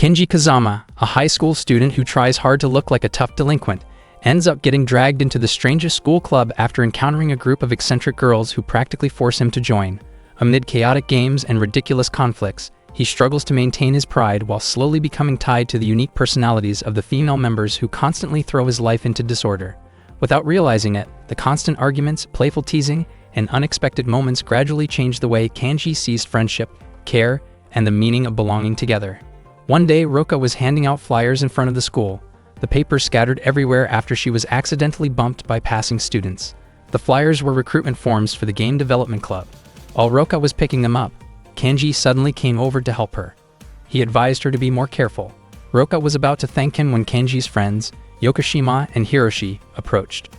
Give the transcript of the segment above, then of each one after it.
Kenji Kazama, a high school student who tries hard to look like a tough delinquent, ends up getting dragged into the strangest school club after encountering a group of eccentric girls who practically force him to join. Amid chaotic games and ridiculous conflicts, he struggles to maintain his pride while slowly becoming tied to the unique personalities of the female members who constantly throw his life into disorder. Without realizing it, the constant arguments, playful teasing, and unexpected moments gradually change the way Kenji sees friendship, care, and the meaning of belonging together. One day, Roka was handing out flyers in front of the school. The papers scattered everywhere after she was accidentally bumped by passing students. The flyers were recruitment forms for the game development club. While Roka was picking them up, Kenji suddenly came over to help her. He advised her to be more careful. Roka was about to thank him when Kenji's friends, Yokoshima and Hiroshi, approached.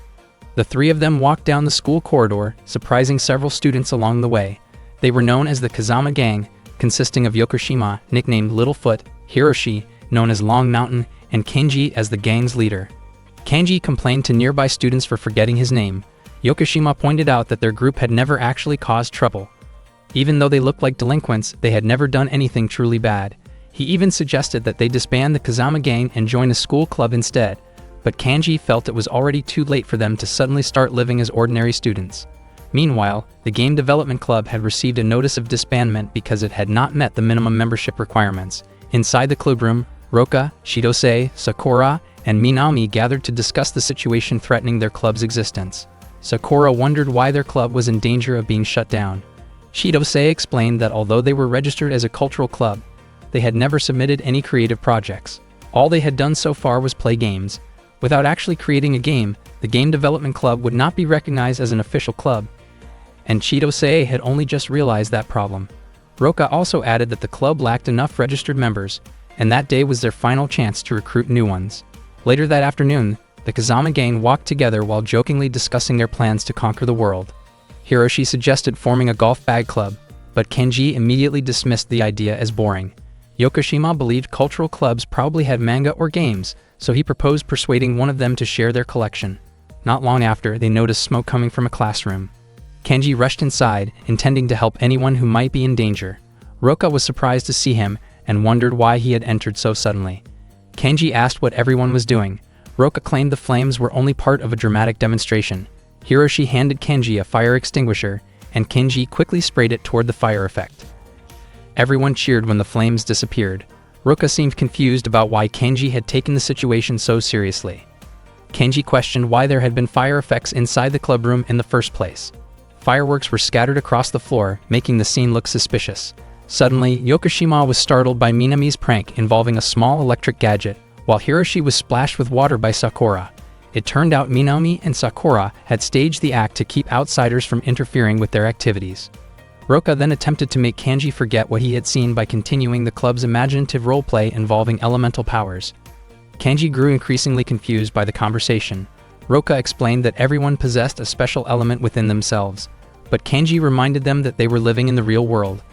The three of them walked down the school corridor, surprising several students along the way. They were known as the Kazama Gang, consisting of Yokoshima, nicknamed Littlefoot, Hiroshi, known as Long Mountain, and Kenji as the gang's leader. Kenji complained to nearby students for forgetting his name. Yokoshima pointed out that their group had never actually caused trouble. Even though they looked like delinquents, they had never done anything truly bad. He even suggested that they disband the Kazama Gang and join a school club instead, but Kenji felt it was already too late for them to suddenly start living as ordinary students. Meanwhile, the game development club had received a notice of disbandment because it had not met the minimum membership requirements. Inside the clubroom, Roka, Shidose, Sakura, and Minami gathered to discuss the situation threatening their club's existence. Sakura wondered why their club was in danger of being shut down. Shidose explained that although they were registered as a cultural club, they had never submitted any creative projects. All they had done so far was play games. Without actually creating a game, the game development club would not be recognized as an official club, and Shidose had only just realized that problem. Roka also added that the club lacked enough registered members, and that day was their final chance to recruit new ones. Later that afternoon, the Kazama Gang walked together while jokingly discussing their plans to conquer the world. Hiroshi suggested forming a golf bag club, but Kenji immediately dismissed the idea as boring. Yokoshima believed cultural clubs probably had manga or games, so he proposed persuading one of them to share their collection. Not long after, they noticed smoke coming from a classroom. Kenji rushed inside, intending to help anyone who might be in danger. Roka was surprised to see him and wondered why he had entered so suddenly. Kenji asked what everyone was doing. Roka claimed the flames were only part of a dramatic demonstration. Hiroshi handed Kenji a fire extinguisher, and Kenji quickly sprayed it toward the fire effect. Everyone cheered when the flames disappeared. Roka seemed confused about why Kenji had taken the situation so seriously. Kenji questioned why there had been fire effects inside the clubroom in the first place. Fireworks were scattered across the floor, making the scene look suspicious. Suddenly, Yokoshima was startled by Minami's prank involving a small electric gadget, while Hiroshi was splashed with water by Sakura. It turned out Minami and Sakura had staged the act to keep outsiders from interfering with their activities. Roka then attempted to make Kenji forget what he had seen by continuing the club's imaginative roleplay involving elemental powers. Kenji grew increasingly confused by the conversation. Roka explained that everyone possessed a special element within themselves, but Kenji reminded them that they were living in the real world.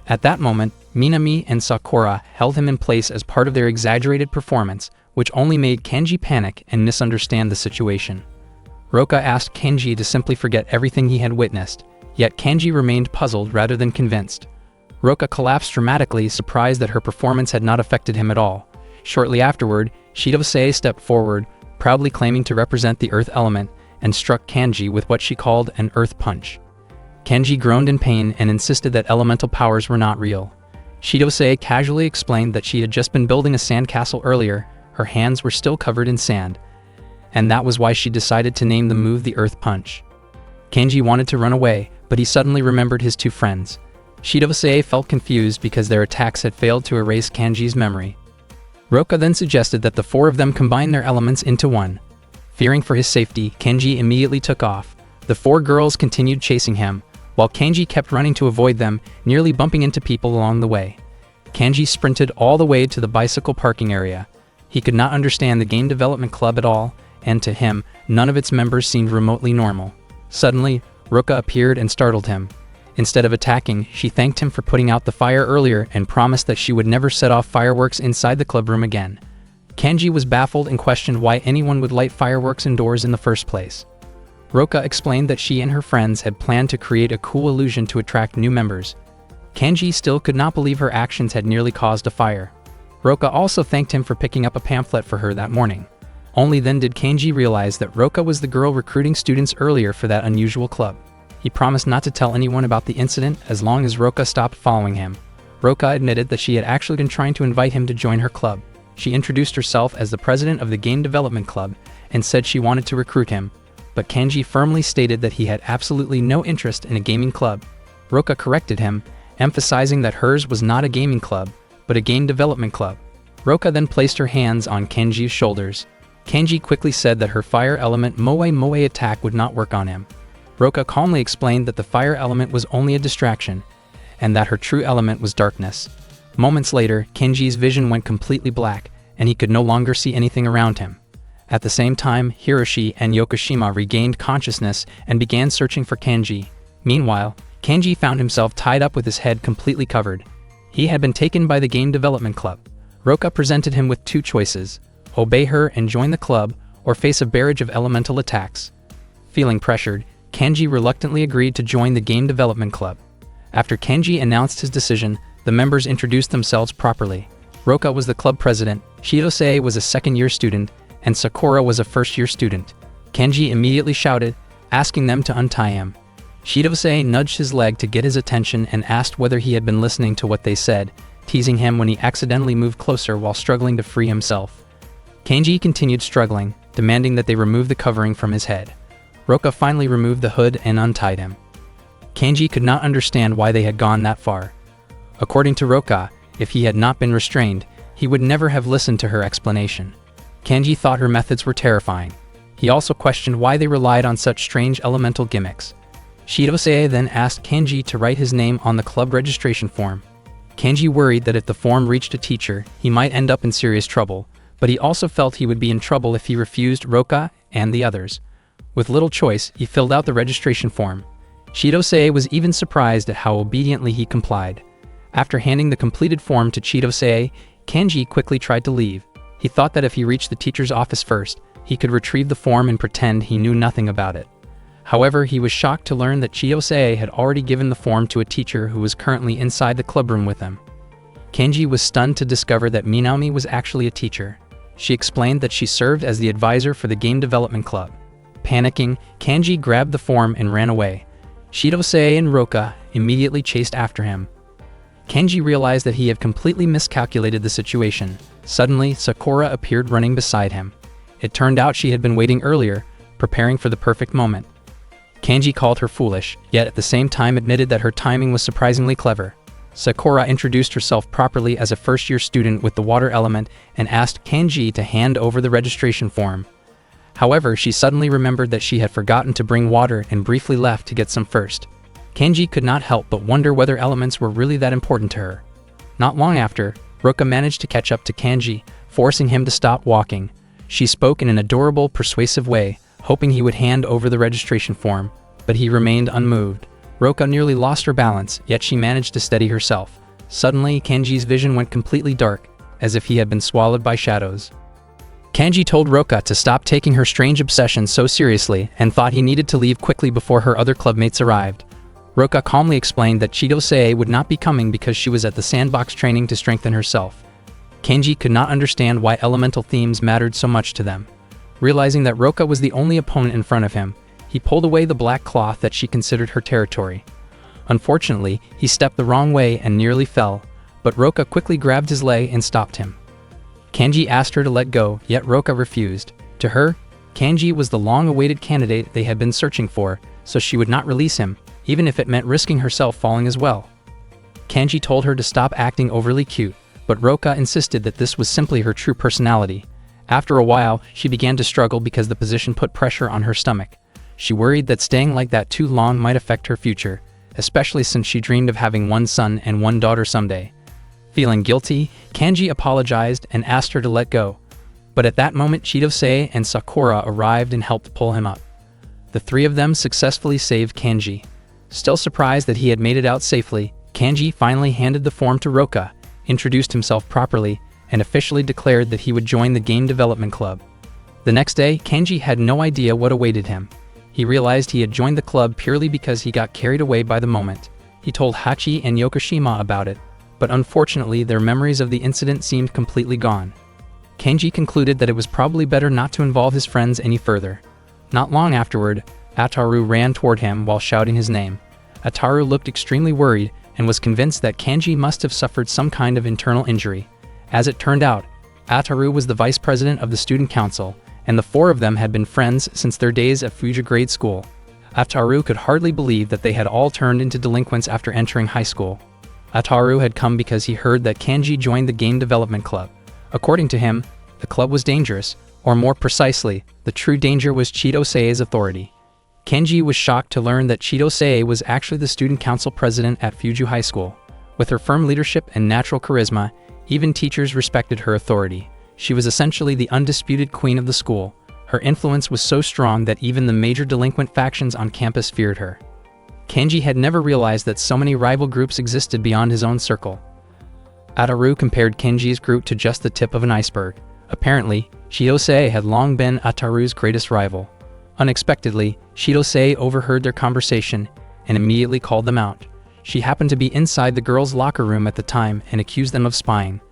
At that moment, Minami and Sakura held him in place as part of their exaggerated performance, which only made Kenji panic and misunderstand the situation. Roka asked Kenji to simply forget everything he had witnessed, yet Kenji remained puzzled rather than convinced. Roka collapsed dramatically, surprised that her performance had not affected him at all. Shortly afterward, Shidose stepped forward, proudly claiming to represent the earth element, and struck Kenji with what she called an earth punch. Kenji groaned in pain and insisted that elemental powers were not real. Shidose casually explained that she had just been building a sandcastle earlier, her hands were still covered in sand, and that was why she decided to name the move the earth punch. Kenji wanted to run away, but he suddenly remembered his two friends. Shidose felt confused because their attacks had failed to erase Kenji's memory. Roka then suggested that the four of them combine their elements into one. Fearing for his safety, Kenji immediately took off. The four girls continued chasing him, while Kenji kept running to avoid them, nearly bumping into people along the way. Kenji sprinted all the way to the bicycle parking area. He could not understand the game development club at all, and to him, none of its members seemed remotely normal. Suddenly, Roka appeared and startled him. Instead of attacking, she thanked him for putting out the fire earlier and promised that she would never set off fireworks inside the clubroom again. Kenji was baffled and questioned why anyone would light fireworks indoors in the first place. Roka explained that she and her friends had planned to create a cool illusion to attract new members. Kenji still could not believe her actions had nearly caused a fire. Roka also thanked him for picking up a pamphlet for her that morning. Only then did Kenji realize that Roka was the girl recruiting students earlier for that unusual club. He promised not to tell anyone about the incident as long as Roka stopped following him. Roka admitted that she had actually been trying to invite him to join her club. She introduced herself as the president of the game development club and said she wanted to recruit him, but Kenji firmly stated that he had absolutely no interest in a gaming club. Roka corrected him, emphasizing that hers was not a gaming club, but a game development club. Roka then placed her hands on Kenji's shoulders. Kenji quickly said that her fire element Moe attack would not work on him. Roka calmly explained that the fire element was only a distraction, and that her true element was darkness. Moments later, Kenji's vision went completely black, and he could no longer see anything around him. At the same time, Hiroshi and Yokoshima regained consciousness and began searching for Kenji. Meanwhile, Kenji found himself tied up with his head completely covered. He had been taken by the game development club. Roka presented him with two choices: obey her and join the club, or face a barrage of elemental attacks. Feeling pressured, Kenji reluctantly agreed to join the game development club. After Kenji announced his decision, the members introduced themselves properly. Roka was the club president, Shirose was a second-year student, and Sakura was a first-year student. Kenji immediately shouted, asking them to untie him. Shirose nudged his leg to get his attention and asked whether he had been listening to what they said, teasing him when he accidentally moved closer while struggling to free himself. Kenji continued struggling, demanding that they remove the covering from his head. Roka finally removed the hood and untied him. Kenji could not understand why they had gone that far. According to Roka, if he had not been restrained, he would never have listened to her explanation. Kenji thought her methods were terrifying. He also questioned why they relied on such strange elemental gimmicks. Shirose then asked Kenji to write his name on the club registration form. Kenji worried that if the form reached a teacher, he might end up in serious trouble, but he also felt he would be in trouble if he refused Roka and the others. With little choice, he filled out the registration form. Chidose was even surprised at how obediently he complied. After handing the completed form to Chidose, Kenji quickly tried to leave. He thought that if he reached the teacher's office first, he could retrieve the form and pretend he knew nothing about it. However, he was shocked to learn that Chidose had already given the form to a teacher who was currently inside the clubroom with him. Kenji was stunned to discover that Minami was actually a teacher. She explained that she served as the advisor for the game development club. Panicking, Kenji grabbed the form and ran away. Chidose and Roka immediately chased after him. Kenji realized that he had completely miscalculated the situation. Suddenly, Sakura appeared running beside him. It turned out she had been waiting earlier, preparing for the perfect moment. Kenji called her foolish, yet at the same time admitted that her timing was surprisingly clever. Sakura introduced herself properly as a first-year student with the water element and asked Kenji to hand over the registration form. However, she suddenly remembered that she had forgotten to bring water and briefly left to get some first. Kenji could not help but wonder whether elements were really that important to her. Not long after, Roka managed to catch up to Kenji, forcing him to stop walking. She spoke in an adorable, persuasive way, hoping he would hand over the registration form, but he remained unmoved. Roka nearly lost her balance, yet she managed to steady herself. Suddenly, Kenji's vision went completely dark, as if he had been swallowed by shadows. Kenji told Roka to stop taking her strange obsession so seriously and thought he needed to leave quickly before her other clubmates arrived. Roka calmly explained that Chidose would not be coming because she was at the sandbox training to strengthen herself. Kenji could not understand why elemental themes mattered so much to them. Realizing that Roka was the only opponent in front of him, he pulled away the black cloth that she considered her territory. Unfortunately, he stepped the wrong way and nearly fell, but Roka quickly grabbed his leg and stopped him. Kenji asked her to let go, yet Roka refused. To her, Kenji was the long-awaited candidate they had been searching for, so she would not release him, even if it meant risking herself falling as well. Kenji told her to stop acting overly cute, but Roka insisted that this was simply her true personality. After a while, she began to struggle because the position put pressure on her stomach. She worried that staying like that too long might affect her future, especially since she dreamed of having one son and one daughter someday. Feeling guilty, Kenji apologized and asked her to let go. But at that moment, Chidose and Sakura arrived and helped pull him up. The three of them successfully saved Kenji. Still surprised that he had made it out safely, Kenji finally handed the form to Roka, introduced himself properly, and officially declared that he would join the game development club. The next day, Kenji had no idea what awaited him. He realized he had joined the club purely because he got carried away by the moment. He told Hachi and Yokoshima about it, but unfortunately their memories of the incident seemed completely gone. Kenji concluded that it was probably better not to involve his friends any further. Not long afterward, Ataru ran toward him while shouting his name. Ataru looked extremely worried and was convinced that Kenji must have suffered some kind of internal injury. As it turned out, Ataru was the vice president of the student council, and the four of them had been friends since their days at Fuji grade school. Ataru could hardly believe that they had all turned into delinquents after entering high school. Ataru had come because he heard that Kenji joined the game development club. According to him, the club was dangerous, or more precisely, the true danger was Chidosei's authority. Kenji was shocked to learn that Chidosei was actually the student council president at Fuji High School. With her firm leadership and natural charisma, even teachers respected her authority. She was essentially the undisputed queen of the school. Her influence was so strong that even the major delinquent factions on campus feared her. Kenji had never realized that so many rival groups existed beyond his own circle. Ataru compared Kenji's group to just the tip of an iceberg. Apparently, Chidosei had long been Ataru's greatest rival. Unexpectedly, Chidosei overheard their conversation and immediately called them out. She happened to be inside the girls' locker room at the time and accused them of spying.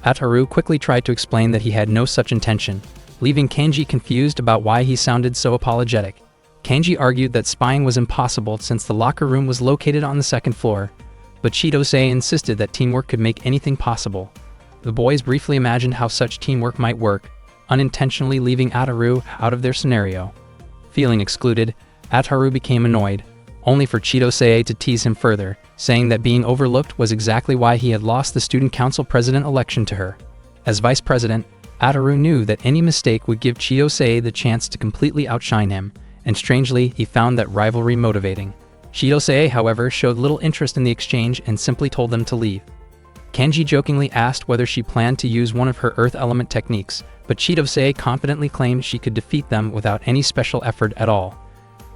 Ataru quickly tried to explain that he had no such intention, leaving Kenji confused about why he sounded so apologetic. Kenji argued that spying was impossible since the locker room was located on the second floor, but Chidosei insisted that teamwork could make anything possible. The boys briefly imagined how such teamwork might work, unintentionally leaving Ataru out of their scenario. Feeling excluded, Ataru became annoyed, only for Chidosei to tease him further, saying that being overlooked was exactly why he had lost the student council president election to her. As vice president, Ataru knew that any mistake would give Chidosei the chance to completely outshine him, and strangely, he found that rivalry motivating. Chidosei, however, showed little interest in the exchange and simply told them to leave. Kenji jokingly asked whether she planned to use one of her earth element techniques, but Chidosei confidently claimed she could defeat them without any special effort at all.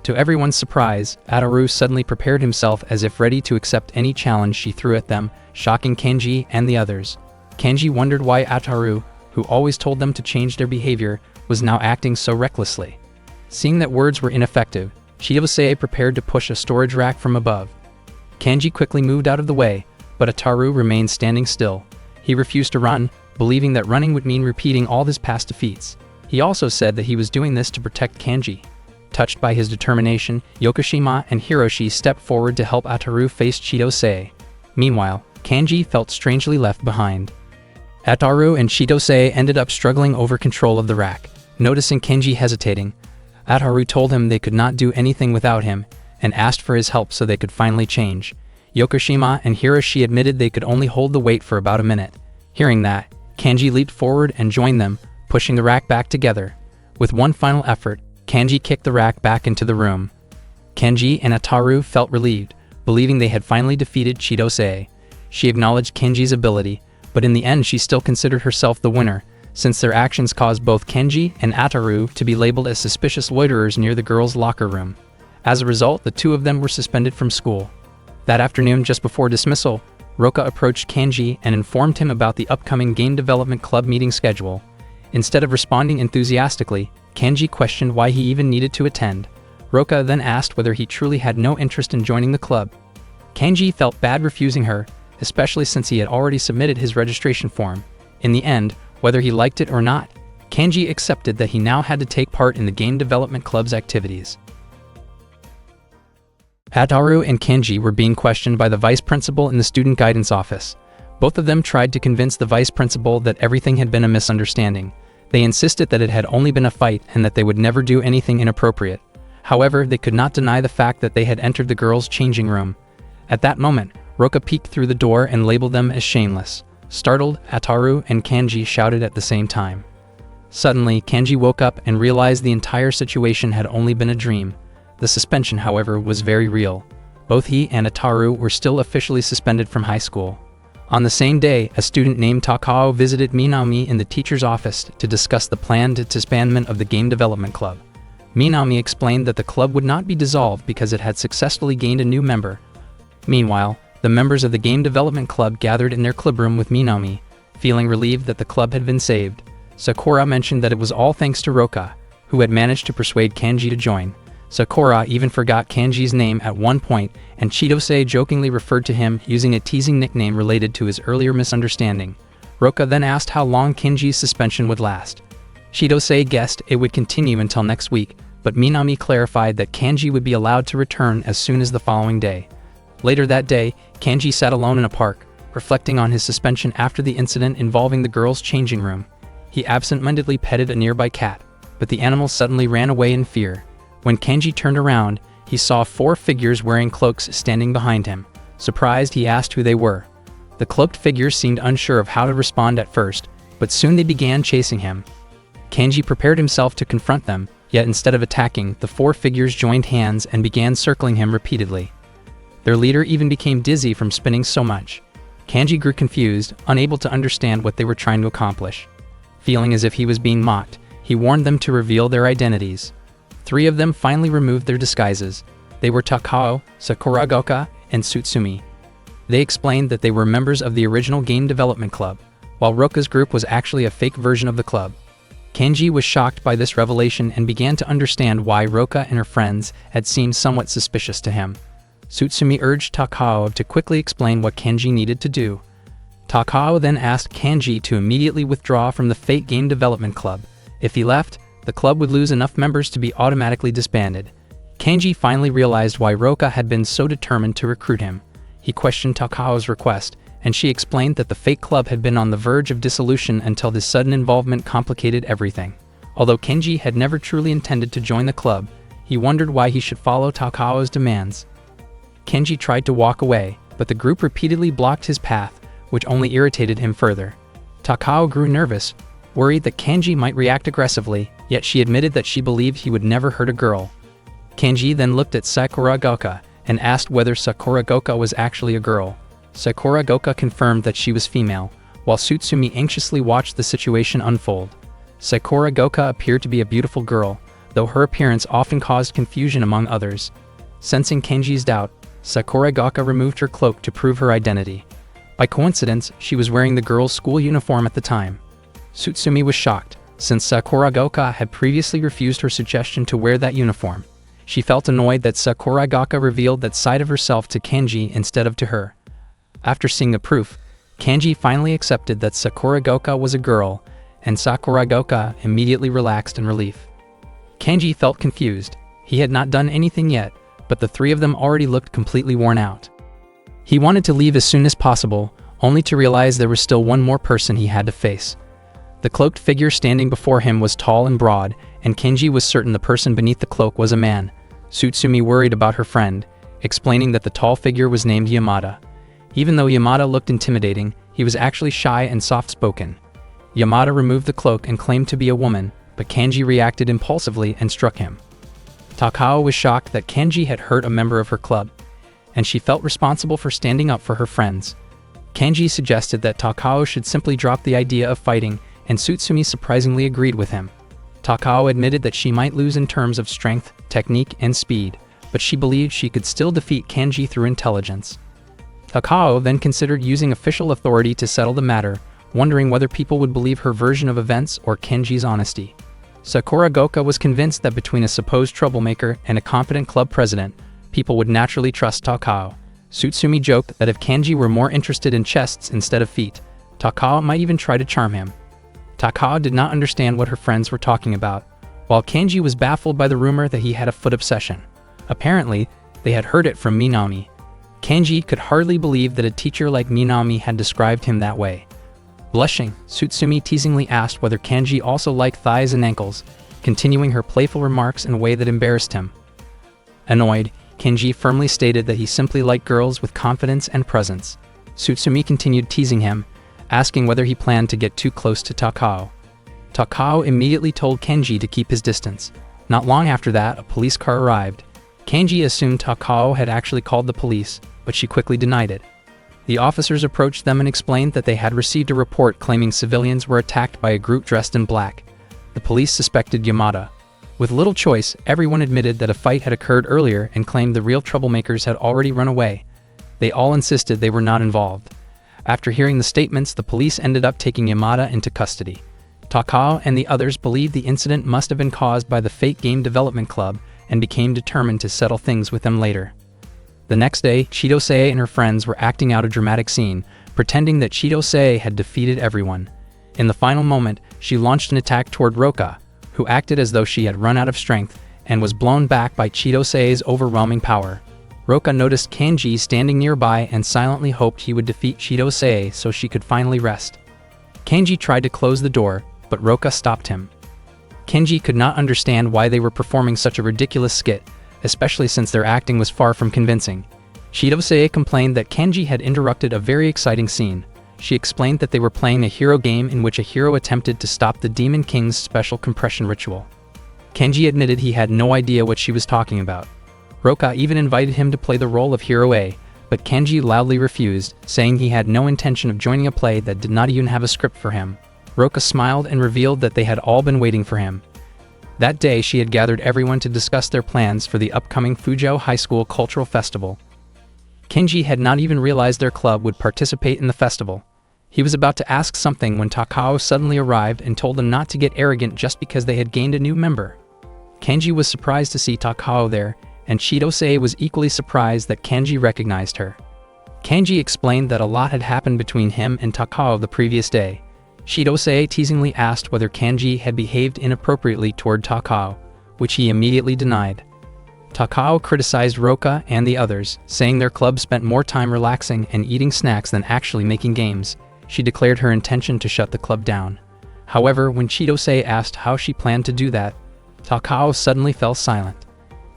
To everyone's surprise, Ataru suddenly prepared himself as if ready to accept any challenge she threw at them, shocking Kenji and the others. Kenji wondered why Ataru, who always told them to change their behavior, was now acting so recklessly. Seeing that words were ineffective, Chidosei prepared to push a storage rack from above. Kenji quickly moved out of the way, but Ataru remained standing still. He refused to run, believing that running would mean repeating all his past defeats. He also said that he was doing this to protect Kenji. Touched by his determination, Yokoshima and Hiroshi stepped forward to help Ataru face Chidosei. Meanwhile, Kenji felt strangely left behind. Ataru and Chidosei ended up struggling over control of the rack. Noticing Kenji hesitating, Ataru told him they could not do anything without him, and asked for his help so they could finally change. Yokoshima and Hiroshi admitted they could only hold the weight for about a minute. Hearing that, Kenji leaped forward and joined them, pushing the rack back together. With one final effort, Kenji kicked the rack back into the room. Kenji and Ataru felt relieved, believing they had finally defeated Chidosei. She acknowledged Kenji's ability, but in the end she still considered herself the winner, since their actions caused both Kenji and Ataru to be labeled as suspicious loiterers near the girls' locker room. As a result, the two of them were suspended from school. That afternoon, just before dismissal, Roka approached Kenji and informed him about the upcoming Game Development Club meeting schedule. Instead of responding enthusiastically, Kenji questioned why he even needed to attend. Roka then asked whether he truly had no interest in joining the club. Kenji felt bad refusing her, especially since he had already submitted his registration form. In the end, whether he liked it or not, Kenji accepted that he now had to take part in the Game Development Club's activities. Ataru and Kenji were being questioned by the vice principal in the student guidance office. Both of them tried to convince the vice principal that everything had been a misunderstanding. They insisted that it had only been a fight and that they would never do anything inappropriate. However, they could not deny the fact that they had entered the girls' changing room. At that moment, Roka peeked through the door and labeled them as shameless. Startled, Ataru and Kenji shouted at the same time. Suddenly, Kenji woke up and realized the entire situation had only been a dream. The suspension, however, was very real. Both he and Ataru were still officially suspended from high school. On the same day, a student named Takao visited Minami in the teacher's office to discuss the planned disbandment of the Game Development Club. Minami explained that the club would not be dissolved because it had successfully gained a new member. Meanwhile, the members of the Game Development Club gathered in their clubroom with Minami, feeling relieved that the club had been saved. Sakura mentioned that it was all thanks to Roka, who had managed to persuade Kenji to join. Sakura even forgot Kanji's name at one point, and Chitose jokingly referred to him using a teasing nickname related to his earlier misunderstanding. Roka then asked how long Kanji's suspension would last. Chitose guessed it would continue until next week, but Minami clarified that Kanji would be allowed to return as soon as the following day. Later that day, Kanji sat alone in a park, reflecting on his suspension after the incident involving the girls' changing room. He absent-mindedly petted a nearby cat, but the animal suddenly ran away in fear. When Kanji turned around, he saw 4 figures wearing cloaks standing behind him. Surprised, he asked who they were. The cloaked figures seemed unsure of how to respond at first, but soon they began chasing him. Kanji prepared himself to confront them, yet instead of attacking, the 4 figures joined hands and began circling him repeatedly. Their leader even became dizzy from spinning so much. Kanji grew confused, unable to understand what they were trying to accomplish. Feeling as if he was being mocked, he warned them to reveal their identities. 3 of them finally removed their disguises. They were Takao, Sakuragoka, and Tsutsumi. They explained that they were members of the original game development club, while Roka's group was actually a fake version of the club. Kanji was shocked by this revelation and began to understand why Roka and her friends had seemed somewhat suspicious to him. Tsutsumi urged Takao to quickly explain what Kanji needed to do. Takao then asked Kanji to immediately withdraw from the fake game development club. If he left, the club would lose enough members to be automatically disbanded. Kanji finally realized why Roka had been so determined to recruit him. He questioned Takao's request, and she explained that the fake club had been on the verge of dissolution until this sudden involvement complicated everything. Although Kanji had never truly intended to join the club, he wondered why he should follow Takao's demands. Kanji tried to walk away, but the group repeatedly blocked his path, which only irritated him further. Takao grew nervous, worried that Kanji might react aggressively, yet she admitted that she believed he would never hurt a girl. Kanji then looked at Sakuragoka and asked whether Sakuragoka was actually a girl. Sakuragoka confirmed that she was female, while Tsutsumi anxiously watched the situation unfold. Sakuragoka appeared to be a beautiful girl, though her appearance often caused confusion among others. Sensing Kanji's doubt, Sakuragoka removed her cloak to prove her identity. By coincidence, she was wearing the girl's school uniform at the time. Tsutsumi was shocked, since Sakuragoka had previously refused her suggestion to wear that uniform. She felt annoyed that Sakuragoka revealed that side of herself to Kanji instead of to her. After seeing the proof, Kanji finally accepted that Sakuragoka was a girl, and Sakuragoka immediately relaxed in relief. Kanji felt confused. He had not done anything yet, but the 3 of them already looked completely worn out. He wanted to leave as soon as possible, only to realize there was still one more person he had to face. The cloaked figure standing before him was tall and broad, and Kanji was certain the person beneath the cloak was a man. Tsutsumi worried about her friend, explaining that the tall figure was named Yamada. Even though Yamada looked intimidating, he was actually shy and soft-spoken. Yamada removed the cloak and claimed to be a woman, but Kanji reacted impulsively and struck him. Takao was shocked that Kanji had hurt a member of her club, and she felt responsible for standing up for her friends. Kanji suggested that Takao should simply drop the idea of fighting, and Tsutsumi surprisingly agreed with him. Takao admitted that she might lose in terms of strength, technique, and speed, but she believed she could still defeat Kanji through intelligence. Takao then considered using official authority to settle the matter, wondering whether people would believe her version of events or Kanji's honesty. Sakuragoka was convinced that between a supposed troublemaker and a competent club president, people would naturally trust Takao. Tsutsumi joked that if Kanji were more interested in chests instead of feet, Takao might even try to charm him. Takao did not understand what her friends were talking about, while Kanji was baffled by the rumor that he had a foot obsession. Apparently, they had heard it from Minami. Kanji could hardly believe that a teacher like Minami had described him that way. Blushing, Tsutsumi teasingly asked whether Kanji also liked thighs and ankles, continuing her playful remarks in a way that embarrassed him. Annoyed, Kanji firmly stated that he simply liked girls with confidence and presence. Tsutsumi continued teasing him, asking whether he planned to get too close to Takao. Takao immediately told Kanji to keep his distance. Not long after that, a police car arrived. Kanji assumed Takao had actually called the police, but she quickly denied it. The officers approached them and explained that they had received a report claiming civilians were attacked by a group dressed in black. The police suspected Yamada. With little choice, everyone admitted that a fight had occurred earlier and claimed the real troublemakers had already run away. They all insisted they were not involved. After hearing the statements, the police ended up taking Yamada into custody. Takao and the others believed the incident must have been caused by the fake game development club and became determined to settle things with them later. The next day, Chidose and her friends were acting out a dramatic scene, pretending that Chidose had defeated everyone. In the final moment, she launched an attack toward Roka, who acted as though she had run out of strength and was blown back by Chidose's overwhelming power. Roka noticed Kanji standing nearby and silently hoped he would defeat Chidose so she could finally rest. Kanji tried to close the door, but Roka stopped him. Kanji could not understand why they were performing such a ridiculous skit, especially since their acting was far from convincing. Chidose complained that Kanji had interrupted a very exciting scene. She explained that they were playing a hero game in which a hero attempted to stop the Demon King's special compression ritual. Kanji admitted he had no idea what she was talking about. Roka even invited him to play the role of Hero A, but Kanji loudly refused, saying he had no intention of joining a play that did not even have a script for him. Roka smiled and revealed that they had all been waiting for him. That day, she had gathered everyone to discuss their plans for the upcoming Fuzhou High School Cultural Festival. Kanji had not even realized their club would participate in the festival. He was about to ask something when Takao suddenly arrived and told them not to get arrogant just because they had gained a new member. Kanji was surprised to see Takao there, and Chidose was equally surprised that Kanji recognized her. Kanji explained that a lot had happened between him and Takao the previous day. Chidose teasingly asked whether Kanji had behaved inappropriately toward Takao, which he immediately denied. Takao criticized Roka and the others, saying their club spent more time relaxing and eating snacks than actually making games. She declared her intention to shut the club down. However, when Chidose asked how she planned to do that, Takao suddenly fell silent.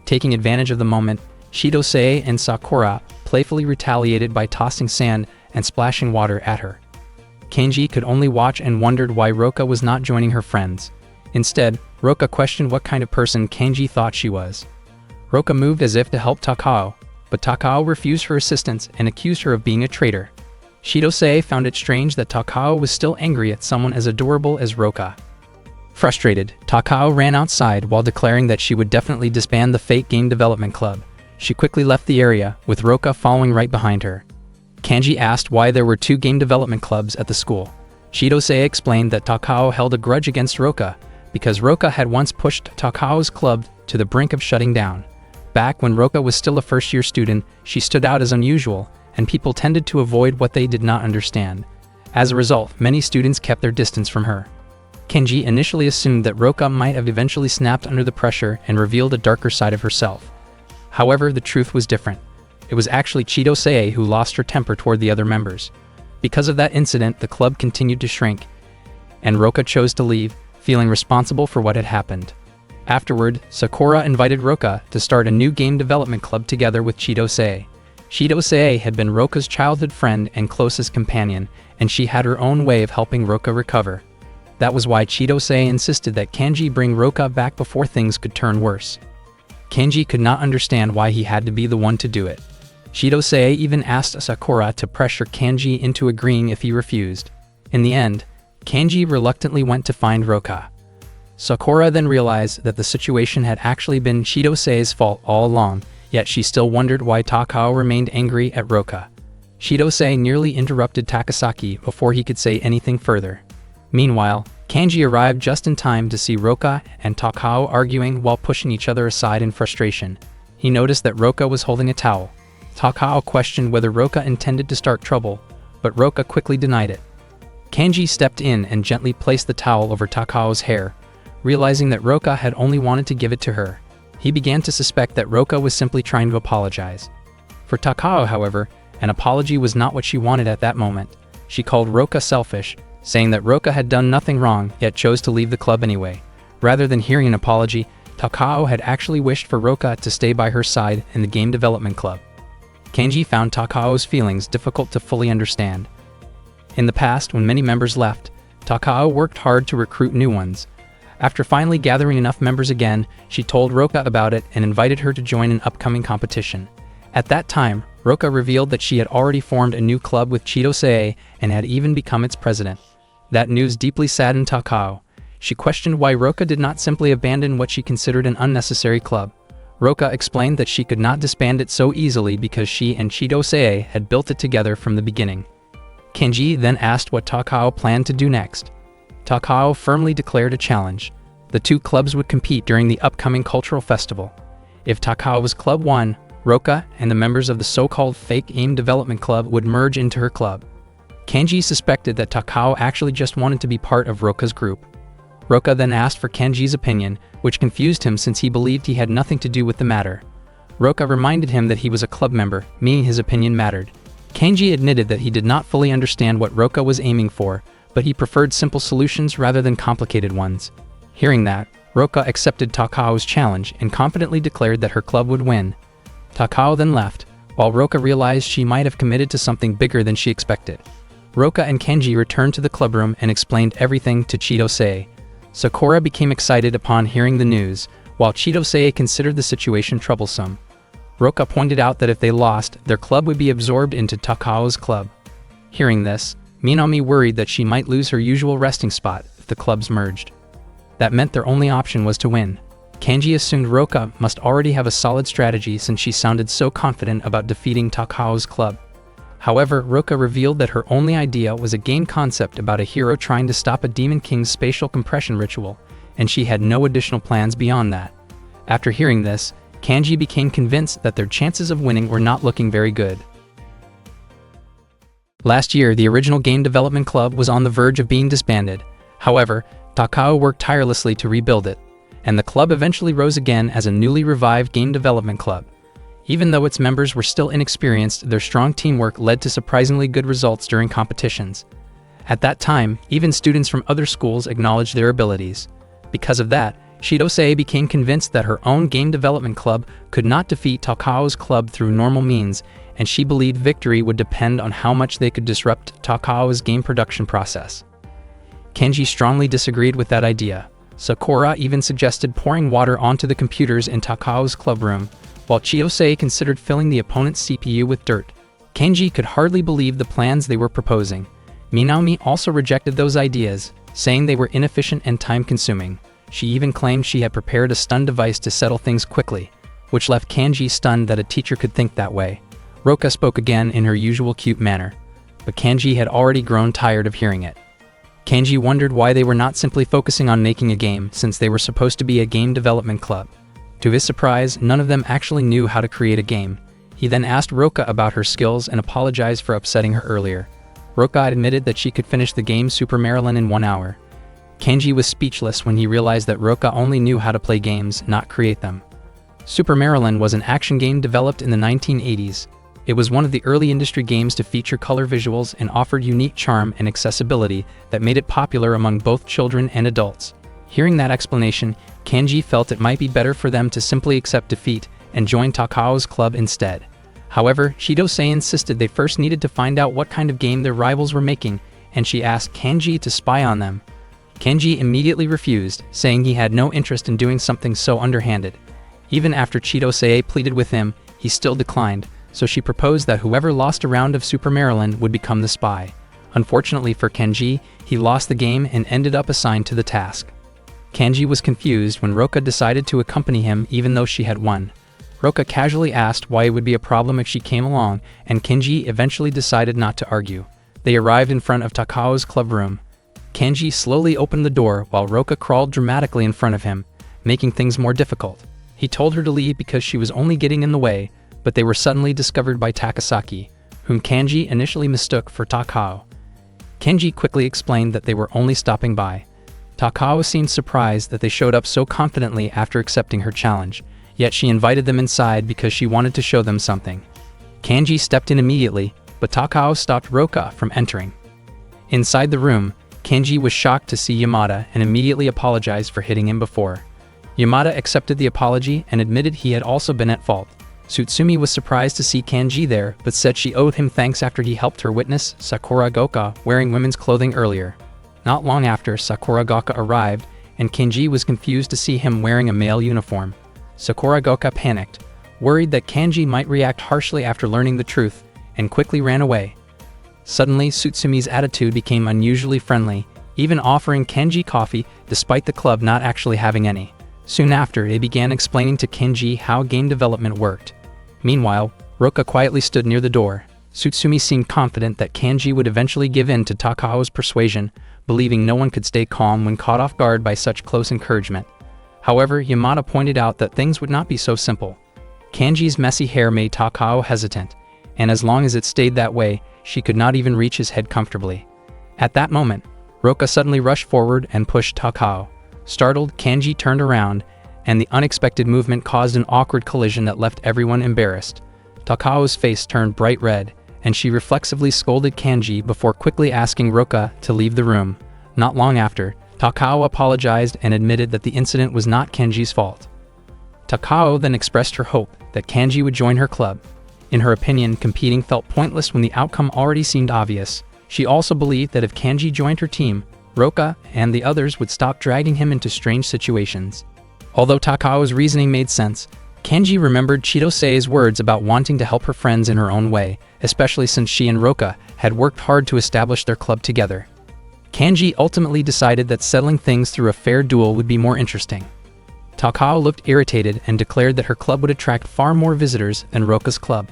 Taking advantage of the moment, Chidose and Sakura playfully retaliated by tossing sand and splashing water at her. Kanji could only watch and wondered why Roka was not joining her friends. Instead, Roka questioned what kind of person Kanji thought she was. Roka moved as if to help Takao, but Takao refused her assistance and accused her of being a traitor. Chidose found it strange that Takao was still angry at someone as adorable as Roka. Frustrated, Takao ran outside while declaring that she would definitely disband the Fate Game Development Club. She quickly left the area, with Roka following right behind her. Kanji asked why there were 2 game development clubs at the school. Chidose explained that Takao held a grudge against Roka, because Roka had once pushed Takao's club to the brink of shutting down. Back when Roka was still a first-year student, she stood out as unusual, and people tended to avoid what they did not understand. As a result, many students kept their distance from her. Kanji initially assumed that Roka might have eventually snapped under the pressure and revealed a darker side of herself. However, the truth was different. It was actually Chidose who lost her temper toward the other members. Because of that incident, the club continued to shrink, and Roka chose to leave, feeling responsible for what had happened. Afterward, Sakura invited Roka to start a new game development club together with Chidose. Chidose had been Roka's childhood friend and closest companion, and she had her own way of helping Roka recover. That was why Chidose insisted that Kanji bring Roka back before things could turn worse. Kanji could not understand why he had to be the one to do it. Chidose even asked Sakura to pressure Kanji into agreeing if he refused. In the end, Kanji reluctantly went to find Roka. Sakura then realized that the situation had actually been Chidose's fault all along, yet she still wondered why Takao remained angry at Roka. Chidose nearly interrupted Takasaki before he could say anything further. Meanwhile, Kanji arrived just in time to see Roka and Takao arguing while pushing each other aside in frustration. He noticed that Roka was holding a towel. Takao questioned whether Roka intended to start trouble, but Roka quickly denied it. Kanji stepped in and gently placed the towel over Takao's hair, realizing that Roka had only wanted to give it to her. He began to suspect that Roka was simply trying to apologize. For Takao, however, an apology was not what she wanted at that moment. She called Roka selfish, saying that Roka had done nothing wrong yet chose to leave the club anyway. Rather than hearing an apology, Takao had actually wished for Roka to stay by her side in the game development club. Kanji found Takao's feelings difficult to fully understand. In the past, when many members left, Takao worked hard to recruit new ones. After finally gathering enough members again, she told Roka about it and invited her to join an upcoming competition. At that time, Roka revealed that she had already formed a new club with Chidose and had even become its president. That news deeply saddened Takao. She questioned why Roka did not simply abandon what she considered an unnecessary club. Roka explained that she could not disband it so easily because she and Chidose had built it together from the beginning. Kanji then asked what Takao planned to do next. Takao firmly declared a challenge. The 2 clubs would compete during the upcoming cultural festival. If Takao's club won, Roka and the members of the so-called fake game development club would merge into her club. Kanji suspected that Takao actually just wanted to be part of Roka's group. Roka then asked for Kanji's opinion, which confused him since he believed he had nothing to do with the matter. Roka reminded him that he was a club member, meaning his opinion mattered. Kanji admitted that he did not fully understand what Roka was aiming for, but he preferred simple solutions rather than complicated ones. Hearing that, Roka accepted Takao's challenge and confidently declared that her club would win. Takao then left, while Roka realized she might have committed to something bigger than she expected. Roka and Kenji returned to the clubroom and explained everything to Chidose. Sakura became excited upon hearing the news, while Chidose considered the situation troublesome. Roka pointed out that if they lost, their club would be absorbed into Takao's club. Hearing this, Minami worried that she might lose her usual resting spot if the clubs merged. That meant their only option was to win. Kanji assumed Roka must already have a solid strategy since she sounded so confident about defeating Takao's club. However, Roka revealed that her only idea was a game concept about a hero trying to stop a Demon King's spatial compression ritual, and she had no additional plans beyond that. After hearing this, Kanji became convinced that their chances of winning were not looking very good. Last year, the original game development club was on the verge of being disbanded. However, Takao worked tirelessly to rebuild it, and the club eventually rose again as a newly revived game development club. Even though its members were still inexperienced, their strong teamwork led to surprisingly good results during competitions. At that time, even students from other schools acknowledged their abilities. Because of that, Chidose became convinced that her own game development club could not defeat Takao's club through normal means, and she believed victory would depend on how much they could disrupt Takao's game production process. Kenji strongly disagreed with that idea. Sakura even suggested pouring water onto the computers in Takao's clubroom, while Chidose considered filling the opponent's CPU with dirt. Kenji could hardly believe the plans they were proposing. Minami also rejected those ideas, saying they were inefficient and time-consuming. She even claimed she had prepared a stun device to settle things quickly, which left Kanji stunned that a teacher could think that way. Roka spoke again in her usual cute manner, but Kanji had already grown tired of hearing it. Kanji wondered why they were not simply focusing on making a game, since they were supposed to be a game development club. To his surprise, none of them actually knew how to create a game. He then asked Roka about her skills and apologized for upsetting her earlier. Roka admitted that she could finish the game Super Marilyn in 1 hour. Kanji was speechless when he realized that Roka only knew how to play games, not create them. Super Marilyn was an action game developed in the 1980s. It was one of the early industry games to feature color visuals and offered unique charm and accessibility that made it popular among both children and adults. Hearing that explanation, Kanji felt it might be better for them to simply accept defeat and join Takao's club instead. However, Chidose insisted they first needed to find out what kind of game their rivals were making, and she asked Kanji to spy on them. Kanji immediately refused, saying he had no interest in doing something so underhanded. Even after Chidose pleaded with him, he still declined, so she proposed that whoever lost a round of Super Marilyn would become the spy. Unfortunately for Kenji, he lost the game and ended up assigned to the task. Kanji was confused when Roka decided to accompany him even though she had won. Roka casually asked why it would be a problem if she came along, and Kenji eventually decided not to argue. They arrived in front of Takao's clubroom. Kanji slowly opened the door while Roka crawled dramatically in front of him, making things more difficult. He told her to leave because she was only getting in the way, but they were suddenly discovered by Takasaki, whom Kanji initially mistook for Takao. Kenji quickly explained that they were only stopping by. Takao seemed surprised that they showed up so confidently after accepting her challenge, yet she invited them inside because she wanted to show them something. Kanji stepped in immediately, but Takao stopped Roka from entering. Inside the room, Kenji was shocked to see Yamada and immediately apologized for hitting him before. Yamada accepted the apology and admitted he had also been at fault. Tsutsumi was surprised to see Kanji there, but said she owed him thanks after he helped her witness Sakura Goka wearing women's clothing earlier. Not long after, Sakura Goka arrived, and Kenji was confused to see him wearing a male uniform. Sakura Goka panicked, worried that Kanji might react harshly after learning the truth, and quickly ran away. Suddenly, Tsutsumi's attitude became unusually friendly, even offering Kenji coffee despite the club not actually having any. Soon after, they began explaining to Kenji how game development worked. Meanwhile, Roka quietly stood near the door. Tsutsumi seemed confident that Kenji would eventually give in to Takao's persuasion, believing no one could stay calm when caught off guard by such close encouragement. However, Yamada pointed out that things would not be so simple. Kanji's messy hair made Takao hesitant, and as long as it stayed that way, she could not even reach his head comfortably. At that moment, Roka suddenly rushed forward and pushed Takao. Startled, Kanji turned around, and the unexpected movement caused an awkward collision that left everyone embarrassed. Takao's face turned bright red, and she reflexively scolded Kanji before quickly asking Roka to leave the room. Not long after, Takao apologized and admitted that the incident was not Kanji's fault. Takao then expressed her hope that Kanji would join her club. In her opinion, competing felt pointless when the outcome already seemed obvious. She also believed that if Kanji joined her team, Roka and the others would stop dragging him into strange situations. Although Takao's reasoning made sense, Kanji remembered Chidosei's words about wanting to help her friends in her own way, especially since she and Roka had worked hard to establish their club together. Kanji ultimately decided that settling things through a fair duel would be more interesting. Takao looked irritated and declared that her club would attract far more visitors than Roka's club.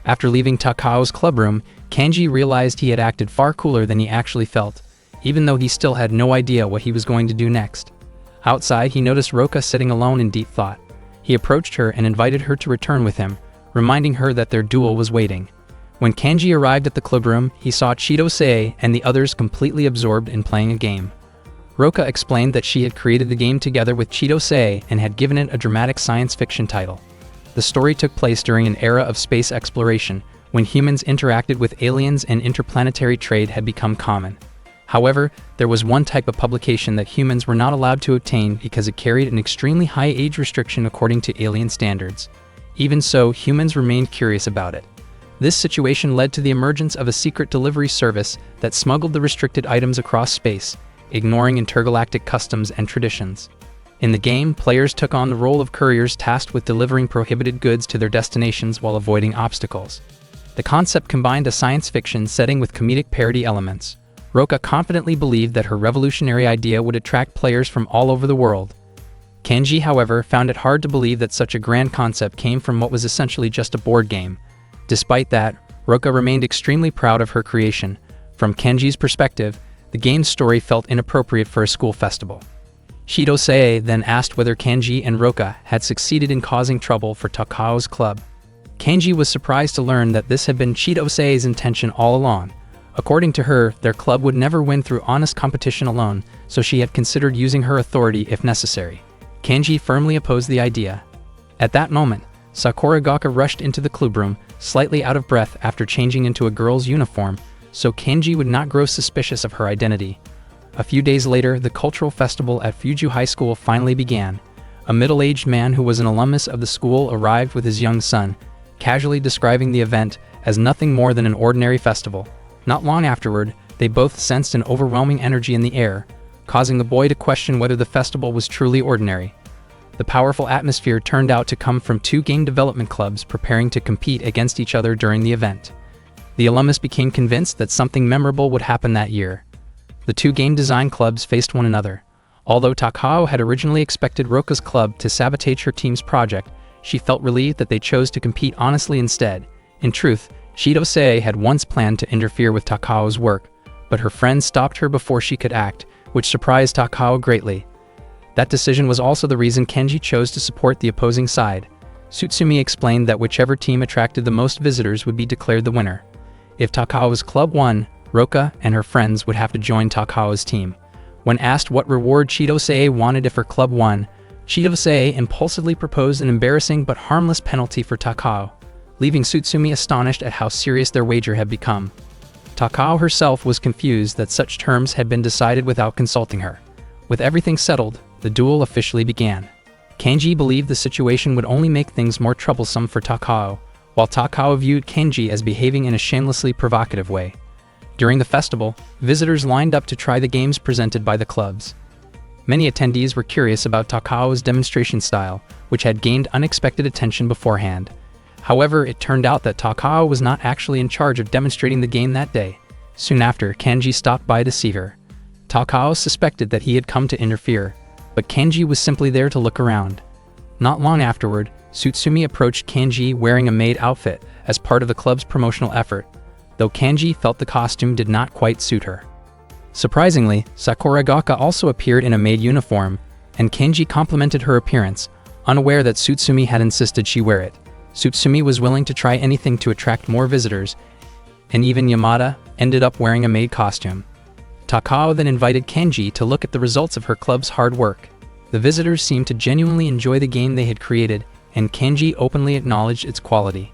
After leaving Takao's clubroom, Kanji realized he had acted far cooler than he actually felt, even though he still had no idea what he was going to do next. Outside, he noticed Roka sitting alone in deep thought. He approached her and invited her to return with him, reminding her that their duel was waiting. When Kanji arrived at the clubroom, he saw Chidosei and the others completely absorbed in playing a game. Roka explained that she had created the game together with Chidosei and had given it a dramatic science fiction title. The story took place during an era of space exploration, when humans interacted with aliens and interplanetary trade had become common. However, there was one type of publication that humans were not allowed to obtain because it carried an extremely high age restriction according to alien standards. Even so, humans remained curious about it. This situation led to the emergence of a secret delivery service that smuggled the restricted items across space, ignoring intergalactic customs and traditions. In the game, players took on the role of couriers tasked with delivering prohibited goods to their destinations while avoiding obstacles. The concept combined a science fiction setting with comedic parody elements. Roka confidently believed that her revolutionary idea would attract players from all over the world. Kanji, however, found it hard to believe that such a grand concept came from what was essentially just a board game. Despite that, Roka remained extremely proud of her creation. From Kanji's perspective, the game's story felt inappropriate for a school festival. Chidosei then asked whether Kanji and Roka had succeeded in causing trouble for Takao's club. Kanji was surprised to learn that this had been Chidosei's intention all along. According to her, their club would never win through honest competition alone, so she had considered using her authority if necessary. Kanji firmly opposed the idea. At that moment, Sakuragaoka rushed into the clubroom, slightly out of breath after changing into a girl's uniform, so Kanji would not grow suspicious of her identity. A few days later, the cultural festival at Fuju High School finally began. A middle-aged man who was an alumnus of the school arrived with his young son, casually describing the event as nothing more than an ordinary festival. Not long afterward, they both sensed an overwhelming energy in the air, causing the boy to question whether the festival was truly ordinary. The powerful atmosphere turned out to come from two game development clubs preparing to compete against each other during the event. The alumnus became convinced that something memorable would happen that year. The two game design clubs faced one another. Although Takao had originally expected Roka's club to sabotage her team's project, she felt relieved that they chose to compete honestly instead. In truth, Chidosei had once planned to interfere with Takao's work, but her friend stopped her before she could act, which surprised Takao greatly. That decision was also the reason Kanji chose to support the opposing side. Tsutsumi explained that whichever team attracted the most visitors would be declared the winner. If Takao's club won, Roka and her friends would have to join Takao's team. When asked what reward Chidosei wanted if her club won, Chidosei impulsively proposed an embarrassing but harmless penalty for Takao, leaving Tsutsumi astonished at how serious their wager had become. Takao herself was confused that such terms had been decided without consulting her. With everything settled, the duel officially began. Kanji believed the situation would only make things more troublesome for Takao, while Takao viewed Kanji as behaving in a shamelessly provocative way. During the festival, visitors lined up to try the games presented by the clubs. Many attendees were curious about Takao's demonstration style, which had gained unexpected attention beforehand. However, it turned out that Takao was not actually in charge of demonstrating the game that day. Soon after, Kanji stopped by to see her. Takao suspected that he had come to interfere, but Kanji was simply there to look around. Not long afterward, Tsutsumi approached Kanji wearing a maid outfit as part of the club's promotional effort, though Kanji felt the costume did not quite suit her. Surprisingly, Sakuragaoka also appeared in a maid uniform, and Kenji complimented her appearance, unaware that Tsutsumi had insisted she wear it. Tsutsumi was willing to try anything to attract more visitors, and even Yamada ended up wearing a maid costume. Takao then invited Kenji to look at the results of her club's hard work. The visitors seemed to genuinely enjoy the game they had created, and Kenji openly acknowledged its quality.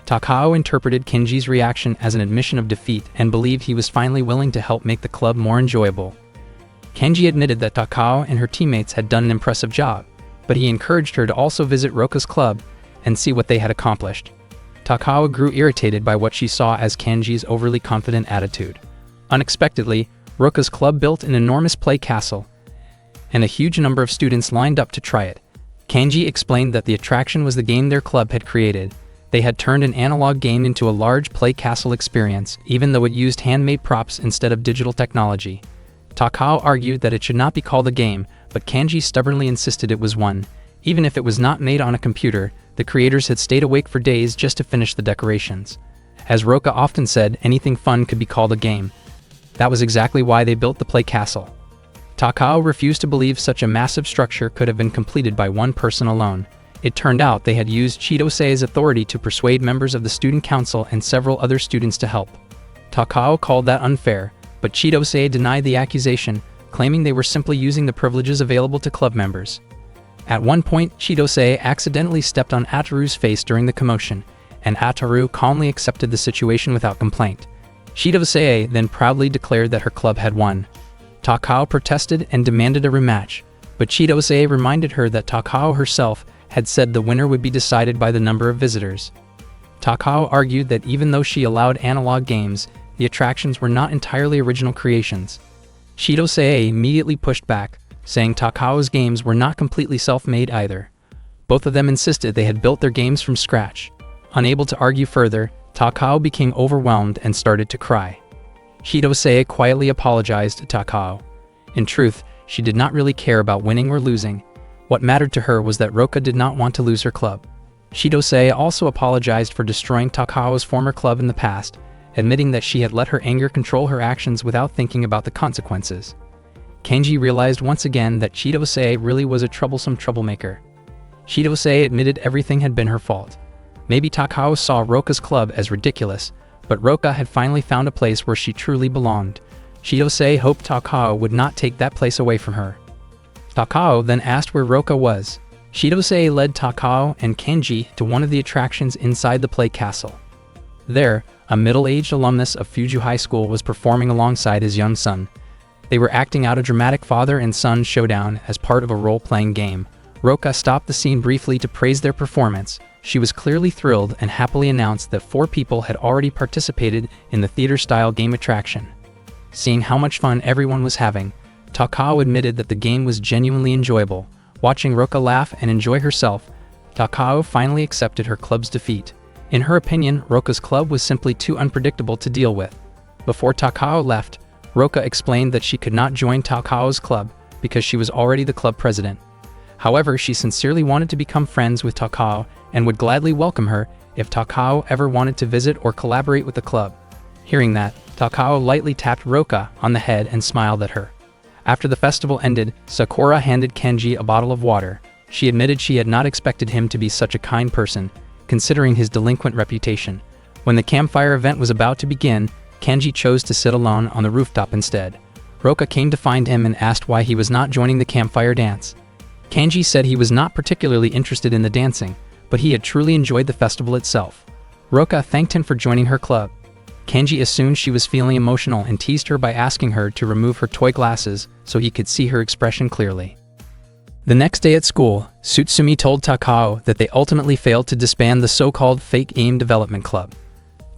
Takao interpreted Kenji's reaction as an admission of defeat and believed he was finally willing to help make the club more enjoyable. Kenji admitted that Takao and her teammates had done an impressive job, but he encouraged her to also visit Roka's club and see what they had accomplished. Takao grew irritated by what she saw as Kenji's overly confident attitude. Unexpectedly, Roka's club built an enormous play castle, and a huge number of students lined up to try it. Kenji explained that the attraction was the game their club had created. They had turned an analog game into a large play castle experience, even though it used handmade props instead of digital technology. Takao argued that it should not be called a game, but Kenji stubbornly insisted it was one. Even if it was not made on a computer, the creators had stayed awake for days just to finish the decorations. As Roka often said, anything fun could be called a game. That was exactly why they built the play castle. Takao refused to believe such a massive structure could have been completed by one person alone. It turned out they had used Chidosei's authority to persuade members of the student council and several other students to help. Takao called that unfair, but Chidosei denied the accusation, claiming they were simply using the privileges available to club members. At one point, Chidosei accidentally stepped on Ataru's face during the commotion, and Ataru calmly accepted the situation without complaint. Chidosei then proudly declared that her club had won. Takao protested and demanded a rematch, but Chidosei reminded her that Takao herself had said the winner would be decided by the number of visitors. Takao argued that even though she allowed analog games, the attractions were not entirely original creations. Chidosei immediately pushed back, saying Takao's games were not completely self-made either. Both of them insisted they had built their games from scratch. Unable to argue further, Takao became overwhelmed and started to cry. Chidosei quietly apologized to Takao. In truth, she did not really care about winning or losing. What mattered to her was that Roka did not want to lose her club. Chidosei also apologized for destroying Takao's former club in the past, admitting that she had let her anger control her actions without thinking about the consequences. Kenji realized once again that Chidosei really was a troublesome troublemaker. Chidosei admitted everything had been her fault. Maybe Takao saw Roka's club as ridiculous, but Roka had finally found a place where she truly belonged. Chidosei hoped Takao would not take that place away from her. Takao then asked where Roka was. Chidosei led Takao and Kenji to one of the attractions inside the play castle. There, a middle-aged alumnus of Fuju High School was performing alongside his young son. They were acting out a dramatic father and son showdown as part of a role-playing game. Roka stopped the scene briefly to praise their performance. She was clearly thrilled and happily announced that 4 people had already participated in the theater-style game attraction. Seeing how much fun everyone was having, Takao admitted that the game was genuinely enjoyable. Watching Roka laugh and enjoy herself, Takao finally accepted her club's defeat. In her opinion, Roka's club was simply too unpredictable to deal with. Before Takao left, Roka explained that she could not join Takao's club because she was already the club president. However, she sincerely wanted to become friends with Takao and would gladly welcome her if Takao ever wanted to visit or collaborate with the club. Hearing that, Takao lightly tapped Roka on the head and smiled at her. After the festival ended, Sakura handed Kenji a bottle of water. She admitted she had not expected him to be such a kind person, considering his delinquent reputation. When the campfire event was about to begin, Kenji chose to sit alone on the rooftop instead. Roka came to find him and asked why he was not joining the campfire dance. Kenji said he was not particularly interested in the dancing, but he had truly enjoyed the festival itself. Roka thanked him for joining her club. Kenji assumed she was feeling emotional and teased her by asking her to remove her toy glasses so he could see her expression clearly. The next day at school, Tsutsumi told Takao that they ultimately failed to disband the so-called fake game development club.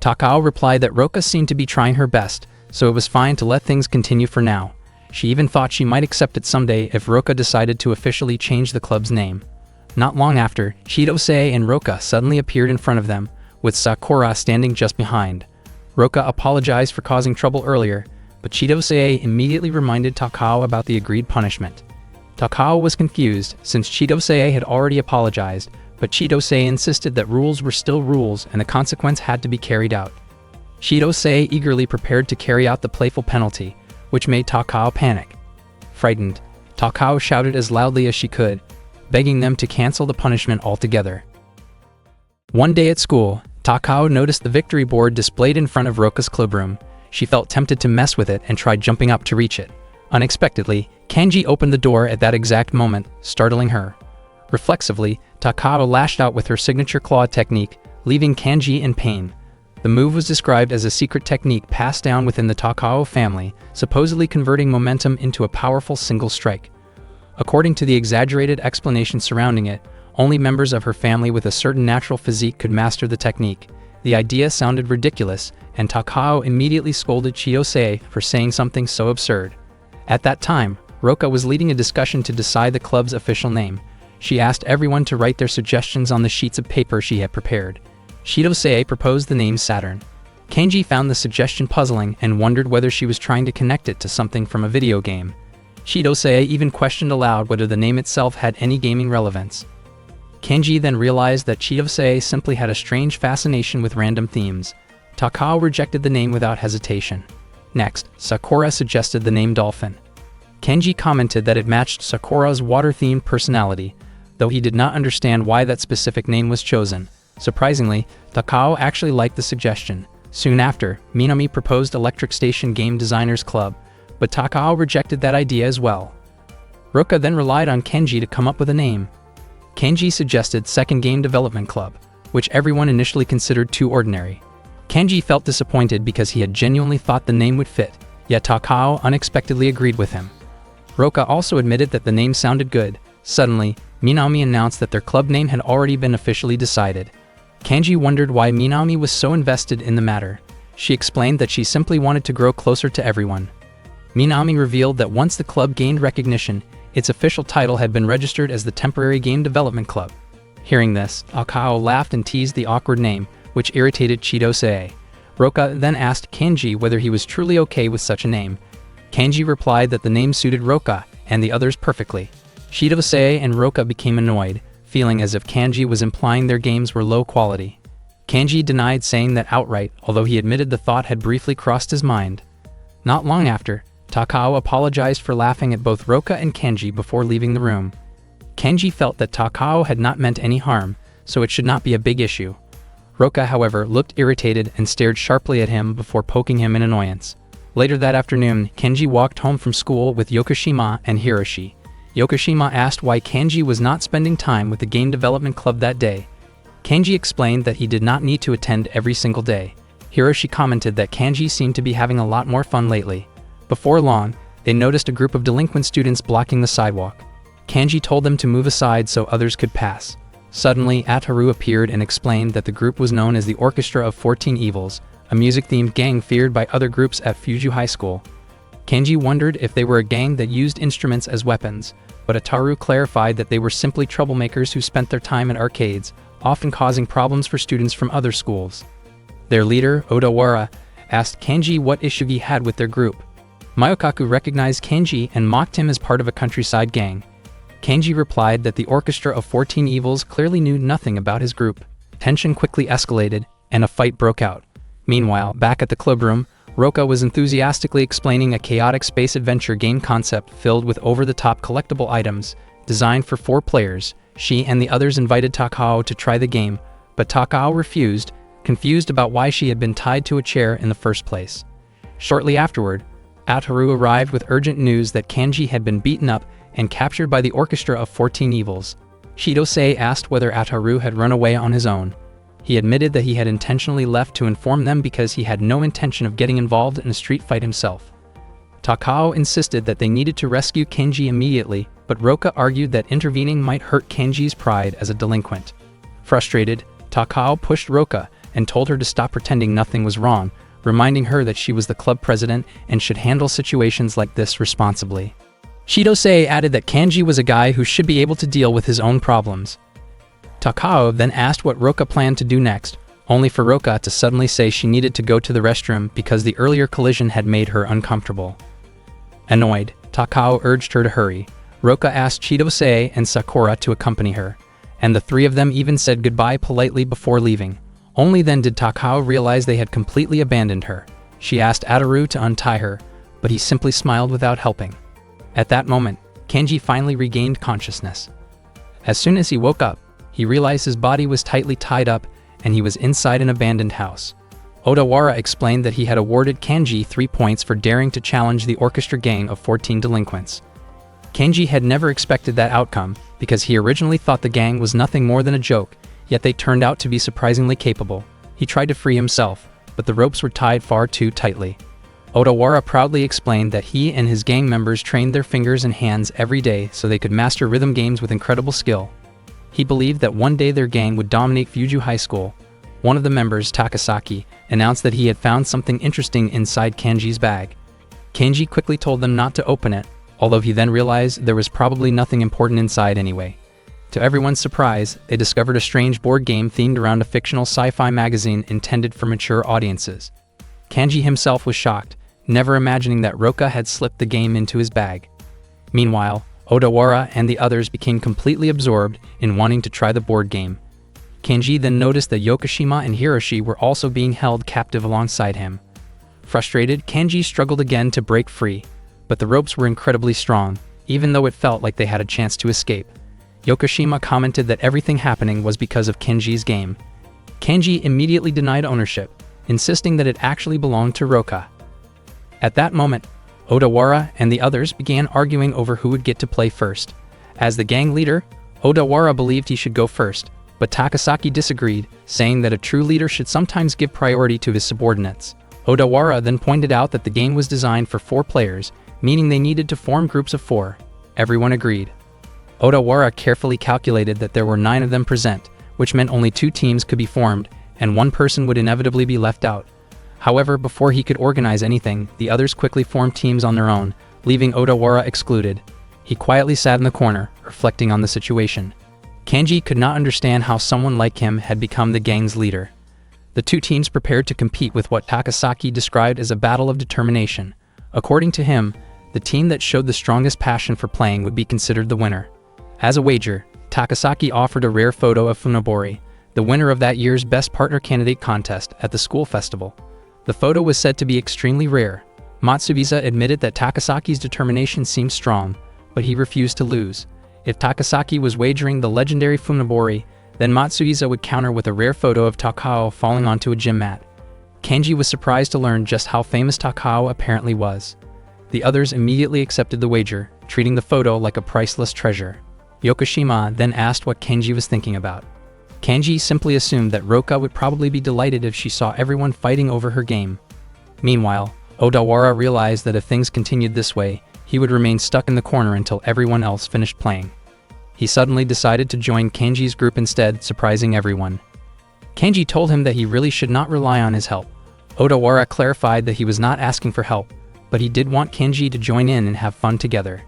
Takao replied that Roka seemed to be trying her best, so it was fine to let things continue for now. She even thought she might accept it someday if Roka decided to officially change the club's name. Not long after, Chidosei and Roka suddenly appeared in front of them, with Sakura standing just behind. Roka apologized for causing trouble earlier, but Chidosei immediately reminded Takao about the agreed punishment. Takao was confused since Chidosei had already apologized, but Chidosei insisted that rules were still rules and the consequence had to be carried out. Chidosei eagerly prepared to carry out the playful penalty, which made Takao panic. Frightened, Takao shouted as loudly as she could, begging them to cancel the punishment altogether. One day at school, Takao noticed the victory board displayed in front of Roka's clubroom. She felt tempted to mess with it and tried jumping up to reach it. Unexpectedly, Kanji opened the door at that exact moment, startling her. Reflexively, Takao lashed out with her signature claw technique, leaving Kanji in pain. The move was described as a secret technique passed down within the Takao family, supposedly converting momentum into a powerful single strike. According to the exaggerated explanation surrounding it, only members of her family with a certain natural physique could master the technique. The idea sounded ridiculous, and Takao immediately scolded Chiyose for saying something so absurd. At that time, Roka was leading a discussion to decide the club's official name. She asked everyone to write their suggestions on the sheets of paper she had prepared. Chiyose proposed the name Saturn. Kanji found the suggestion puzzling and wondered whether she was trying to connect it to something from a video game. Chiyose even questioned aloud whether the name itself had any gaming relevance. Kanji then realized that Chiyose simply had a strange fascination with random themes. Takao rejected the name without hesitation. Next, Sakura suggested the name Dolphin. Kanji commented that it matched Sakura's water-themed personality, though he did not understand why that specific name was chosen. Surprisingly, Takao actually liked the suggestion. Soon after, Minami proposed Electric Station Game Designers Club, but Takao rejected that idea as well. Roka then relied on Kanji to come up with a name. Kanji suggested Second Game Development Club, which everyone initially considered too ordinary. Kanji felt disappointed because he had genuinely thought the name would fit, yet Takao unexpectedly agreed with him. Roka also admitted that the name sounded good. Suddenly, Minami announced that their club name had already been officially decided. Kanji wondered why Minami was so invested in the matter. She explained that she simply wanted to grow closer to everyone. Minami revealed that once the club gained recognition, its official title had been registered as the Temporary Game Development Club. Hearing this, Takao laughed and teased the awkward name, which irritated Chiyose. Roka then asked Kanji whether he was truly okay with such a name. Kanji replied that the name suited Roka and the others perfectly. Chiyose and Roka became annoyed, feeling as if Kanji was implying their games were low quality. Kanji denied saying that outright, although he admitted the thought had briefly crossed his mind. Not long after, Takao apologized for laughing at both Roka and Kanji before leaving the room. Kanji felt that Takao had not meant any harm, so it should not be a big issue. Roka, however, looked irritated and stared sharply at him before poking him in annoyance. Later that afternoon, Kanji walked home from school with Yokoshima and Hiroshi. Yokoshima asked why Kanji was not spending time with the Game Development Club that day. Kanji explained that he did not need to attend every single day. Hiroshi commented that Kanji seemed to be having a lot more fun lately. Before long, they noticed a group of delinquent students blocking the sidewalk. Kanji told them to move aside so others could pass. Suddenly, Ataru appeared and explained that the group was known as the Orchestra of 14 Evils, a music-themed gang feared by other groups at Fuju High School. Kanji wondered if they were a gang that used instruments as weapons, but Ataru clarified that they were simply troublemakers who spent their time in arcades, often causing problems for students from other schools. Their leader, Odawara, asked Kanji what issue he had with their group. Mayokaku recognized Kanji and mocked him as part of a countryside gang. Kanji replied that the Orchestra of 14 Evils clearly knew nothing about his group. Tension quickly escalated, and a fight broke out. Meanwhile, back at the clubroom, Roka was enthusiastically explaining a chaotic space adventure game concept filled with over-the-top collectible items, designed for 4 players. She and the others invited Takao to try the game, but Takao refused, confused about why she had been tied to a chair in the first place. Shortly afterward, Ataru arrived with urgent news that Kanji had been beaten up and captured by the Orchestra of 14 Evils. Chiyose asked whether Ataru had run away on his own. He admitted that he had intentionally left to inform them because he had no intention of getting involved in a street fight himself. Takao insisted that they needed to rescue Kanji immediately, but Roka argued that intervening might hurt Kanji's pride as a delinquent. Frustrated, Takao pushed Roka and told her to stop pretending nothing was wrong, reminding her that she was the club president and should handle situations like this responsibly. Chiyose added that Kanji was a guy who should be able to deal with his own problems. Takao then asked what Roka planned to do next, only for Roka to suddenly say she needed to go to the restroom because the earlier collision had made her uncomfortable. Annoyed, Takao urged her to hurry. Roka asked Chiyose and Sakura to accompany her, and the 3 of them even said goodbye politely before leaving. Only then did Takao realize they had completely abandoned her. She asked Ataru to untie her, but he simply smiled without helping. At that moment, Kanji finally regained consciousness. As soon as he woke up, he realized his body was tightly tied up and he was inside an abandoned house. Odawara explained that he had awarded Kanji 3 points for daring to challenge the orchestra gang of 14 delinquents. Kanji had never expected that outcome because he originally thought the gang was nothing more than a joke, yet they turned out to be surprisingly capable. He tried to free himself, but the ropes were tied far too tightly. Odawara proudly explained that he and his gang members trained their fingers and hands every day so they could master rhythm games with incredible skill. He believed that one day their gang would dominate Fuju High School. One of the members, Takasaki, announced that he had found something interesting inside Kanji's bag. Kanji quickly told them not to open it, although he then realized there was probably nothing important inside anyway. To everyone's surprise, they discovered a strange board game themed around a fictional sci-fi magazine intended for mature audiences. Kanji himself was shocked, never imagining that Roka had slipped the game into his bag. Meanwhile, Odawara and the others became completely absorbed in wanting to try the board game. Kanji then noticed that Yokoshima and Hiroshi were also being held captive alongside him. Frustrated, Kanji struggled again to break free, but the ropes were incredibly strong, even though it felt like they had a chance to escape. Yokoshima commented that everything happening was because of Kanji's game. Kanji immediately denied ownership, insisting that it actually belonged to Roka. At that moment, Odawara and the others began arguing over who would get to play first. As the gang leader, Odawara believed he should go first, but Takasaki disagreed, saying that a true leader should sometimes give priority to his subordinates. Odawara then pointed out that the game was designed for 4 players, meaning they needed to form groups of 4. Everyone agreed. Odawara carefully calculated that there were 9 of them present, which meant only 2 teams could be formed, and 1 person would inevitably be left out. However, before he could organize anything, the others quickly formed teams on their own, leaving Odawara excluded. He quietly sat in the corner, reflecting on the situation. Kanji could not understand how someone like him had become the gang's leader. The 2 teams prepared to compete with what Takasaki described as a battle of determination. According to him, the team that showed the strongest passion for playing would be considered the winner. As a wager, Takasaki offered a rare photo of Funabori, the winner of that year's Best Partner Candidate contest at the school festival. The photo was said to be extremely rare. Matsubiza admitted that Takasaki's determination seemed strong, but he refused to lose. If Takasaki was wagering the legendary Funabori, then Matsubiza would counter with a rare photo of Takao falling onto a gym mat. Kanji was surprised to learn just how famous Takao apparently was. The others immediately accepted the wager, treating the photo like a priceless treasure. Yokoshima then asked what Kanji was thinking about. Kanji simply assumed that Roka would probably be delighted if she saw everyone fighting over her game. Meanwhile, Odawara realized that if things continued this way, he would remain stuck in the corner until everyone else finished playing. He suddenly decided to join Kanji's group instead, surprising everyone. Kanji told him that he really should not rely on his help. Odawara clarified that he was not asking for help, but he did want Kanji to join in and have fun together.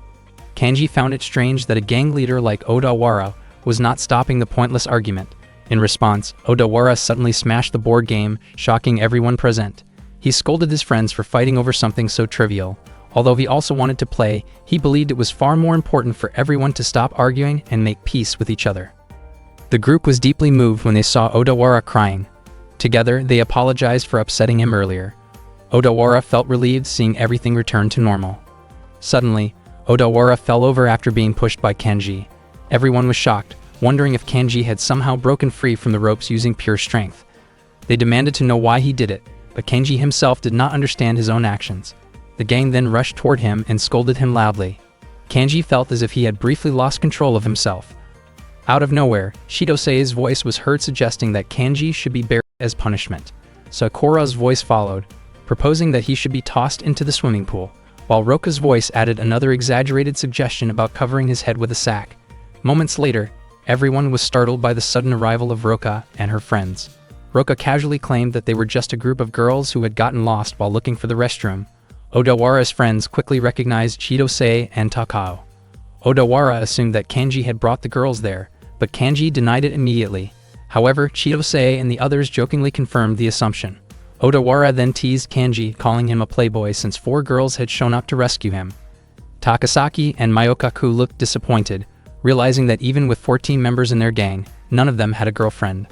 Kanji found it strange that a gang leader like Odawara was not stopping the pointless argument. In response, Odawara suddenly smashed the board game, shocking everyone present. He scolded his friends for fighting over something so trivial. Although he also wanted to play, he believed it was far more important for everyone to stop arguing and make peace with each other. The group was deeply moved when they saw Odawara crying. Together, they apologized for upsetting him earlier. Odawara felt relieved seeing everything return to normal. Suddenly, Odawara fell over after being pushed by Kanji. Everyone was shocked, wondering if Kanji had somehow broken free from the ropes using pure strength. They demanded to know why he did it, but Kanji himself did not understand his own actions. The gang then rushed toward him and scolded him loudly. Kanji felt as if he had briefly lost control of himself. Out of nowhere, Shidosei's voice was heard suggesting that Kanji should be buried as punishment. Sakura's voice followed, proposing that he should be tossed into the swimming pool, while Roka's voice added another exaggerated suggestion about covering his head with a sack. Moments later, everyone was startled by the sudden arrival of Roka and her friends. Roka casually claimed that they were just a group of girls who had gotten lost while looking for the restroom. Odawara's friends quickly recognized Shidosei and Takao. Odawara assumed that Kanji had brought the girls there, but Kanji denied it immediately. However, Shidosei and the others jokingly confirmed the assumption. Odawara then teased Kanji, calling him a playboy since 4 girls had shown up to rescue him. Takasaki and Mayokaku looked disappointed, realizing that even with 14 members in their gang, none of them had a girlfriend.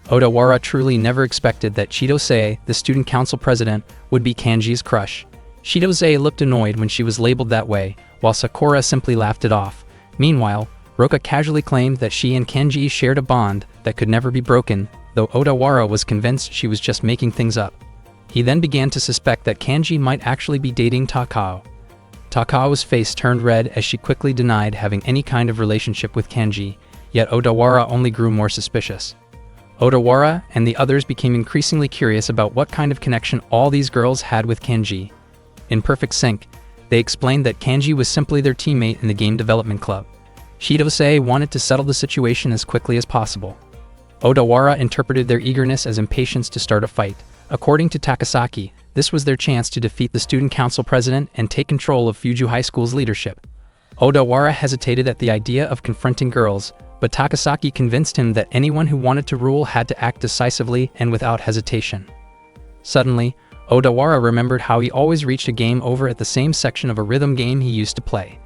Odawara truly never expected that Shidosei, the student council president, would be Kanji's crush. Shidosei looked annoyed when she was labeled that way, while Sakura simply laughed it off. Meanwhile, Roka casually claimed that she and Kenji shared a bond that could never be broken, though Odawara was convinced she was just making things up. He then began to suspect that Kenji might actually be dating Takao. Takao's face turned red as she quickly denied having any kind of relationship with Kenji, yet Odawara only grew more suspicious. Odawara and the others became increasingly curious about what kind of connection all these girls had with Kenji. In perfect sync, they explained that Kenji was simply their teammate in the game development club. Shidose wanted to settle the situation as quickly as possible. Odawara interpreted their eagerness as impatience to start a fight. According to Takasaki, this was their chance to defeat the student council president and take control of Fuju High School's leadership. Odawara hesitated at the idea of confronting girls, but Takasaki convinced him that anyone who wanted to rule had to act decisively and without hesitation. Suddenly, Odawara remembered how he always reached a game over at the same section of a rhythm game he used to play.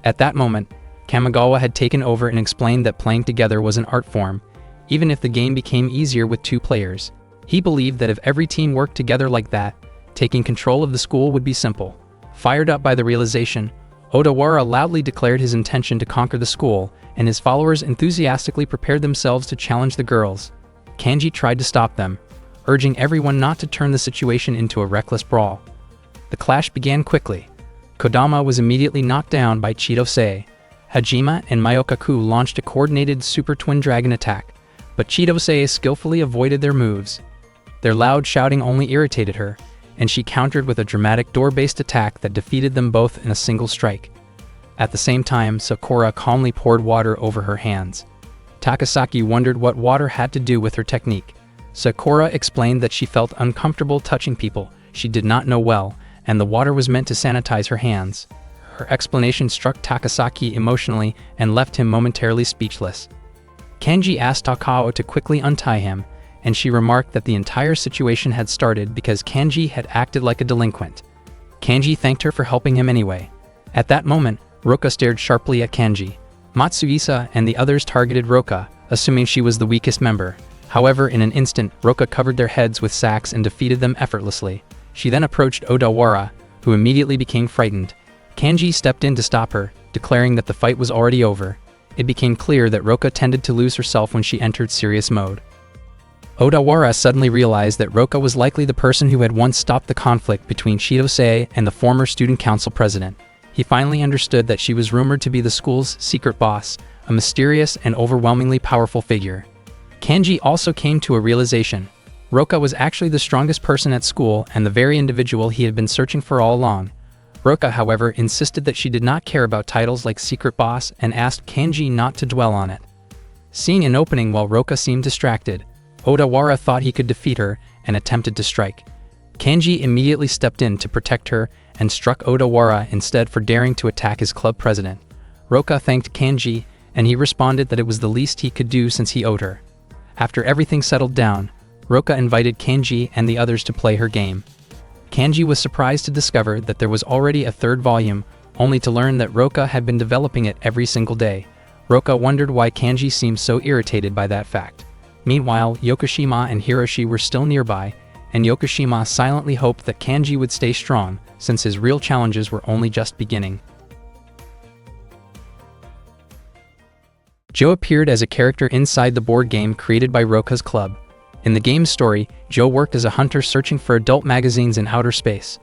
At that moment, Kamigawa had taken over and explained that playing together was an art form, even if the game became easier with 2 players. He believed that if every team worked together like that, taking control of the school would be simple. Fired up by the realization, Odawara loudly declared his intention to conquer the school, and his followers enthusiastically prepared themselves to challenge the girls. Kenji tried to stop them, urging everyone not to turn the situation into a reckless brawl. The clash began quickly. Kodama was immediately knocked down by Chidose. Hajime and Mayokaku launched a coordinated Super Twin Dragon attack, but Chidose skillfully avoided their moves. Their loud shouting only irritated her, and she countered with a dramatic door-based attack that defeated them both in a single strike. At the same time, Sakura calmly poured water over her hands. Takasaki wondered what water had to do with her technique. Sakura explained that she felt uncomfortable touching people she did not know well, and the water was meant to sanitize her hands. Her explanation struck Takasaki emotionally and left him momentarily speechless. Kenji asked Takao to quickly untie him, and she remarked that the entire situation had started because Kenji had acted like a delinquent. Kenji thanked her for helping him anyway. At that moment, Roka stared sharply at Kenji. Matsuhisa and the others targeted Roka, assuming she was the weakest member. However, in an instant, Roka covered their heads with sacks and defeated them effortlessly. She then approached Odawara, who immediately became frightened. Kenji stepped in to stop her, declaring that the fight was already over. It became clear that Roka tended to lose herself when she entered serious mode. Odawara suddenly realized that Roka was likely the person who had once stopped the conflict between Chidose and the former student council president. He finally understood that she was rumored to be the school's secret boss, a mysterious and overwhelmingly powerful figure. Kenji also came to a realization. Roka was actually the strongest person at school and the very individual he had been searching for all along. Roka, however, insisted that she did not care about titles like secret boss and asked Kenji not to dwell on it. Seeing an opening while Roka seemed distracted, Odawara thought he could defeat her and attempted to strike. Kenji immediately stepped in to protect her and struck Odawara instead for daring to attack his club president. Roka thanked Kenji, and he responded that it was the least he could do since he owed her. After everything settled down, Roka invited Kenji and the others to play her game. Kenji was surprised to discover that there was already a 3rd volume, only to learn that Roka had been developing it every single day. Roka wondered why Kenji seemed so irritated by that fact. Meanwhile, Yokoshima and Hiroshi were still nearby, and Yokoshima silently hoped that Kenji would stay strong, since his real challenges were only just beginning. Joe appeared as a character inside the board game created by Roka's club. In the game's story, Joe worked as a hunter searching for adult magazines in outer space.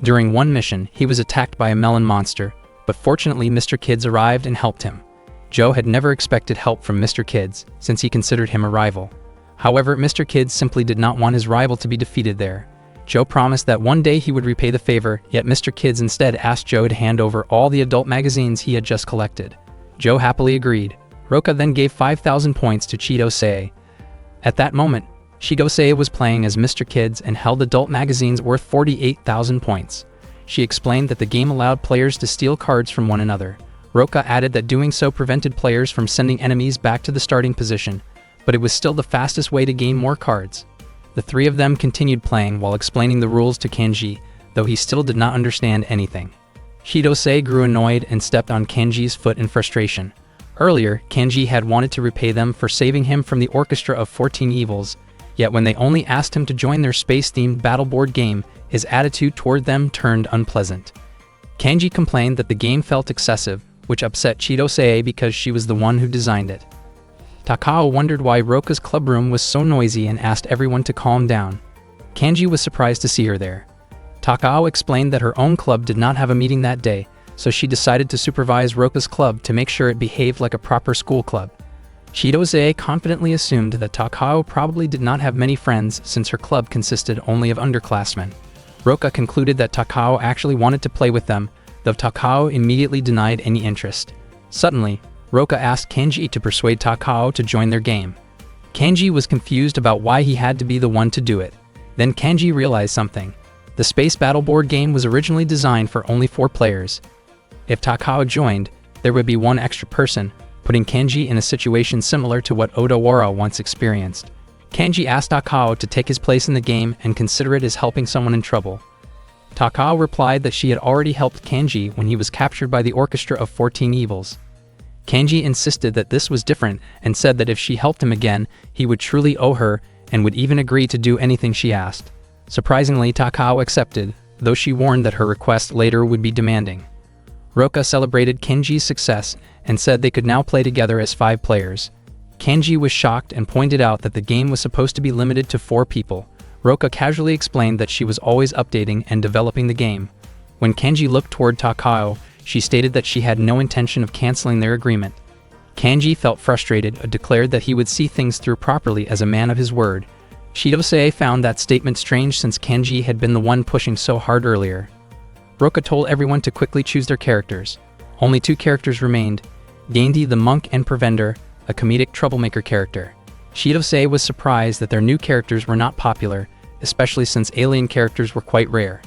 During one mission, he was attacked by a melon monster, but fortunately Mr. Kids arrived and helped him. Joe had never expected help from Mr. Kids, since he considered him a rival. However, Mr. Kids simply did not want his rival to be defeated there. Joe promised that one day he would repay the favor, yet Mr. Kids instead asked Joe to hand over all the adult magazines he had just collected. Joe happily agreed. Roka then gave 5,000 points to Chidose. At that moment, Chidose was playing as Mr. Kids and held adult magazines worth 48,000 points. She explained that the game allowed players to steal cards from one another. Roka added that doing so prevented players from sending enemies back to the starting position, but it was still the fastest way to gain more cards. The 3 of them continued playing while explaining the rules to Kenji, though he still did not understand anything. Chidose grew annoyed and stepped on Kenji's foot in frustration. Earlier, Kenji had wanted to repay them for saving him from the orchestra of 14 evils, yet when they only asked him to join their space-themed battle board game, his attitude toward them turned unpleasant. Kanji complained that the game felt excessive, which upset Chidose because she was the one who designed it. Takao wondered why Roka's club room was so noisy and asked everyone to calm down. Kanji was surprised to see her there. Takao explained that her own club did not have a meeting that day, so she decided to supervise Roka's club to make sure it behaved like a proper school club. Chidose confidently assumed that Takao probably did not have many friends since her club consisted only of underclassmen. Roka concluded that Takao actually wanted to play with them, though Takao immediately denied any interest. Suddenly, Roka asked Kanji to persuade Takao to join their game. Kanji was confused about why he had to be the one to do it. Then Kanji realized something. The Space Battle board game was originally designed for only 4 players. If Takao joined, there would be one extra person, putting Kanji in a situation similar to what Odawara once experienced. Kanji asked Takao to take his place in the game and consider it as helping someone in trouble. Takao replied that she had already helped Kanji when he was captured by the Orchestra of 14 Evils. Kanji insisted that this was different and said that if she helped him again, he would truly owe her and would even agree to do anything she asked. Surprisingly, Takao accepted, though she warned that her request later would be demanding. Roka celebrated Kanji's success and said they could now play together as 5 players. Kanji was shocked and pointed out that the game was supposed to be limited to 4 people. Roka casually explained that she was always updating and developing the game. When Kanji looked toward Takao, she stated that she had no intention of canceling their agreement. Kanji felt frustrated and declared that he would see things through properly as a man of his word. Chidose found that statement strange since Kanji had been the one pushing so hard earlier. Roka told everyone to quickly choose their characters. Only 2 characters remained, Gandhi the monk and Prevender, a comedic troublemaker character. Chidose was surprised that their new characters were not popular, especially since alien characters were quite rare.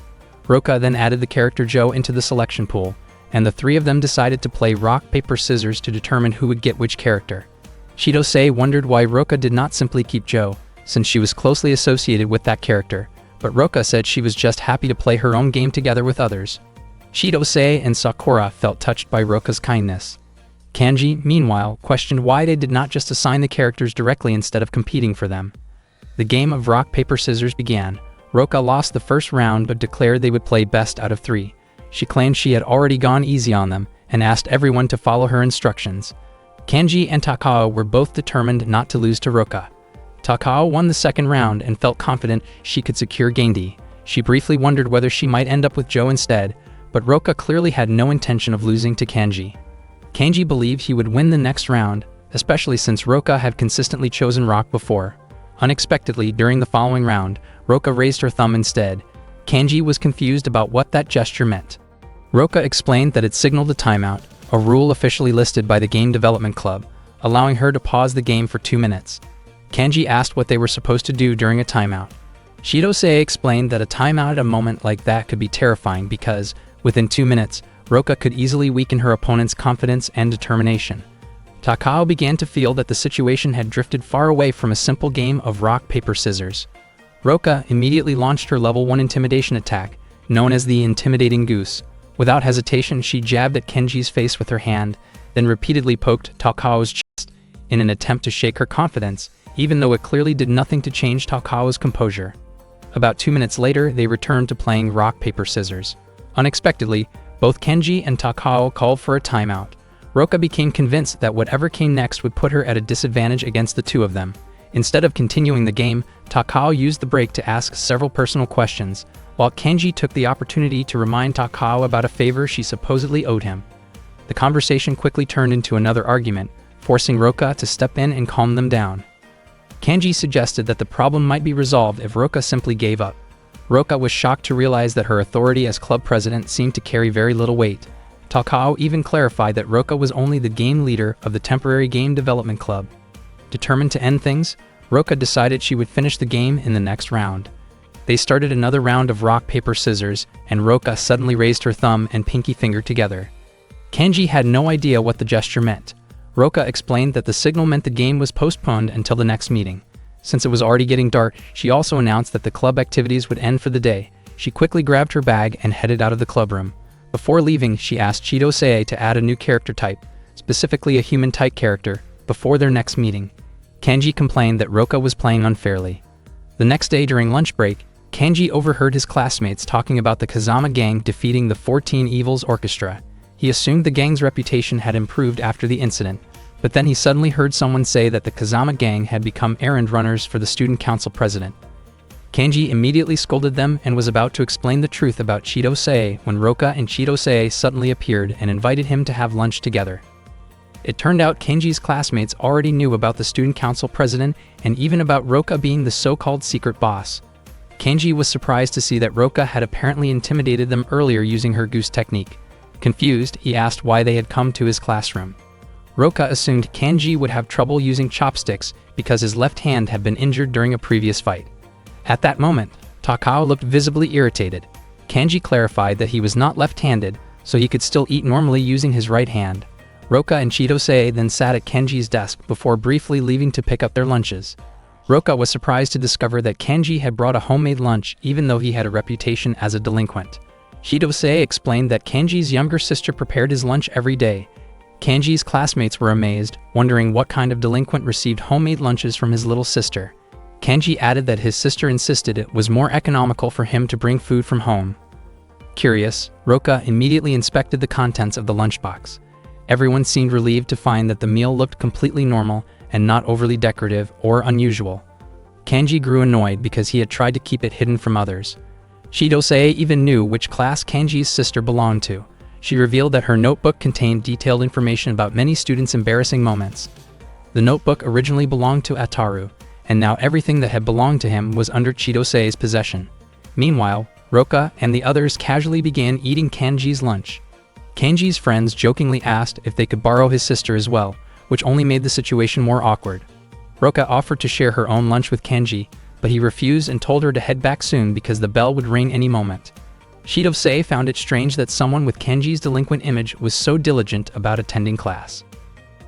Roka then added the character Joe into the selection pool, and the 3 of them decided to play rock, paper, scissors to determine who would get which character. Chidose wondered why Roka did not simply keep Joe, since she was closely associated with that character, but Roka said she was just happy to play her own game together with others. Chidose and Sakura felt touched by Roka's kindness. Kanji, meanwhile, questioned why they did not just assign the characters directly instead of competing for them. The game of rock, paper, scissors began. Roka lost the first round but declared they would play best out of 3. She claimed she had already gone easy on them and asked everyone to follow her instructions. Kanji and Takao were both determined not to lose to Roka. Takao won the second round and felt confident she could secure Gandhi. She briefly wondered whether she might end up with Joe instead, but Roka clearly had no intention of losing to Kanji. Kanji believed he would win the next round, especially since Roka had consistently chosen rock before. Unexpectedly, during the following round, Roka raised her thumb instead. Kanji was confused about what that gesture meant. Roka explained that it signaled a timeout, a rule officially listed by the Game Development Club, allowing her to pause the game for 2 minutes. Kanji asked what they were supposed to do during a timeout. Chidose explained that a timeout at a moment like that could be terrifying because, within 2 minutes, Roka could easily weaken her opponent's confidence and determination. Takao began to feel that the situation had drifted far away from a simple game of rock, paper, scissors. Roka immediately launched her level 1 intimidation attack, known as the Intimidating Goose. Without hesitation, she jabbed at Kanji's face with her hand, then repeatedly poked Takao's chest in an attempt to shake her confidence, even though it clearly did nothing to change Takao's composure. About 2 minutes later, they returned to playing rock, paper, scissors. Unexpectedly, both Kanji and Takao called for a timeout. Roka became convinced that whatever came next would put her at a disadvantage against the 2 of them. Instead of continuing the game, Takao used the break to ask several personal questions, while Kanji took the opportunity to remind Takao about a favor she supposedly owed him. The conversation quickly turned into another argument, forcing Roka to step in and calm them down. Kanji suggested that the problem might be resolved if Roka simply gave up. Roka was shocked to realize that her authority as club president seemed to carry very little weight. Takao even clarified that Roka was only the game leader of the temporary game development club. Determined to end things, Roka decided she would finish the game in the next round. They started another round of rock, paper, scissors, and Roka suddenly raised her thumb and pinky finger together. Kanji had no idea what the gesture meant. Roka explained that the signal meant the game was postponed until the next meeting. Since it was already getting dark, she also announced that the club activities would end for the day. She quickly grabbed her bag and headed out of the clubroom. Before leaving, she asked Chidose to add a new character type, specifically a human-type character, before their next meeting. Kanji complained that Roka was playing unfairly. The next day during lunch break, Kanji overheard his classmates talking about the Kazama gang defeating the 14 Evils Orchestra. He assumed the gang's reputation had improved after the incident, but then he suddenly heard someone say that the Kazama gang had become errand runners for the student council president. Kanji immediately scolded them and was about to explain the truth about Chidose when Roka and Chidose suddenly appeared and invited him to have lunch together. It turned out Kanji's classmates already knew about the student council president and even about Roka being the so-called secret boss. Kanji was surprised to see that Roka had apparently intimidated them earlier using her goose technique. Confused, he asked why they had come to his classroom. Roka assumed Kanji would have trouble using chopsticks because his left hand had been injured during a previous fight. At that moment, Takao looked visibly irritated. Kanji clarified that he was not left-handed, so he could still eat normally using his right hand. Roka and Chidose then sat at Kanji's desk before briefly leaving to pick up their lunches. Roka was surprised to discover that Kanji had brought a homemade lunch even though he had a reputation as a delinquent. Chidose explained that Kanji's younger sister prepared his lunch every day. Kanji's classmates were amazed, wondering what kind of delinquent received homemade lunches from his little sister. Kanji added that his sister insisted it was more economical for him to bring food from home. Curious, Roka immediately inspected the contents of the lunchbox. Everyone seemed relieved to find that the meal looked completely normal and not overly decorative or unusual. Kanji grew annoyed because he had tried to keep it hidden from others. Chidose even knew which class Kanji's sister belonged to. She revealed that her notebook contained detailed information about many students' embarrassing moments. The notebook originally belonged to Ataru, and now everything that had belonged to him was under Chidose's possession. Meanwhile, Roka and the others casually began eating Kanji's lunch. Kanji's friends jokingly asked if they could borrow his sister as well, which only made the situation more awkward. Roka offered to share her own lunch with Kanji, but he refused and told her to head back soon because the bell would ring any moment. Chidose found it strange that someone with Kanji's delinquent image was so diligent about attending class.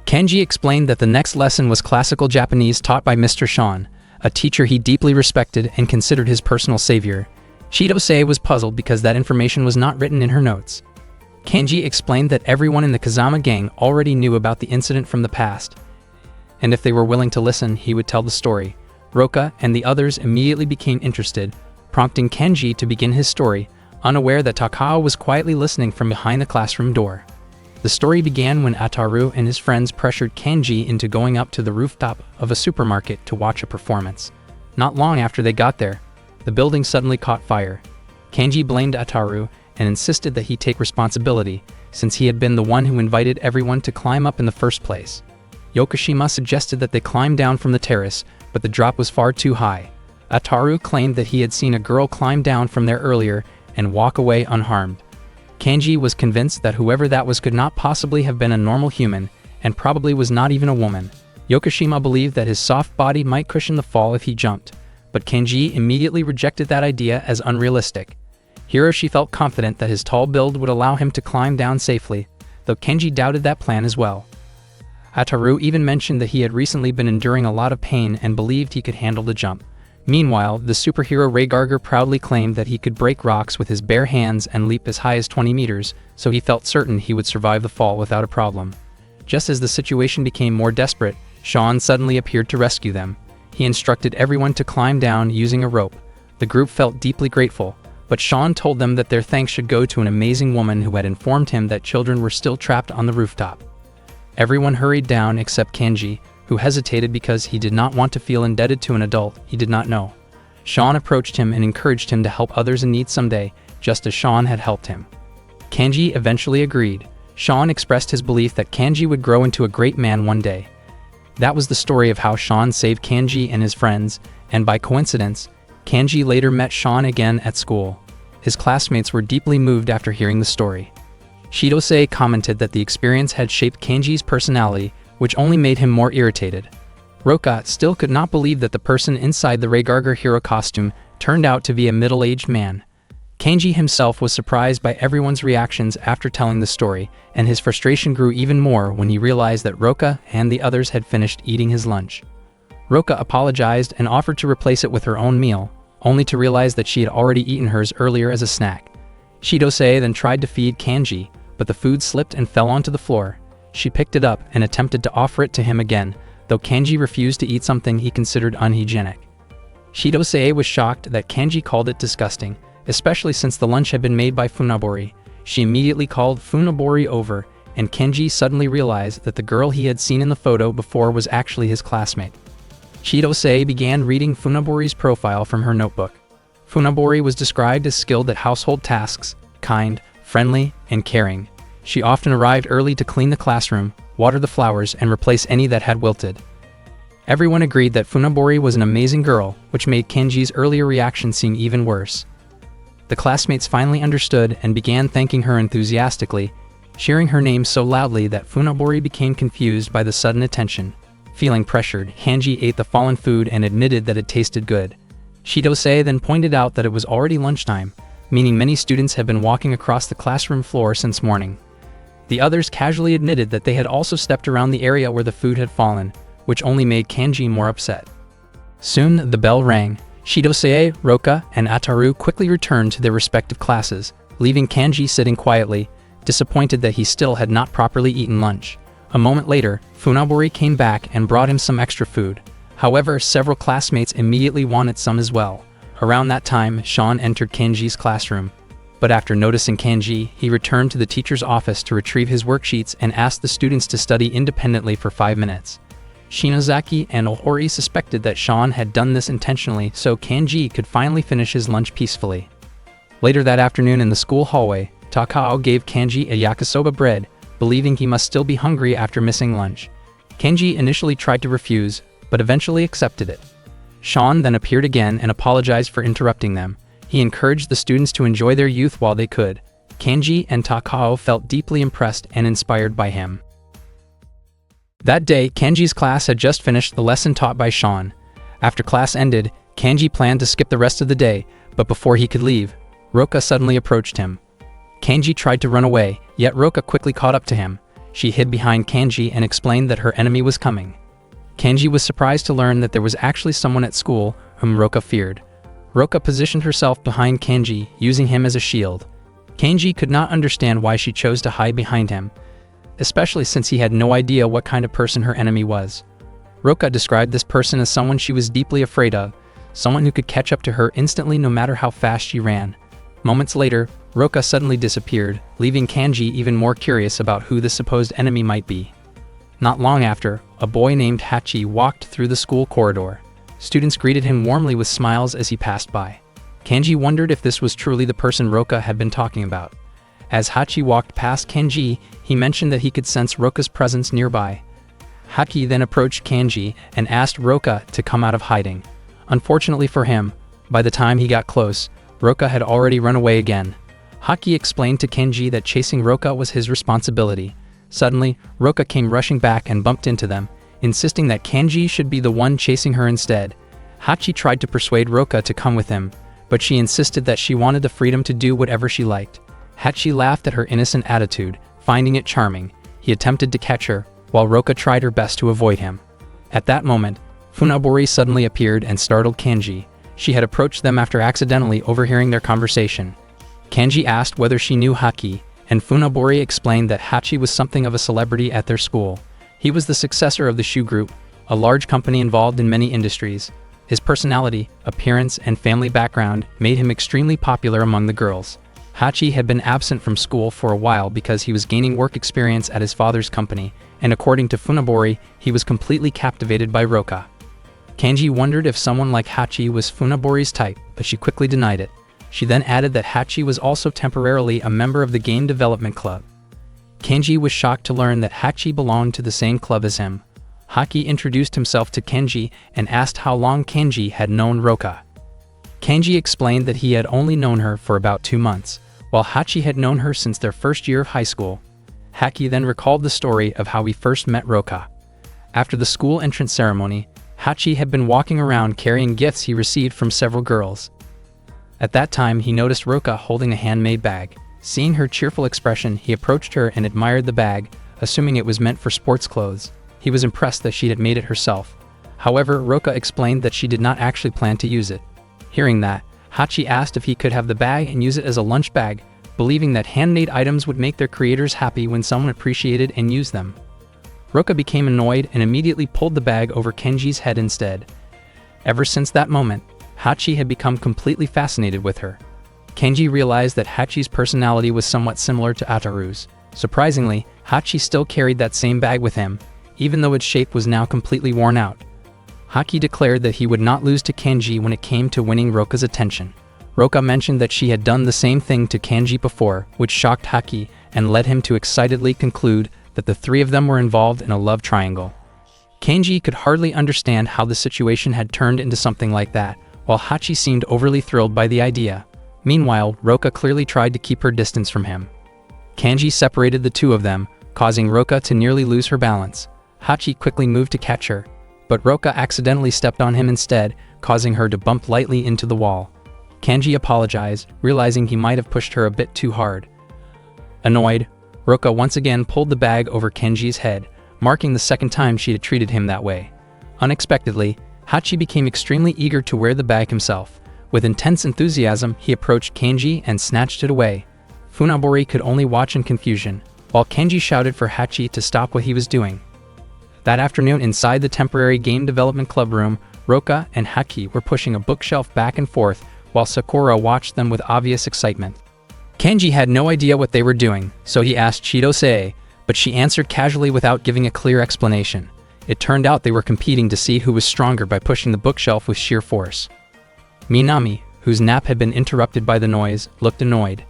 Kanji explained that the next lesson was classical Japanese taught by Mr. Sean, a teacher he deeply respected and considered his personal savior. Chidose was puzzled because that information was not written in her notes. Kanji explained that everyone in the Kazama gang already knew about the incident from the past, and if they were willing to listen, he would tell the story. Roka and the others immediately became interested, prompting Kanji to begin his story, unaware that Takao was quietly listening from behind the classroom door. The story began when Ataru and his friends pressured Kanji into going up to the rooftop of a supermarket to watch a performance. Not long after they got there, the building suddenly caught fire. Kanji blamed Ataru and insisted that he take responsibility, since he had been the one who invited everyone to climb up in the first place. Yokoshima suggested that they climb down from the terrace, but the drop was far too high. Ataru claimed that he had seen a girl climb down from there earlier and walk away unharmed. Kanji was convinced that whoever that was could not possibly have been a normal human, and probably was not even a woman. Yokoshima believed that his soft body might cushion the fall if he jumped, but Kanji immediately rejected that idea as unrealistic. Hiroshi felt confident that his tall build would allow him to climb down safely, though Kanji doubted that plan as well. Ataru even mentioned that he had recently been enduring a lot of pain and believed he could handle the jump. Meanwhile, the superhero Raygarger proudly claimed that he could break rocks with his bare hands and leap as high as 20 meters, so he felt certain he would survive the fall without a problem. Just as the situation became more desperate, Sean suddenly appeared to rescue them. He instructed everyone to climb down using a rope. The group felt deeply grateful, but Sean told them that their thanks should go to an amazing woman who had informed him that children were still trapped on the rooftop. Everyone hurried down except Kanji, who hesitated because he did not want to feel indebted to an adult he did not know. Sean approached him and encouraged him to help others in need someday, just as Sean had helped him. Kanji eventually agreed. Sean expressed his belief that Kanji would grow into a great man one day. That was the story of how Sean saved Kanji and his friends, and by coincidence, Kanji later met Sean again at school. His classmates were deeply moved after hearing the story. Chidose commented that the experience had shaped Kanji's personality, which only made him more irritated. Roka still could not believe that the person inside the Raygarger hero costume turned out to be a middle-aged man. Kanji himself was surprised by everyone's reactions after telling the story, and his frustration grew even more when he realized that Roka and the others had finished eating his lunch. Roka apologized and offered to replace it with her own meal, only to realize that she had already eaten hers earlier as a snack. Chidose then tried to feed Kanji, but the food slipped and fell onto the floor. She picked it up and attempted to offer it to him again, though Kanji refused to eat something he considered unhygienic. Shidose was shocked that Kanji called it disgusting, especially since the lunch had been made by Funabori. She immediately called Funabori over, and Kenji suddenly realized that the girl he had seen in the photo before was actually his classmate. Shidose began reading Funabori's profile from her notebook. Funabori was described as skilled at household tasks, kind, friendly, and caring. She often arrived early to clean the classroom, water the flowers, and replace any that had wilted. Everyone agreed that Funabori was an amazing girl, which made Kenji's earlier reaction seem even worse. The classmates finally understood and began thanking her enthusiastically, cheering her name so loudly that Funabori became confused by the sudden attention. Feeling pressured, Kanji ate the fallen food and admitted that it tasted good. Shidose then pointed out that it was already lunchtime, meaning many students had been walking across the classroom floor since morning. The others casually admitted that they had also stepped around the area where the food had fallen, which only made Kanji more upset. Soon, the bell rang. Shidose, Roka, and Ataru quickly returned to their respective classes, leaving Kanji sitting quietly, disappointed that he still had not properly eaten lunch. A moment later, Funabori came back and brought him some extra food. However, several classmates immediately wanted some as well. Around that time, Sean entered Kanji's classroom. But after noticing Kanji, he returned to the teacher's office to retrieve his worksheets and asked the students to study independently for 5 minutes. Shinozaki and Ohori suspected that Sean had done this intentionally so Kanji could finally finish his lunch peacefully. Later that afternoon in the school hallway, Takao gave Kanji a yakisoba bread, believing he must still be hungry after missing lunch. Kanji initially tried to refuse, but eventually accepted it. Sean then appeared again and apologized for interrupting them. He encouraged the students to enjoy their youth while they could. Kanji and Takao felt deeply impressed and inspired by him. That day, Kanji's class had just finished the lesson taught by Sean. After class ended, Kanji planned to skip the rest of the day, but before he could leave, Roka suddenly approached him. Kanji tried to run away, yet Roka quickly caught up to him. She hid behind Kanji and explained that her enemy was coming. Kanji was surprised to learn that there was actually someone at school whom Roka feared. Roka positioned herself behind Kanji, using him as a shield. Kanji could not understand why she chose to hide behind him, especially since he had no idea what kind of person her enemy was. Roka described this person as someone she was deeply afraid of, someone who could catch up to her instantly no matter how fast she ran. Moments later, Roka suddenly disappeared, leaving Kanji even more curious about who the supposed enemy might be. Not long after, a boy named Hachi walked through the school corridor. Students greeted him warmly with smiles as he passed by. Kanji wondered if this was truly the person Roka had been talking about. As Hachi walked past Kanji, he mentioned that he could sense Roka's presence nearby. Hachi then approached Kanji and asked Roka to come out of hiding. Unfortunately for him, by the time he got close, Roka had already run away again. Hachi explained to Kanji that chasing Roka was his responsibility. Suddenly, Roka came rushing back and bumped into them, insisting that Kanji should be the one chasing her instead. Hachi tried to persuade Roka to come with him, but she insisted that she wanted the freedom to do whatever she liked. Hachi laughed at her innocent attitude, finding it charming. He attempted to catch her, while Roka tried her best to avoid him. At that moment, Funabori suddenly appeared and startled Kanji. She had approached them after accidentally overhearing their conversation. Kanji asked whether she knew Hachi, and Funabori explained that Hachi was something of a celebrity at their school. He was the successor of the Shoe Group, a large company involved in many industries. His personality, appearance, and family background made him extremely popular among the girls. Hachi had been absent from school for a while because he was gaining work experience at his father's company, and according to Funabori, he was completely captivated by Roka. Kanji wondered if someone like Hachi was Funabori's type, but she quickly denied it. She then added that Hachi was also temporarily a member of the game development club. Kanji was shocked to learn that Hachi belonged to the same club as him. Hachi introduced himself to Kanji and asked how long Kanji had known Roka. Kanji explained that he had only known her for about 2 months, while Hachi had known her since their first year of high school. Hachi then recalled the story of how he first met Roka. After the school entrance ceremony, Hachi had been walking around carrying gifts he received from several girls. At that time, he noticed Roka holding a handmade bag. Seeing her cheerful expression, he approached her and admired the bag, assuming it was meant for sports clothes. He was impressed that she had made it herself. However, Roka explained that she did not actually plan to use it. Hearing that, Hachi asked if he could have the bag and use it as a lunch bag, believing that handmade items would make their creators happy when someone appreciated and used them. Roka became annoyed and immediately pulled the bag over Kenji's head instead. Ever since that moment, Hachi had become completely fascinated with her. Kenji realized that Hachi's personality was somewhat similar to Ataru's. Surprisingly, Hachi still carried that same bag with him, even though its shape was now completely worn out. Haki declared that he would not lose to Kenji when it came to winning Roka's attention. Roka mentioned that she had done the same thing to Kenji before, which shocked Haki and led him to excitedly conclude that the three of them were involved in a love triangle. Kenji could hardly understand how the situation had turned into something like that, while Hachi seemed overly thrilled by the idea. Meanwhile, Roka clearly tried to keep her distance from him. Kenji separated the two of them, causing Roka to nearly lose her balance. Hachi quickly moved to catch her, but Roka accidentally stepped on him instead, causing her to bump lightly into the wall. Kenji apologized, realizing he might have pushed her a bit too hard. Annoyed, Roka once again pulled the bag over Kenji's head, marking the second time she had treated him that way. Unexpectedly, Hachi became extremely eager to wear the bag himself. With intense enthusiasm, he approached Kenji and snatched it away. Funaburi could only watch in confusion, while Kenji shouted for Hachi to stop what he was doing. That afternoon, inside the temporary game development club room, Roka and Haki were pushing a bookshelf back and forth, while Sakura watched them with obvious excitement. Kenji had no idea what they were doing, so he asked Chidose, but she answered casually without giving a clear explanation. It turned out they were competing to see who was stronger by pushing the bookshelf with sheer force. Minami, whose nap had been interrupted by the noise, looked annoyed.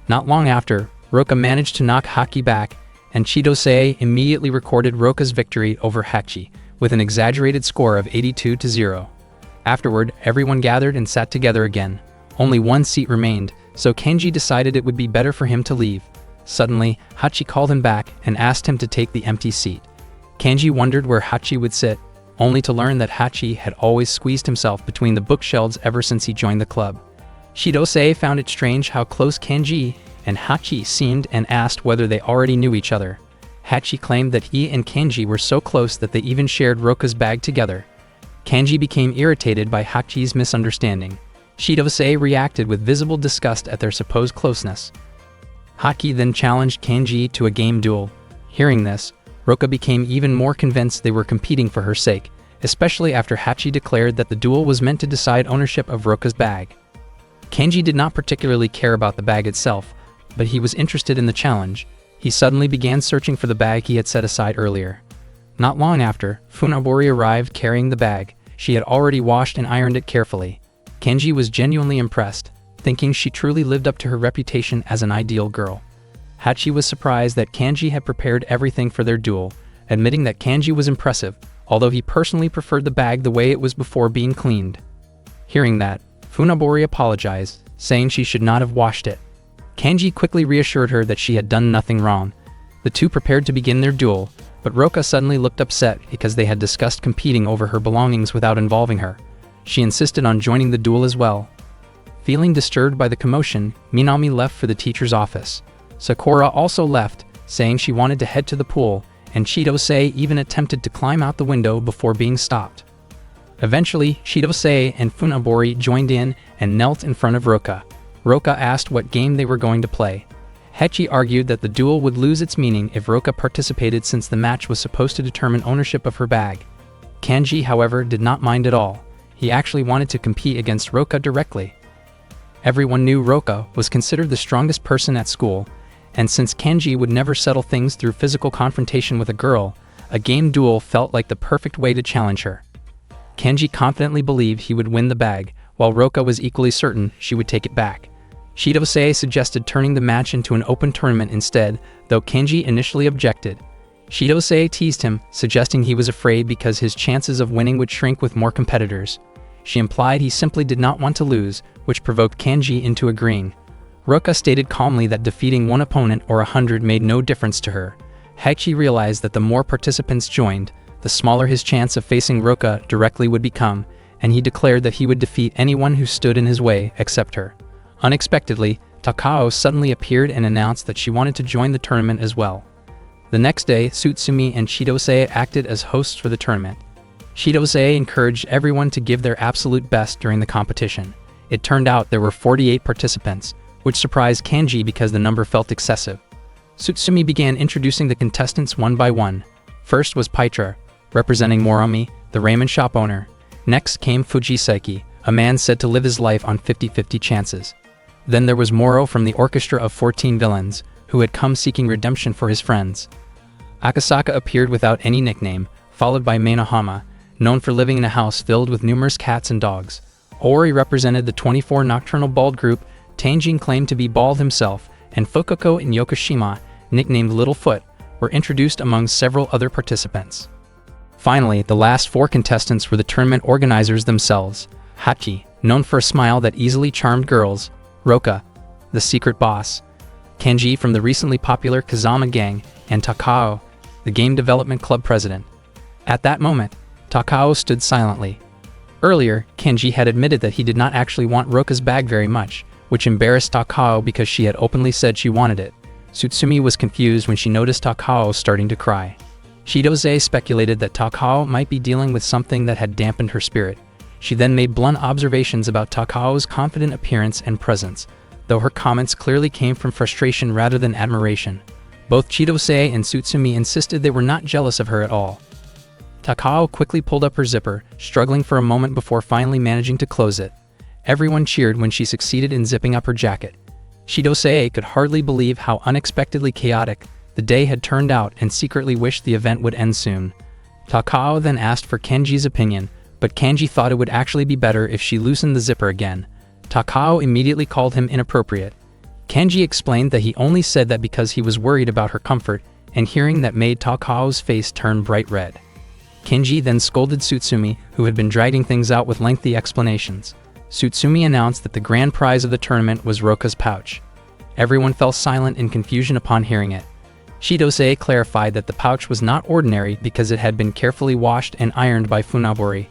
Not long after, Roka managed to knock Haki back, and Chidose immediately recorded Roka's victory over Hachi, with an exaggerated score of 82-0. Afterward, everyone gathered and sat together again. Only one seat remained, so Kenji decided it would be better for him to leave. Suddenly, Hachi called him back and asked him to take the empty seat. Kenji wondered where Hachi would sit, only to learn that Hachi had always squeezed himself between the bookshelves ever since he joined the club. Chidose found it strange how close Kenji and Hachi seemed and asked whether they already knew each other. Hachi claimed that he and Kenji were so close that they even shared Roka's bag together. Kenji became irritated by Hachi's misunderstanding. Chidose reacted with visible disgust at their supposed closeness. Haki then challenged Kenji to a game duel. Hearing this, Roka became even more convinced they were competing for her sake, especially after Hachi declared that the duel was meant to decide ownership of Roka's bag. Kenji did not particularly care about the bag itself, but he was interested in the challenge. He suddenly began searching for the bag he had set aside earlier. Not long after, Funaburi arrived carrying the bag. She had already washed and ironed it carefully. Kenji was genuinely impressed, thinking she truly lived up to her reputation as an ideal girl. Hachi was surprised that Kenji had prepared everything for their duel, admitting that Kenji was impressive, although he personally preferred the bag the way it was before being cleaned. Hearing that, Funaburi apologized, saying she should not have washed it. Kenji quickly reassured her that she had done nothing wrong. The two prepared to begin their duel, but Roka suddenly looked upset because they had discussed competing over her belongings without involving her. She insisted on joining the duel as well. Feeling disturbed by the commotion, Minami left for the teacher's office. Sakura also left, saying she wanted to head to the pool, and Chidose even attempted to climb out the window before being stopped. Eventually, Chidose and Funaburi joined in and knelt in front of Roka. Roka asked what game they were going to play. Hachi argued that the duel would lose its meaning if Roka participated since the match was supposed to determine ownership of her bag. Kenji, however, did not mind at all. He actually wanted to compete against Roka directly. Everyone knew Roka was considered the strongest person at school, and since Kenji would never settle things through physical confrontation with a girl, a game duel felt like the perfect way to challenge her. Kenji confidently believed he would win the bag, while Roka was equally certain she would take it back. Chidose suggested turning the match into an open tournament instead, though Kenji initially objected. Chidose teased him, suggesting he was afraid because his chances of winning would shrink with more competitors. She implied he simply did not want to lose, which provoked Kenji into agreeing. Roka stated calmly that defeating one opponent or 100 made no difference to her. Hachi realized that the more participants joined, the smaller his chance of facing Roka directly would become, and he declared that he would defeat anyone who stood in his way except her. Unexpectedly, Takao suddenly appeared and announced that she wanted to join the tournament as well. The next day, Tsutsumi and Chidose acted as hosts for the tournament. Chidose encouraged everyone to give their absolute best during the competition. It turned out there were 48 participants, which surprised Kenji because the number felt excessive. Tsutsumi began introducing the contestants one by one. First was Paitra, representing Morami, the ramen shop owner. Next came Fujiseki, a man said to live his life on 50-50 chances. Then there was Moro from the orchestra of 14 villains, who had come seeking redemption for his friends. Akasaka appeared without any nickname, followed by Mainahama, known for living in a house filled with numerous cats and dogs. Ori represented the 24 nocturnal bald group. Tanjin claimed to be bald himself, and Fukako and Yokoshima, nicknamed Littlefoot, were introduced among several other participants. Finally, the last 4 contestants were the tournament organizers themselves: Hachi, known for a smile that easily charmed girls; Roka, the secret boss; Kenji from the recently popular Kazama gang; and Takao, the game development club president. At that moment, Takao stood silently. Earlier, Kenji had admitted that he did not actually want Roka's bag very much, which embarrassed Takao because she had openly said she wanted it. Tsutsumi was confused when she noticed Takao starting to cry. Shidose speculated that Takao might be dealing with something that had dampened her spirit. She then made blunt observations about Takao's confident appearance and presence, though her comments clearly came from frustration rather than admiration. Both Chidose and Tsutsumi insisted they were not jealous of her at all. Takao quickly pulled up her zipper, struggling for a moment before finally managing to close it. Everyone cheered when she succeeded in zipping up her jacket. Shidose could hardly believe how unexpectedly chaotic the day had turned out and secretly wished the event would end soon. Takao then asked for Kenji's opinion, but Kenji thought it would actually be better if she loosened the zipper again. Takao immediately called him inappropriate. Kenji explained that he only said that because he was worried about her comfort, and hearing that made Takao's face turn bright red. Kenji then scolded Tsutsumi, who had been dragging things out with lengthy explanations. Tsutsumi announced that the grand prize of the tournament was Roka's pouch. Everyone fell silent in confusion upon hearing it. Shidose clarified that the pouch was not ordinary because it had been carefully washed and ironed by Funaburi.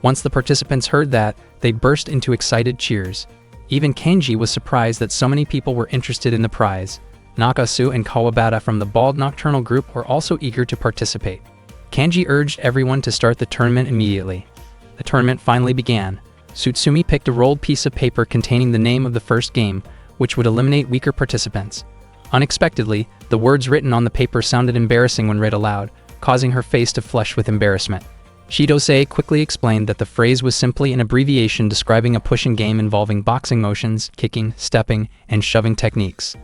Once the participants heard that, they burst into excited cheers. Even Kenji was surprised that so many people were interested in the prize. Nakasu and Kawabata from the Bald Nocturnal group were also eager to participate. Kenji urged everyone to start the tournament immediately. The tournament finally began. Tsutsumi picked a rolled piece of paper containing the name of the first game, which would eliminate weaker participants. Unexpectedly, the words written on the paper sounded embarrassing when read aloud, causing her face to flush with embarrassment. Shidose quickly explained that the phrase was simply an abbreviation describing a pushing game involving boxing motions, kicking, stepping, and shoving techniques.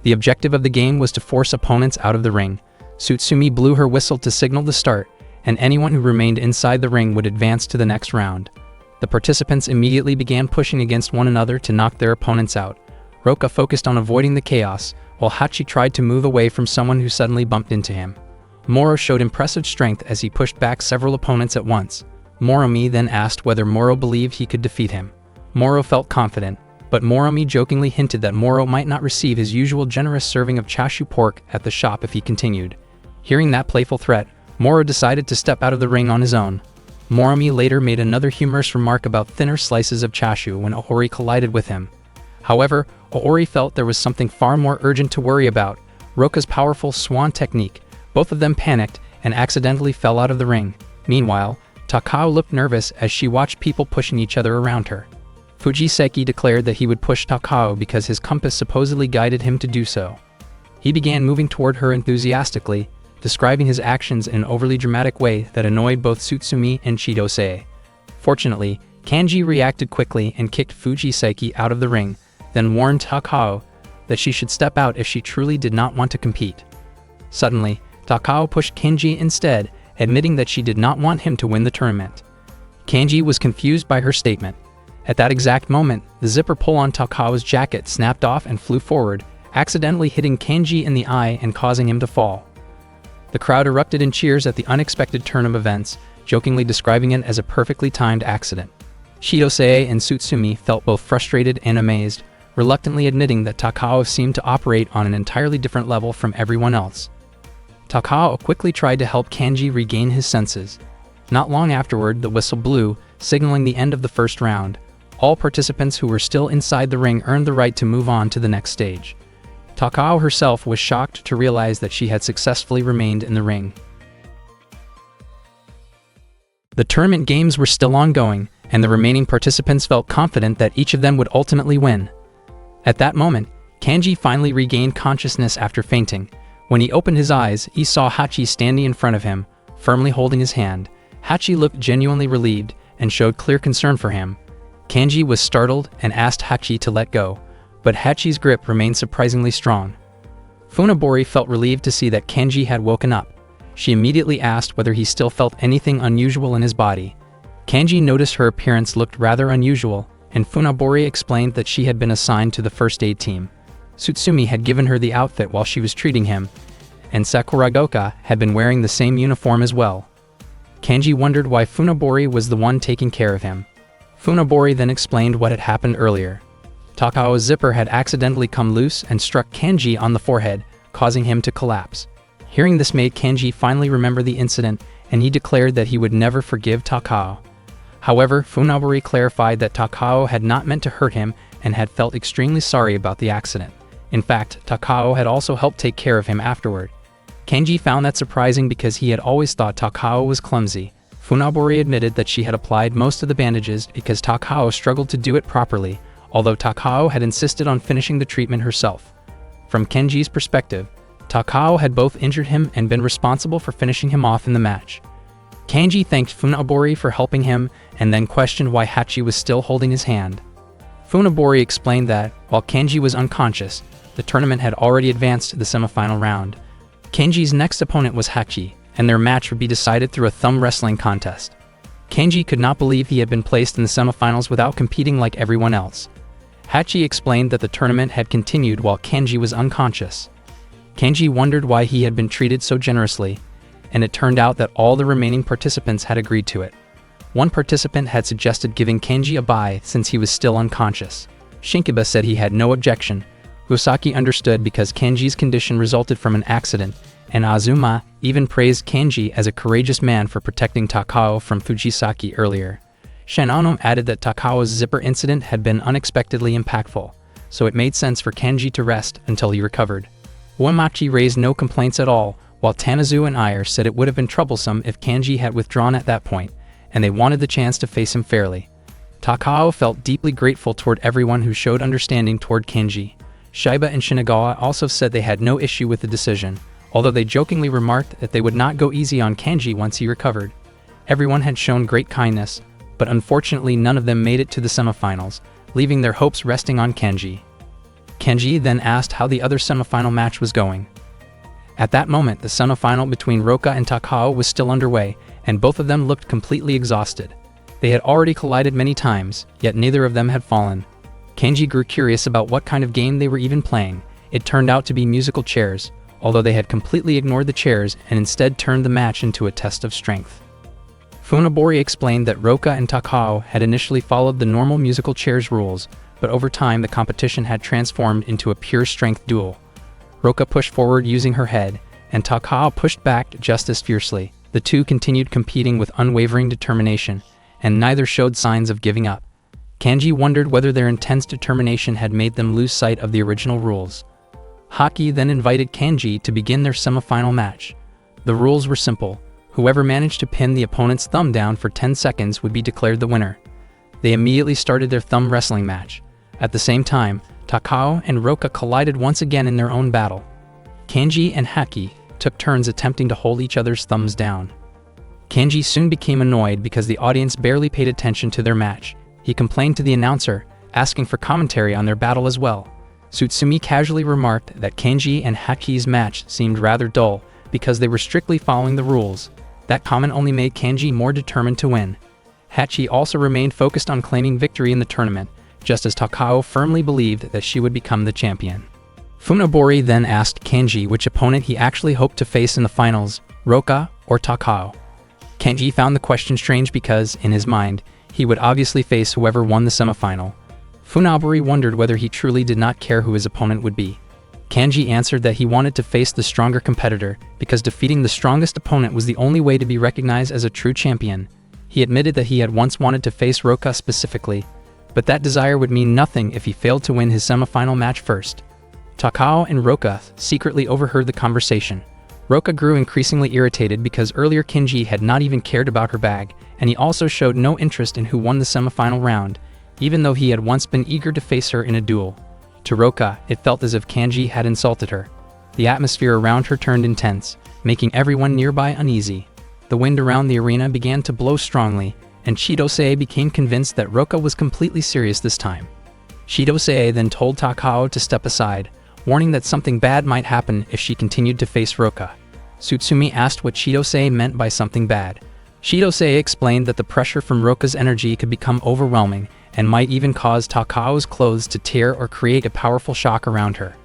The objective of the game was to force opponents out of the ring. Tsutsumi blew her whistle to signal the start, and anyone who remained inside the ring would advance to the next round. The participants immediately began pushing against one another to knock their opponents out. Roka focused on avoiding the chaos, while Hachi tried to move away from someone who suddenly bumped into him. Moro showed impressive strength as he pushed back several opponents at once. Moromi then asked whether Moro believed he could defeat him. Moro felt confident, but Moromi jokingly hinted that Moro might not receive his usual generous serving of chashu pork at the shop if he continued. Hearing that playful threat, Moro decided to step out of the ring on his own. Moromi later made another humorous remark about thinner slices of chashu when Ohori collided with him. However, Ohori felt there was something far more urgent to worry about: Roka's powerful swan technique. Both of them panicked and accidentally fell out of the ring. Meanwhile, Takao looked nervous as she watched people pushing each other around her. Fujiseki declared that he would push Takao because his compass supposedly guided him to do so. He began moving toward her enthusiastically, describing his actions in an overly dramatic way that annoyed both Tsutsumi and Chidose. Fortunately, Kanji reacted quickly and kicked Fujiseki out of the ring, then warned Takao that she should step out if she truly did not want to compete. Suddenly, Takao pushed Kenji instead, admitting that she did not want him to win the tournament. Kanji was confused by her statement. At that exact moment, the zipper pull on Takao's jacket snapped off and flew forward, accidentally hitting Kanji in the eye and causing him to fall. The crowd erupted in cheers at the unexpected turn of events, jokingly describing it as a perfectly timed accident. Shidose and Tsutsumi felt both frustrated and amazed, reluctantly admitting that Takao seemed to operate on an entirely different level from everyone else. Takao quickly tried to help Kanji regain his senses. Not long afterward, the whistle blew, signaling the end of the first round. All participants who were still inside the ring earned the right to move on to the next stage. Takao herself was shocked to realize that she had successfully remained in the ring. The tournament games were still ongoing, and the remaining participants felt confident that each of them would ultimately win. At that moment, Kanji finally regained consciousness after fainting. When he opened his eyes, he saw Hachi standing in front of him, firmly holding his hand. Hachi looked genuinely relieved and showed clear concern for him. Kanji was startled and asked Hachi to let go, but Hachi's grip remained surprisingly strong. Funabori felt relieved to see that Kanji had woken up. She immediately asked whether he still felt anything unusual in his body. Kanji noticed her appearance looked rather unusual, and Funabori explained that she had been assigned to the first aid team. Tsutsumi had given her the outfit while she was treating him, and Sakuragoka had been wearing the same uniform as well. Kanji wondered why Funabori was the one taking care of him. Funabori then explained what had happened earlier. Takao's zipper had accidentally come loose and struck Kanji on the forehead, causing him to collapse. Hearing this made Kanji finally remember the incident, and he declared that he would never forgive Takao. However, Funabori clarified that Takao had not meant to hurt him and had felt extremely sorry about the accident. In fact, Takao had also helped take care of him afterward. Kanji found that surprising because he had always thought Takao was clumsy. Funabori admitted that she had applied most of the bandages because Takao struggled to do it properly, although Takao had insisted on finishing the treatment herself. From Kenji's perspective, Takao had both injured him and been responsible for finishing him off in the match. Kanji thanked Funabori for helping him and then questioned why Hachi was still holding his hand. Funabori explained that, while Kanji was unconscious, the tournament had already advanced to the semifinal round. Kenji's next opponent was Hachi, and their match would be decided through a thumb wrestling contest. Kanji could not believe he had been placed in the semifinals without competing like everyone else. Hachi explained that the tournament had continued while Kanji was unconscious. Kanji wondered why he had been treated so generously, and it turned out that all the remaining participants had agreed to it. One participant had suggested giving Kanji a bye since he was still unconscious. Shinkiba said he had no objection. Usaki understood because Kanji's condition resulted from an accident, and Azuma even praised Kanji as a courageous man for protecting Takao from Fujisaki earlier. Shinano added that Takao's zipper incident had been unexpectedly impactful, so it made sense for Kanji to rest until he recovered. Uemachi raised no complaints at all, while Tanazu and Ayer said it would have been troublesome if Kanji had withdrawn at that point, and they wanted the chance to face him fairly. Takao felt deeply grateful toward everyone who showed understanding toward Kanji. Shiba and Shinagawa also said they had no issue with the decision, although they jokingly remarked that they would not go easy on Kanji once he recovered. Everyone had shown great kindness, but unfortunately none of them made it to the semifinals, leaving their hopes resting on Kanji. Kanji then asked how the other semifinal match was going. At that moment, the semifinal between Roka and Takao was still underway, and both of them looked completely exhausted. They had already collided many times, yet neither of them had fallen. Kanji grew curious about what kind of game they were even playing. It turned out to be musical chairs, although they had completely ignored the chairs and instead turned the match into a test of strength. Funabori explained that Roka and Takao had initially followed the normal musical chairs rules, but over time the competition had transformed into a pure strength duel. Roka pushed forward using her head, and Takao pushed back just as fiercely. The two continued competing with unwavering determination, and neither showed signs of giving up. Kanji wondered whether their intense determination had made them lose sight of the original rules. Haki then invited Kanji to begin their semifinal match. The rules were simple. Whoever managed to pin the opponent's thumb down for 10 seconds would be declared the winner. They immediately started their thumb wrestling match. At the same time, Takao and Roka collided once again in their own battle. Kanji and Haki took turns attempting to hold each other's thumbs down. Kanji soon became annoyed because the audience barely paid attention to their match. He complained to the announcer, asking for commentary on their battle as well. Tsutsumi casually remarked that Kanji and Haki's match seemed rather dull because they were strictly following the rules. That comment only made Kanji more determined to win. Hachi also remained focused on claiming victory in the tournament, just as Takao firmly believed that she would become the champion. Funabori then asked Kanji which opponent he actually hoped to face in the finals, Roka or Takao. Kanji found the question strange because, in his mind, he would obviously face whoever won the semifinal. Funabori wondered whether he truly did not care who his opponent would be. Kanji answered that he wanted to face the stronger competitor because defeating the strongest opponent was the only way to be recognized as a true champion. He admitted that he had once wanted to face Roka specifically, but that desire would mean nothing if he failed to win his semifinal match first. Takao and Roka secretly overheard the conversation. Roka grew increasingly irritated because earlier Kanji had not even cared about her bag, and he also showed no interest in who won the semifinal round, even though he had once been eager to face her in a duel. To Roka, it felt as if Kanji had insulted her. The atmosphere around her turned intense, making everyone nearby uneasy. The wind around the arena began to blow strongly, and Chidose became convinced that Roka was completely serious this time. Chidose then told Takao to step aside, warning that something bad might happen if she continued to face Roka. Tsutsumi asked what Chidose meant by something bad. Chidose explained that the pressure from Roka's energy could become overwhelming and might even cause Takao's clothes to tear or create a powerful shock around her.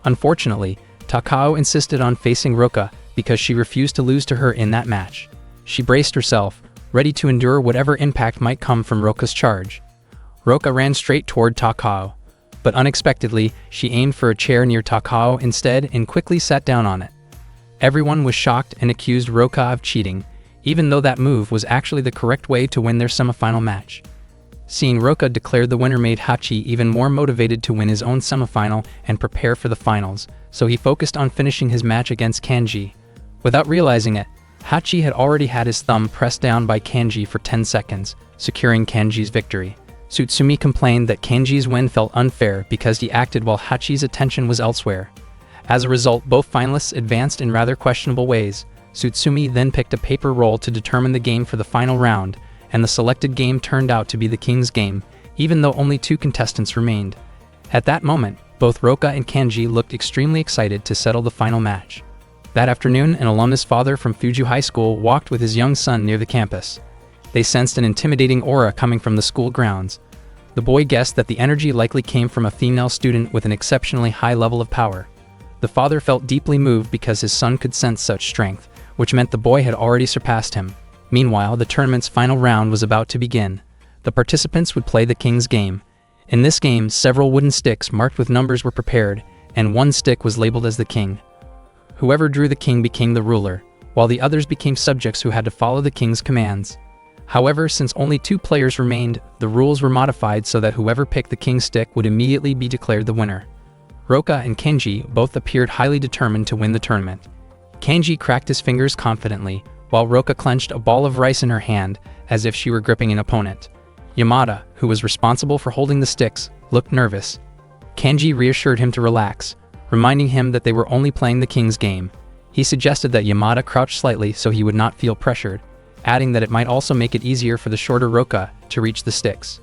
Unfortunately, Takao insisted on facing Roka because she refused to lose to her in that match. She braced herself, ready to endure whatever impact might come from Roka's charge. Roka ran straight toward Takao, but unexpectedly, she aimed for a chair near Takao instead and quickly sat down on it. Everyone was shocked and accused Roka of cheating, even though that move was actually the correct way to win their semifinal match. Seeing Roka declared the winner made Hachi even more motivated to win his own semifinal and prepare for the finals, so he focused on finishing his match against Kanji. Without realizing it, Hachi had already had his thumb pressed down by Kanji for 10 seconds, securing Kanji's victory. Tsutsumi complained that Kanji's win felt unfair because he acted while Hachi's attention was elsewhere. As a result, both finalists advanced in rather questionable ways. Tsutsumi then picked a paper roll to determine the game for the final round, and the selected game turned out to be the King's Game, even though only 2 contestants remained. At that moment, both Roka and Kanji looked extremely excited to settle the final match. That afternoon, an alumnus father from Fuju High School walked with his young son near the campus. They sensed an intimidating aura coming from the school grounds. The boy guessed that the energy likely came from a female student with an exceptionally high level of power. The father felt deeply moved because his son could sense such strength, which meant the boy had already surpassed him. Meanwhile, the tournament's final round was about to begin. The participants would play the King's Game. In this game, several wooden sticks marked with numbers were prepared, and one stick was labeled as the king. Whoever drew the king became the ruler, while the others became subjects who had to follow the king's commands. However, since only 2 players remained, the rules were modified so that whoever picked the king's stick would immediately be declared the winner. Roka and Kanji both appeared highly determined to win the tournament. Kanji cracked his fingers confidently, while Roka clenched a ball of rice in her hand as if she were gripping an opponent. Yamada, who was responsible for holding the sticks, looked nervous. Kanji reassured him to relax, reminding him that they were only playing the King's Game. He suggested that Yamada crouch slightly so he would not feel pressured, adding that it might also make it easier for the shorter Roka to reach the sticks.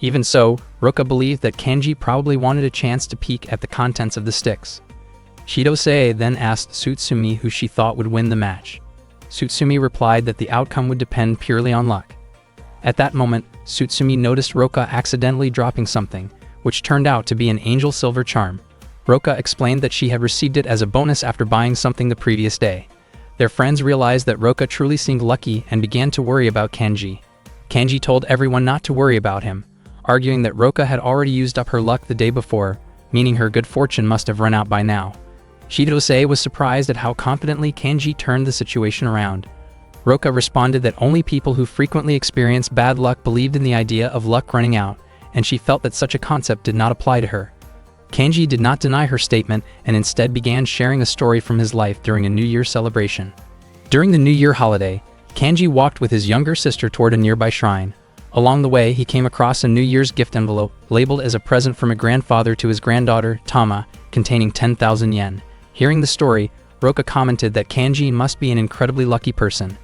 Even so, Roka believed that Kanji probably wanted a chance to peek at the contents of the sticks. Chidose then asked Tsutsumi who she thought would win the match. Tsutsumi replied that the outcome would depend purely on luck. At that moment, Tsutsumi noticed Roka accidentally dropping something, which turned out to be an angel silver charm. Roka explained that she had received it as a bonus after buying something the previous day. Their friends realized that Roka truly seemed lucky and began to worry about Kanji. Kanji told everyone not to worry about him, arguing that Roka had already used up her luck the day before, meaning her good fortune must have run out by now. Chidose was surprised at how confidently Kanji turned the situation around. Roka responded that only people who frequently experience bad luck believed in the idea of luck running out, and she felt that such a concept did not apply to her. Kanji did not deny her statement and instead began sharing a story from his life during a New Year celebration. During the New Year holiday, Kanji walked with his younger sister toward a nearby shrine. Along the way, he came across a New Year's gift envelope labeled as a present from a grandfather to his granddaughter, Tama, containing 10,000 yen. Hearing the story, Roka commented that Kanji must be an incredibly lucky person.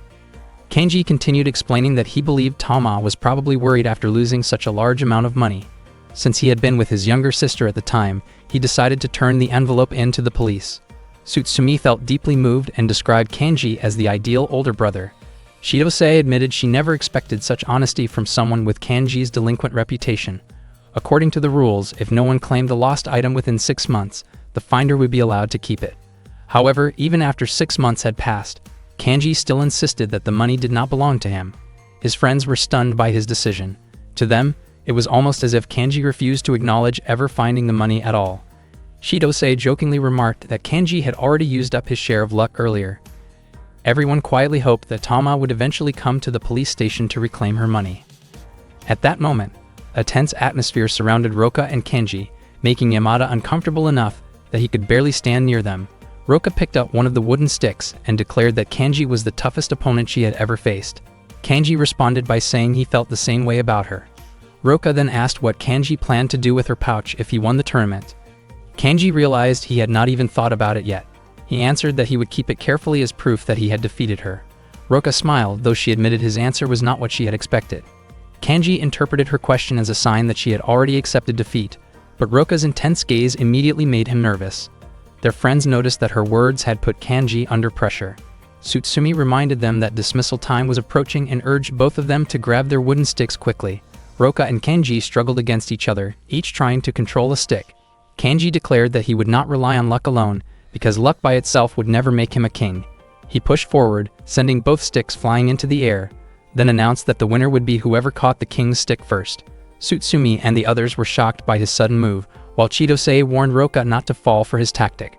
Kanji continued explaining that he believed Tama was probably worried after losing such a large amount of money. Since he had been with his younger sister at the time, he decided to turn the envelope in to the police. Tsutsumi felt deeply moved and described Kanji as the ideal older brother. Chidose admitted she never expected such honesty from someone with Kanji's delinquent reputation. According to the rules, if no one claimed the lost item within 6 months, the finder would be allowed to keep it. However, even after 6 months had passed, Kanji still insisted that the money did not belong to him. His friends were stunned by his decision. To them, it was almost as if Kanji refused to acknowledge ever finding the money at all. Chidose jokingly remarked that Kanji had already used up his share of luck earlier. Everyone quietly hoped that Tama would eventually come to the police station to reclaim her money. At that moment, a tense atmosphere surrounded Roka and Kanji, making Yamada uncomfortable enough that he could barely stand near them. Roka picked up one of the wooden sticks and declared that Kanji was the toughest opponent she had ever faced. Kanji responded by saying he felt the same way about her. Roka then asked what Kanji planned to do with her pouch if he won the tournament. Kanji realized he had not even thought about it yet. He answered that he would keep it carefully as proof that he had defeated her. Roka smiled, though she admitted his answer was not what she had expected. Kanji interpreted her question as a sign that she had already accepted defeat, but Roka's intense gaze immediately made him nervous. Their friends noticed that her words had put Kanji under pressure. Tsutsumi reminded them that dismissal time was approaching and urged both of them to grab their wooden sticks quickly. Roka and Kanji struggled against each other, each trying to control a stick. Kanji declared that he would not rely on luck alone, because luck by itself would never make him a king. He pushed forward, sending both sticks flying into the air, then announced that the winner would be whoever caught the king's stick first. Tsutsumi and the others were shocked by his sudden move, while Chitose warned Roka not to fall for his tactic.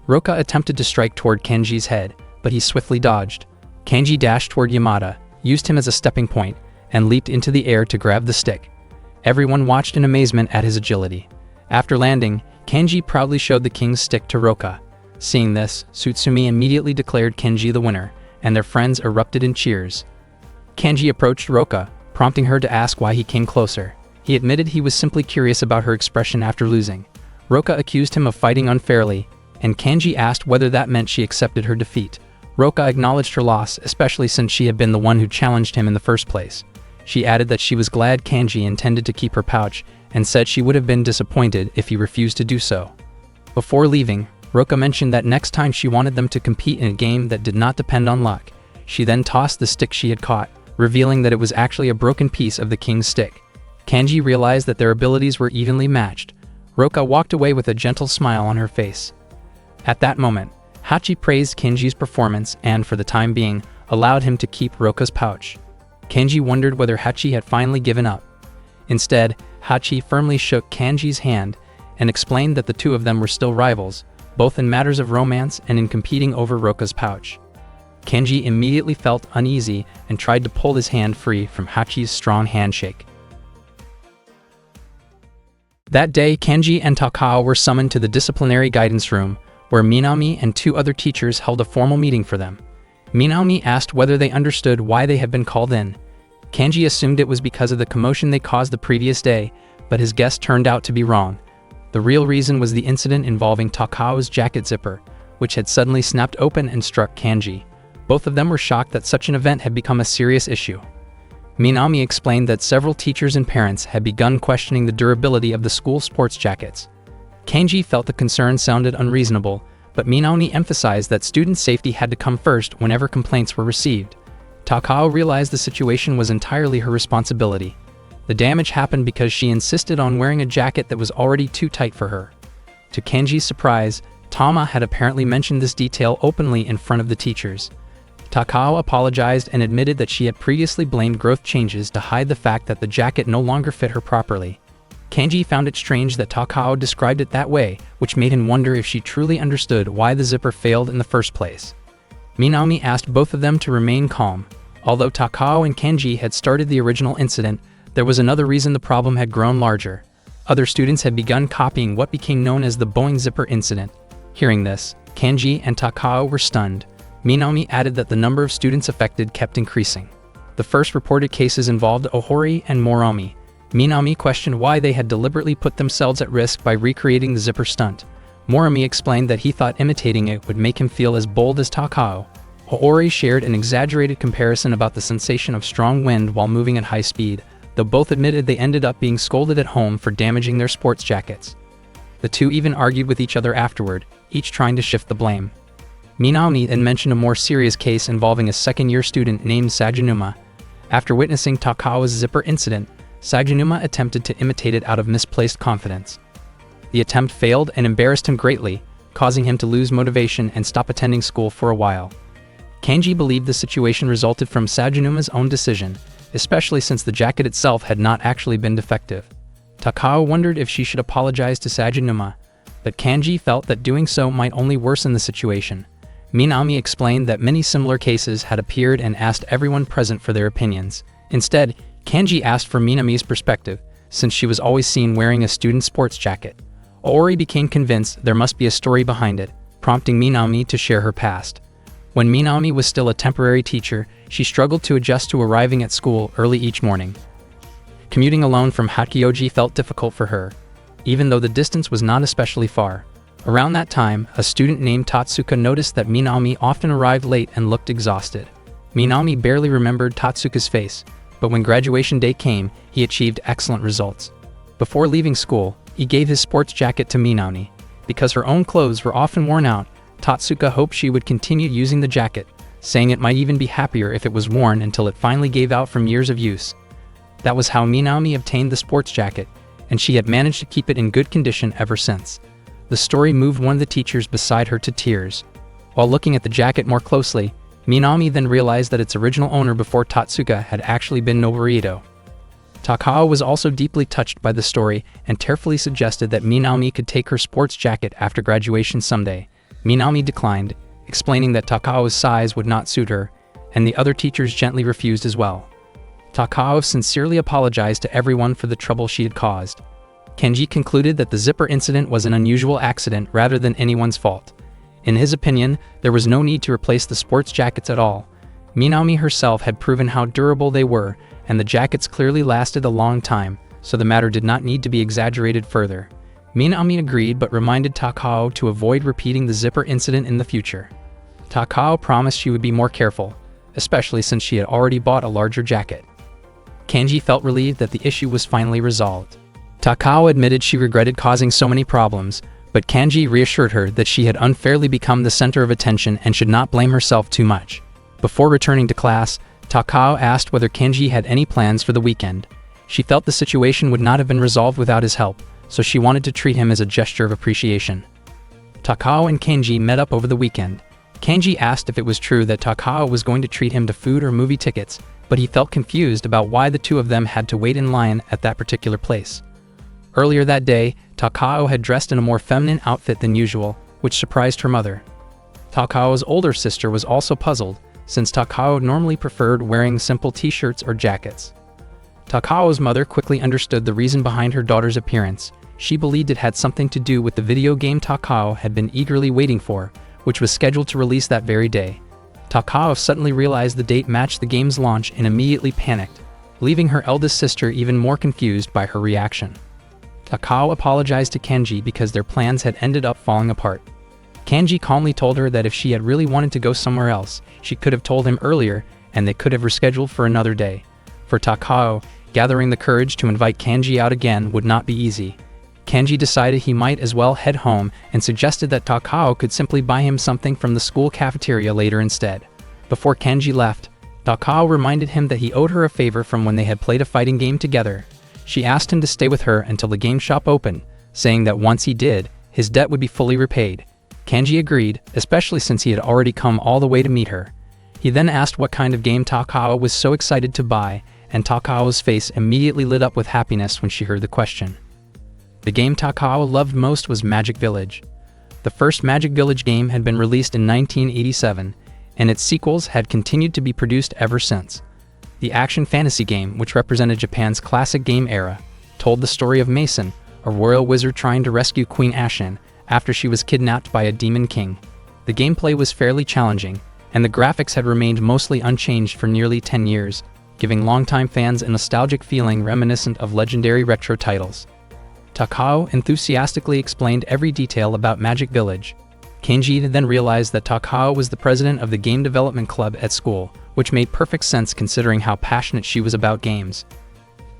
Roka attempted to strike toward Kanji's head, but he swiftly dodged. Kanji dashed toward Yamada, used him as a stepping point, and leaped into the air to grab the stick. Everyone watched in amazement at his agility. After landing, Kanji proudly showed the king's stick to Roka. Seeing this, Tsutsumi immediately declared Kanji the winner, and their friends erupted in cheers. Kanji approached Roka, prompting her to ask why he came closer. He admitted he was simply curious about her expression after losing. Roka accused him of fighting unfairly, and Kanji asked whether that meant she accepted her defeat. Roka acknowledged her loss, especially since she had been the one who challenged him in the first place. She added that she was glad Kanji intended to keep her pouch, and said she would have been disappointed if he refused to do so. Before leaving, Roka mentioned that next time she wanted them to compete in a game that did not depend on luck. She then tossed the stick she had caught, revealing that it was actually a broken piece of the king's stick. Kanji realized that their abilities were evenly matched. Roka walked away with a gentle smile on her face. At that moment, Hachi praised Kanji's performance and, for the time being, allowed him to keep Roka's pouch. Kanji wondered whether Hachi had finally given up. Instead, Hachi firmly shook Kanji's hand and explained that the two of them were still rivals, both in matters of romance and in competing over Roka's pouch. Kanji immediately felt uneasy and tried to pull his hand free from Hachi's strong handshake. That day, Kanji and Takao were summoned to the disciplinary guidance room, where Minami and two other teachers held a formal meeting for them. Minami asked whether they understood why they had been called in. Kanji assumed it was because of the commotion they caused the previous day, but his guess turned out to be wrong. The real reason was the incident involving Takao's jacket zipper, which had suddenly snapped open and struck Kanji. Both of them were shocked that such an event had become a serious issue. Minami explained that several teachers and parents had begun questioning the durability of the school sports jackets. Kanji felt the concern sounded unreasonable, but Minami emphasized that student safety had to come first whenever complaints were received. Takao realized the situation was entirely her responsibility. The damage happened because she insisted on wearing a jacket that was already too tight for her. To Kanji's surprise, Tama had apparently mentioned this detail openly in front of the teachers. Takao apologized and admitted that she had previously blamed growth changes to hide the fact that the jacket no longer fit her properly. Kanji found it strange that Takao described it that way, which made him wonder if she truly understood why the zipper failed in the first place. Minami asked both of them to remain calm. Although Takao and Kanji had started the original incident, there was another reason the problem had grown larger. Other students had begun copying what became known as the Boeing zipper incident. Hearing this, Kanji and Takao were stunned. Minami added that the number of students affected kept increasing. The first reported cases involved Ohori and Moromi. Minami questioned why they had deliberately put themselves at risk by recreating the zipper stunt. Moromi explained that he thought imitating it would make him feel as bold as Takao. Ohori shared an exaggerated comparison about the sensation of strong wind while moving at high speed, though both admitted they ended up being scolded at home for damaging their sports jackets. The two even argued with each other afterward, each trying to shift the blame. Minami then mentioned a more serious case involving a second-year student named Sajanuma. After witnessing Takao's zipper incident, Sajanuma attempted to imitate it out of misplaced confidence. The attempt failed and embarrassed him greatly, causing him to lose motivation and stop attending school for a while. Kanji believed the situation resulted from Sajanuma's own decision, especially since the jacket itself had not actually been defective. Takao wondered if she should apologize to Sajanuma, but Kanji felt that doing so might only worsen the situation. Minami explained that many similar cases had appeared and asked everyone present for their opinions. Instead, Kanji asked for Minami's perspective, since she was always seen wearing a student sports jacket. Ori became convinced there must be a story behind it, prompting Minami to share her past. When Minami was still a temporary teacher, she struggled to adjust to arriving at school early each morning. Commuting alone from Hakioji felt difficult for her, even though the distance was not especially far. Around that time, a student named Tatsuka noticed that Minami often arrived late and looked exhausted. Minami barely remembered Tatsuka's face, but when graduation day came, he achieved excellent results. Before leaving school, he gave his sports jacket to Minami. Because her own clothes were often worn out, Tatsuka hoped she would continue using the jacket, saying it might even be happier if it was worn until it finally gave out from years of use. That was how Minami obtained the sports jacket, and she had managed to keep it in good condition ever since. The story moved one of the teachers beside her to tears. While looking at the jacket more closely, Minami then realized that its original owner before Tatsuka had actually been Nobuhito. Takao was also deeply touched by the story and tearfully suggested that Minami could take her sports jacket after graduation someday. Minami declined, explaining that Takao's size would not suit her, and the other teachers gently refused as well. Takao sincerely apologized to everyone for the trouble she had caused. Kenji concluded that the zipper incident was an unusual accident rather than anyone's fault. In his opinion, there was no need to replace the sports jackets at all. Minami herself had proven how durable they were, and the jackets clearly lasted a long time, so the matter did not need to be exaggerated further. Minami agreed but reminded Takao to avoid repeating the zipper incident in the future. Takao promised she would be more careful, especially since she had already bought a larger jacket. Kenji felt relieved that the issue was finally resolved. Takao admitted she regretted causing so many problems, but Kenji reassured her that she had unfairly become the center of attention and should not blame herself too much. Before returning to class, Takao asked whether Kenji had any plans for the weekend. She felt the situation would not have been resolved without his help, so she wanted to treat him as a gesture of appreciation. Takao and Kenji met up over the weekend. Kenji asked if it was true that Takao was going to treat him to food or movie tickets, but he felt confused about why the two of them had to wait in line at that particular place. Earlier that day, Takao had dressed in a more feminine outfit than usual, which surprised her mother. Takao's older sister was also puzzled, since Takao normally preferred wearing simple t-shirts or jackets. Takao's mother quickly understood the reason behind her daughter's appearance. She believed it had something to do with the video game Takao had been eagerly waiting for, which was scheduled to release that very day. Takao suddenly realized the date matched the game's launch and immediately panicked, leaving her eldest sister even more confused by her reaction. Takao apologized to Kenji because their plans had ended up falling apart. Kenji calmly told her that if she had really wanted to go somewhere else, she could have told him earlier and they could have rescheduled for another day. For Takao, gathering the courage to invite Kenji out again would not be easy. Kenji decided he might as well head home and suggested that Takao could simply buy him something from the school cafeteria later instead. Before Kenji left, Takao reminded him that he owed her a favor from when they had played a fighting game together. She asked him to stay with her until the game shop opened, saying that once he did, his debt would be fully repaid. Kenji agreed, especially since he had already come all the way to meet her. He then asked what kind of game Takao was so excited to buy, and Takao's face immediately lit up with happiness when she heard the question. The game Takao loved most was Magic Village. The first Magic Village game had been released in 1987, and its sequels had continued to be produced ever since. The action fantasy game, which represented Japan's classic game era, told the story of Mason, a royal wizard trying to rescue Queen Ashin after she was kidnapped by a demon king. The gameplay was fairly challenging, and the graphics had remained mostly unchanged for nearly 10 years, giving longtime fans a nostalgic feeling reminiscent of legendary retro titles. Takao enthusiastically explained every detail about Magic Village. Kenji then realized that Takao was the president of the game development club at school, which made perfect sense considering how passionate she was about games.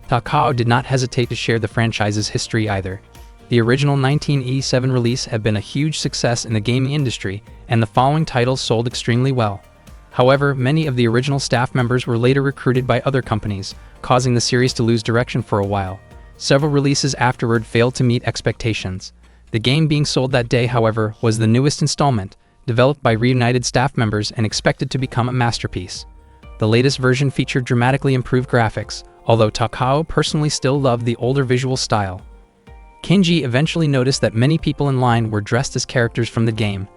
Takao did not hesitate to share the franchise's history either. The original 1987 release had been a huge success in the gaming industry, and the following titles sold extremely well. However, many of the original staff members were later recruited by other companies, causing the series to lose direction for a while. Several releases afterward failed to meet expectations. The game being sold that day, however, was the newest installment, developed by reunited staff members and expected to become a masterpiece. The latest version featured dramatically improved graphics, although Takao personally still loved the older visual style. Kenji eventually noticed that many people in line were dressed as characters from the game.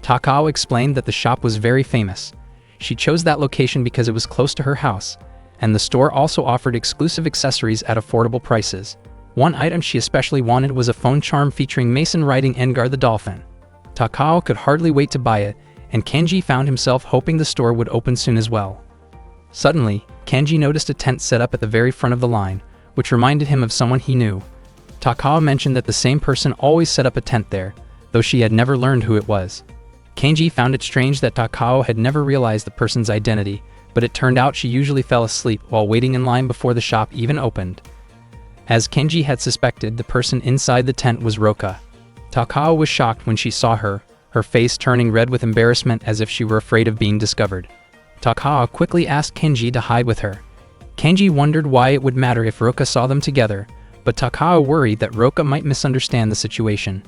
Takao explained that the shop was very famous. She chose that location because it was close to her house, and the store also offered exclusive accessories at affordable prices. One item she especially wanted was a phone charm featuring Mason riding Engar the dolphin. Takao could hardly wait to buy it, and Kenji found himself hoping the store would open soon as well. Suddenly, Kenji noticed a tent set up at the very front of the line, which reminded him of someone he knew. Takao mentioned that the same person always set up a tent there, though she had never learned who it was. Kenji found it strange that Takao had never realized the person's identity, but it turned out she usually fell asleep while waiting in line before the shop even opened. As Kenji had suspected, the person inside the tent was Roka. Takao was shocked when she saw her, her face turning red with embarrassment as if she were afraid of being discovered. Takao quickly asked Kenji to hide with her. Kenji wondered why it would matter if Roka saw them together, but Takao worried that Roka might misunderstand the situation.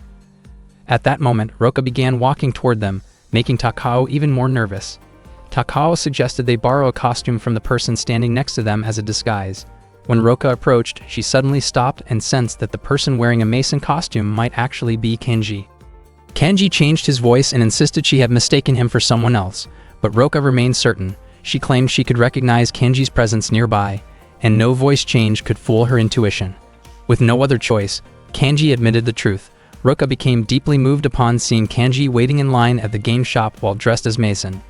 At that moment, Roka began walking toward them, making Takao even more nervous. Takao suggested they borrow a costume from the person standing next to them as a disguise. When Roka approached, she suddenly stopped and sensed that the person wearing a mason costume might actually be Kenji. Kenji changed his voice and insisted she had mistaken him for someone else, but Roka remained certain. She claimed she could recognize Kenji's presence nearby, and no voice change could fool her intuition. With no other choice, Kenji admitted the truth. Roka became deeply moved upon seeing Kenji waiting in line at the game shop while dressed as Mason.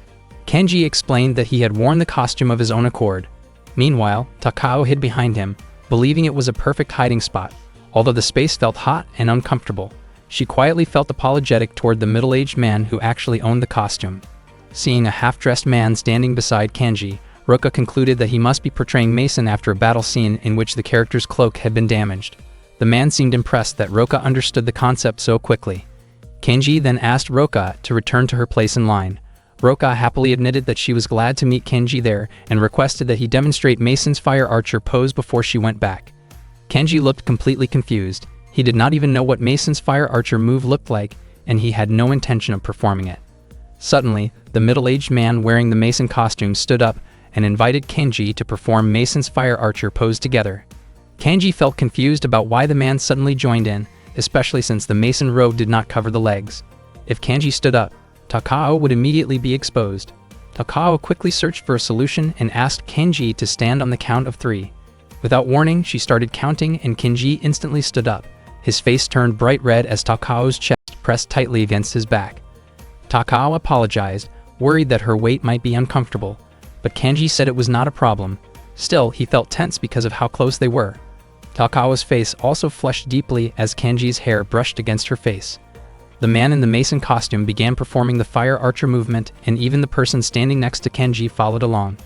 Kenji explained that he had worn the costume of his own accord. Meanwhile, Takao hid behind him, believing it was a perfect hiding spot. Although the space felt hot and uncomfortable, she quietly felt apologetic toward the middle-aged man who actually owned the costume. Seeing a half-dressed man standing beside Kenji, Roka concluded that he must be portraying Mason after a battle scene in which the character's cloak had been damaged. The man seemed impressed that Roka understood the concept so quickly. Kenji then asked Roka to return to her place in line. Roka happily admitted that she was glad to meet Kenji there and requested that he demonstrate Mason's fire archer pose before she went back. Kenji looked completely confused. He did not even know what Mason's fire archer move looked like, and he had no intention of performing it. Suddenly, the middle-aged man wearing the Mason costume stood up and invited Kenji to perform Mason's fire archer pose together. Kenji felt confused about why the man suddenly joined in, especially since the Mason robe did not cover the legs. If Kenji stood up, Takao would immediately be exposed. Takao quickly searched for a solution and asked Kenji to stand on the count of 3. Without warning, she started counting and Kenji instantly stood up. His face turned bright red as Takao's chest pressed tightly against his back. Takao apologized, worried that her weight might be uncomfortable, but Kenji said it was not a problem. Still, he felt tense because of how close they were. Takao's face also flushed deeply as Kenji's hair brushed against her face. The man in the Mason costume began performing the fire archer movement, and even the person standing next to Kenji followed along.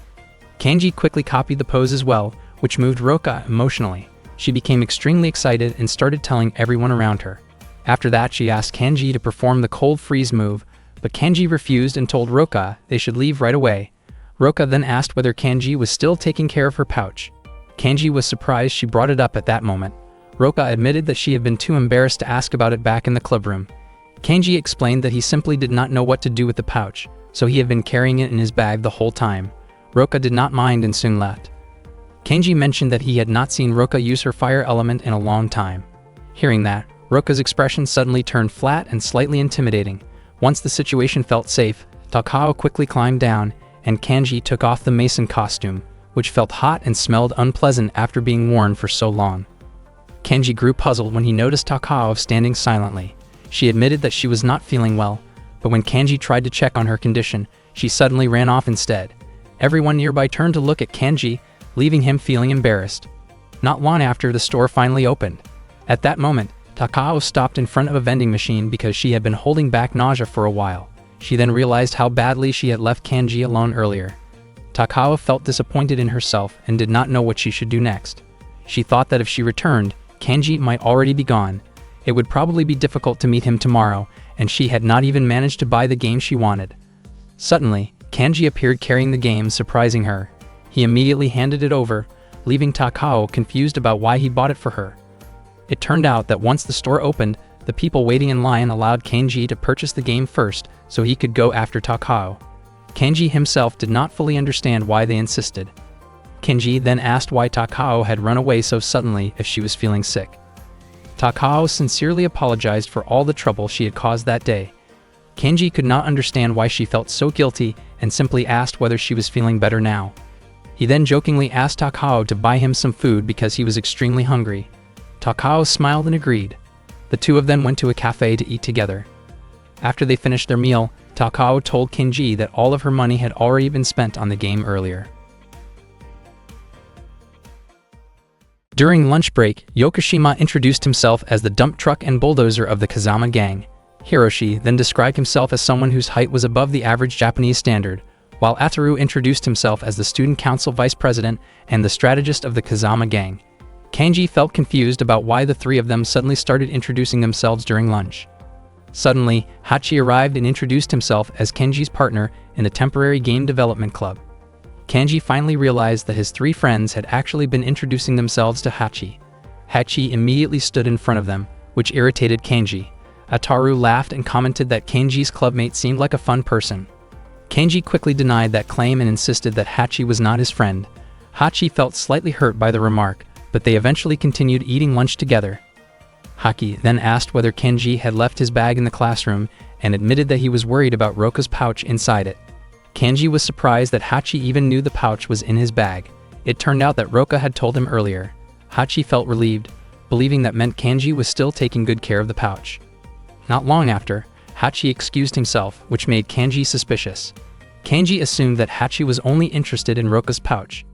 Kenji quickly copied the pose as well, which moved Roka emotionally. She became extremely excited and started telling everyone around her. After that, she asked Kenji to perform the cold freeze move, but Kenji refused and told Roka they should leave right away. Roka then asked whether Kenji was still taking care of her pouch. Kenji was surprised she brought it up at that moment. Roka admitted that she had been too embarrassed to ask about it back in the clubroom. Kenji explained that he simply did not know what to do with the pouch, so he had been carrying it in his bag the whole time. Roka did not mind and soon left. Kenji mentioned that he had not seen Roka use her fire element in a long time. Hearing that, Roka's expression suddenly turned flat and slightly intimidating. Once the situation felt safe, Takao quickly climbed down, and Kenji took off the Mason costume, which felt hot and smelled unpleasant after being worn for so long. Kenji grew puzzled when he noticed Takao standing silently. She admitted that she was not feeling well, but when Kenji tried to check on her condition, she suddenly ran off instead. Everyone nearby turned to look at Kenji, leaving him feeling embarrassed. Not long after, the store finally opened. At that moment, Takao stopped in front of a vending machine because she had been holding back nausea for a while. She then realized how badly she had left Kenji alone earlier. Takao felt disappointed in herself and did not know what she should do next. She thought that if she returned, Kenji might already be gone. It would probably be difficult to meet him tomorrow, and she had not even managed to buy the game she wanted. Suddenly, Kenji appeared carrying the game, surprising her. He immediately handed it over, leaving Takao confused about why he bought it for her. It turned out that once the store opened, the people waiting in line allowed Kenji to purchase the game first so he could go after Takao. Kenji himself did not fully understand why they insisted. Kenji then asked why Takao had run away so suddenly if she was feeling sick. Takao sincerely apologized for all the trouble she had caused that day. Kenji could not understand why she felt so guilty and simply asked whether she was feeling better now. He then jokingly asked Takao to buy him some food because he was extremely hungry. Takao smiled and agreed. The two of them went to a cafe to eat together. After they finished their meal, Takao told Kenji that all of her money had already been spent on the game earlier. During lunch break, Yokoshima introduced himself as the dump truck and bulldozer of the Kazama gang. Hiroshi then described himself as someone whose height was above the average Japanese standard, while Ataru introduced himself as the student council vice president and the strategist of the Kazama gang. Kanji felt confused about why the three of them suddenly started introducing themselves during lunch. Suddenly, Hachi arrived and introduced himself as Kenji's partner in the temporary game development club. Kanji finally realized that his three friends had actually been introducing themselves to Hachi. Hachi immediately stood in front of them, which irritated Kanji. Ataru laughed and commented that Kenji's clubmate seemed like a fun person. Kanji quickly denied that claim and insisted that Hachi was not his friend. Hachi felt slightly hurt by the remark, but they eventually continued eating lunch together. Hachi then asked whether Kenji had left his bag in the classroom and admitted that he was worried about Roka's pouch inside it. Kanji was surprised that Hachi even knew the pouch was in his bag. It turned out that Roka had told him earlier. Hachi felt relieved, believing that meant Kanji was still taking good care of the pouch. Not long after, Hachi excused himself, which made Kanji suspicious. Kanji assumed that Hachi was only interested in Roka's pouch.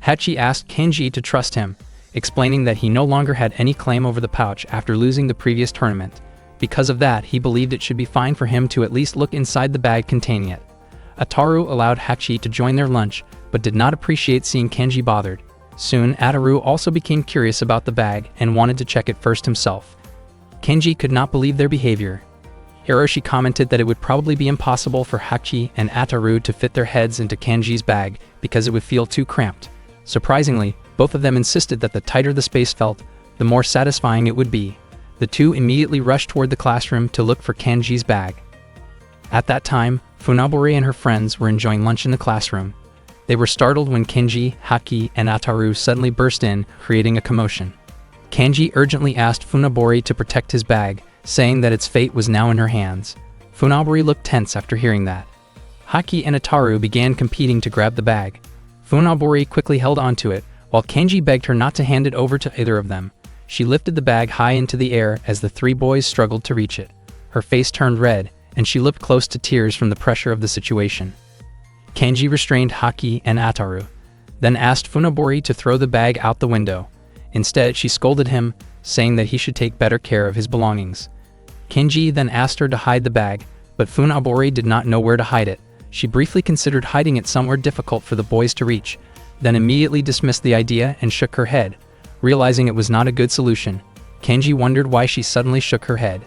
Hachi asked Kanji to trust him, explaining that he no longer had any claim over the pouch after losing the previous tournament. Because of that, he believed it should be fine for him to at least look inside the bag containing it. Ataru allowed Hachi to join their lunch, but did not appreciate seeing Kanji bothered. Soon, Ataru also became curious about the bag and wanted to check it first himself. Kanji could not believe their behavior. Hiroshi commented that it would probably be impossible for Hachi and Ataru to fit their heads into Kanji's bag because it would feel too cramped. Surprisingly, both of them insisted that the tighter the space felt, the more satisfying it would be. The two immediately rushed toward the classroom to look for Kanji's bag. At that time, Funabori and her friends were enjoying lunch in the classroom. They were startled when Kenji, Hachi, and Ataru suddenly burst in, creating a commotion. Kanji urgently asked Funabori to protect his bag, saying that its fate was now in her hands. Funabori looked tense after hearing that. Hachi and Ataru began competing to grab the bag. Funabori quickly held onto it, while Kanji begged her not to hand it over to either of them. She lifted the bag high into the air as the three boys struggled to reach it. Her face turned red, and she looked close to tears from the pressure of the situation. Kanji restrained Hachi and Ataru, then asked Funabori to throw the bag out the window. Instead, she scolded him, saying that he should take better care of his belongings. Kanji then asked her to hide the bag, but Funabori did not know where to hide it. She briefly considered hiding it somewhere difficult for the boys to reach, then immediately dismissed the idea and shook her head. Realizing it was not a good solution, Kanji wondered why she suddenly shook her head.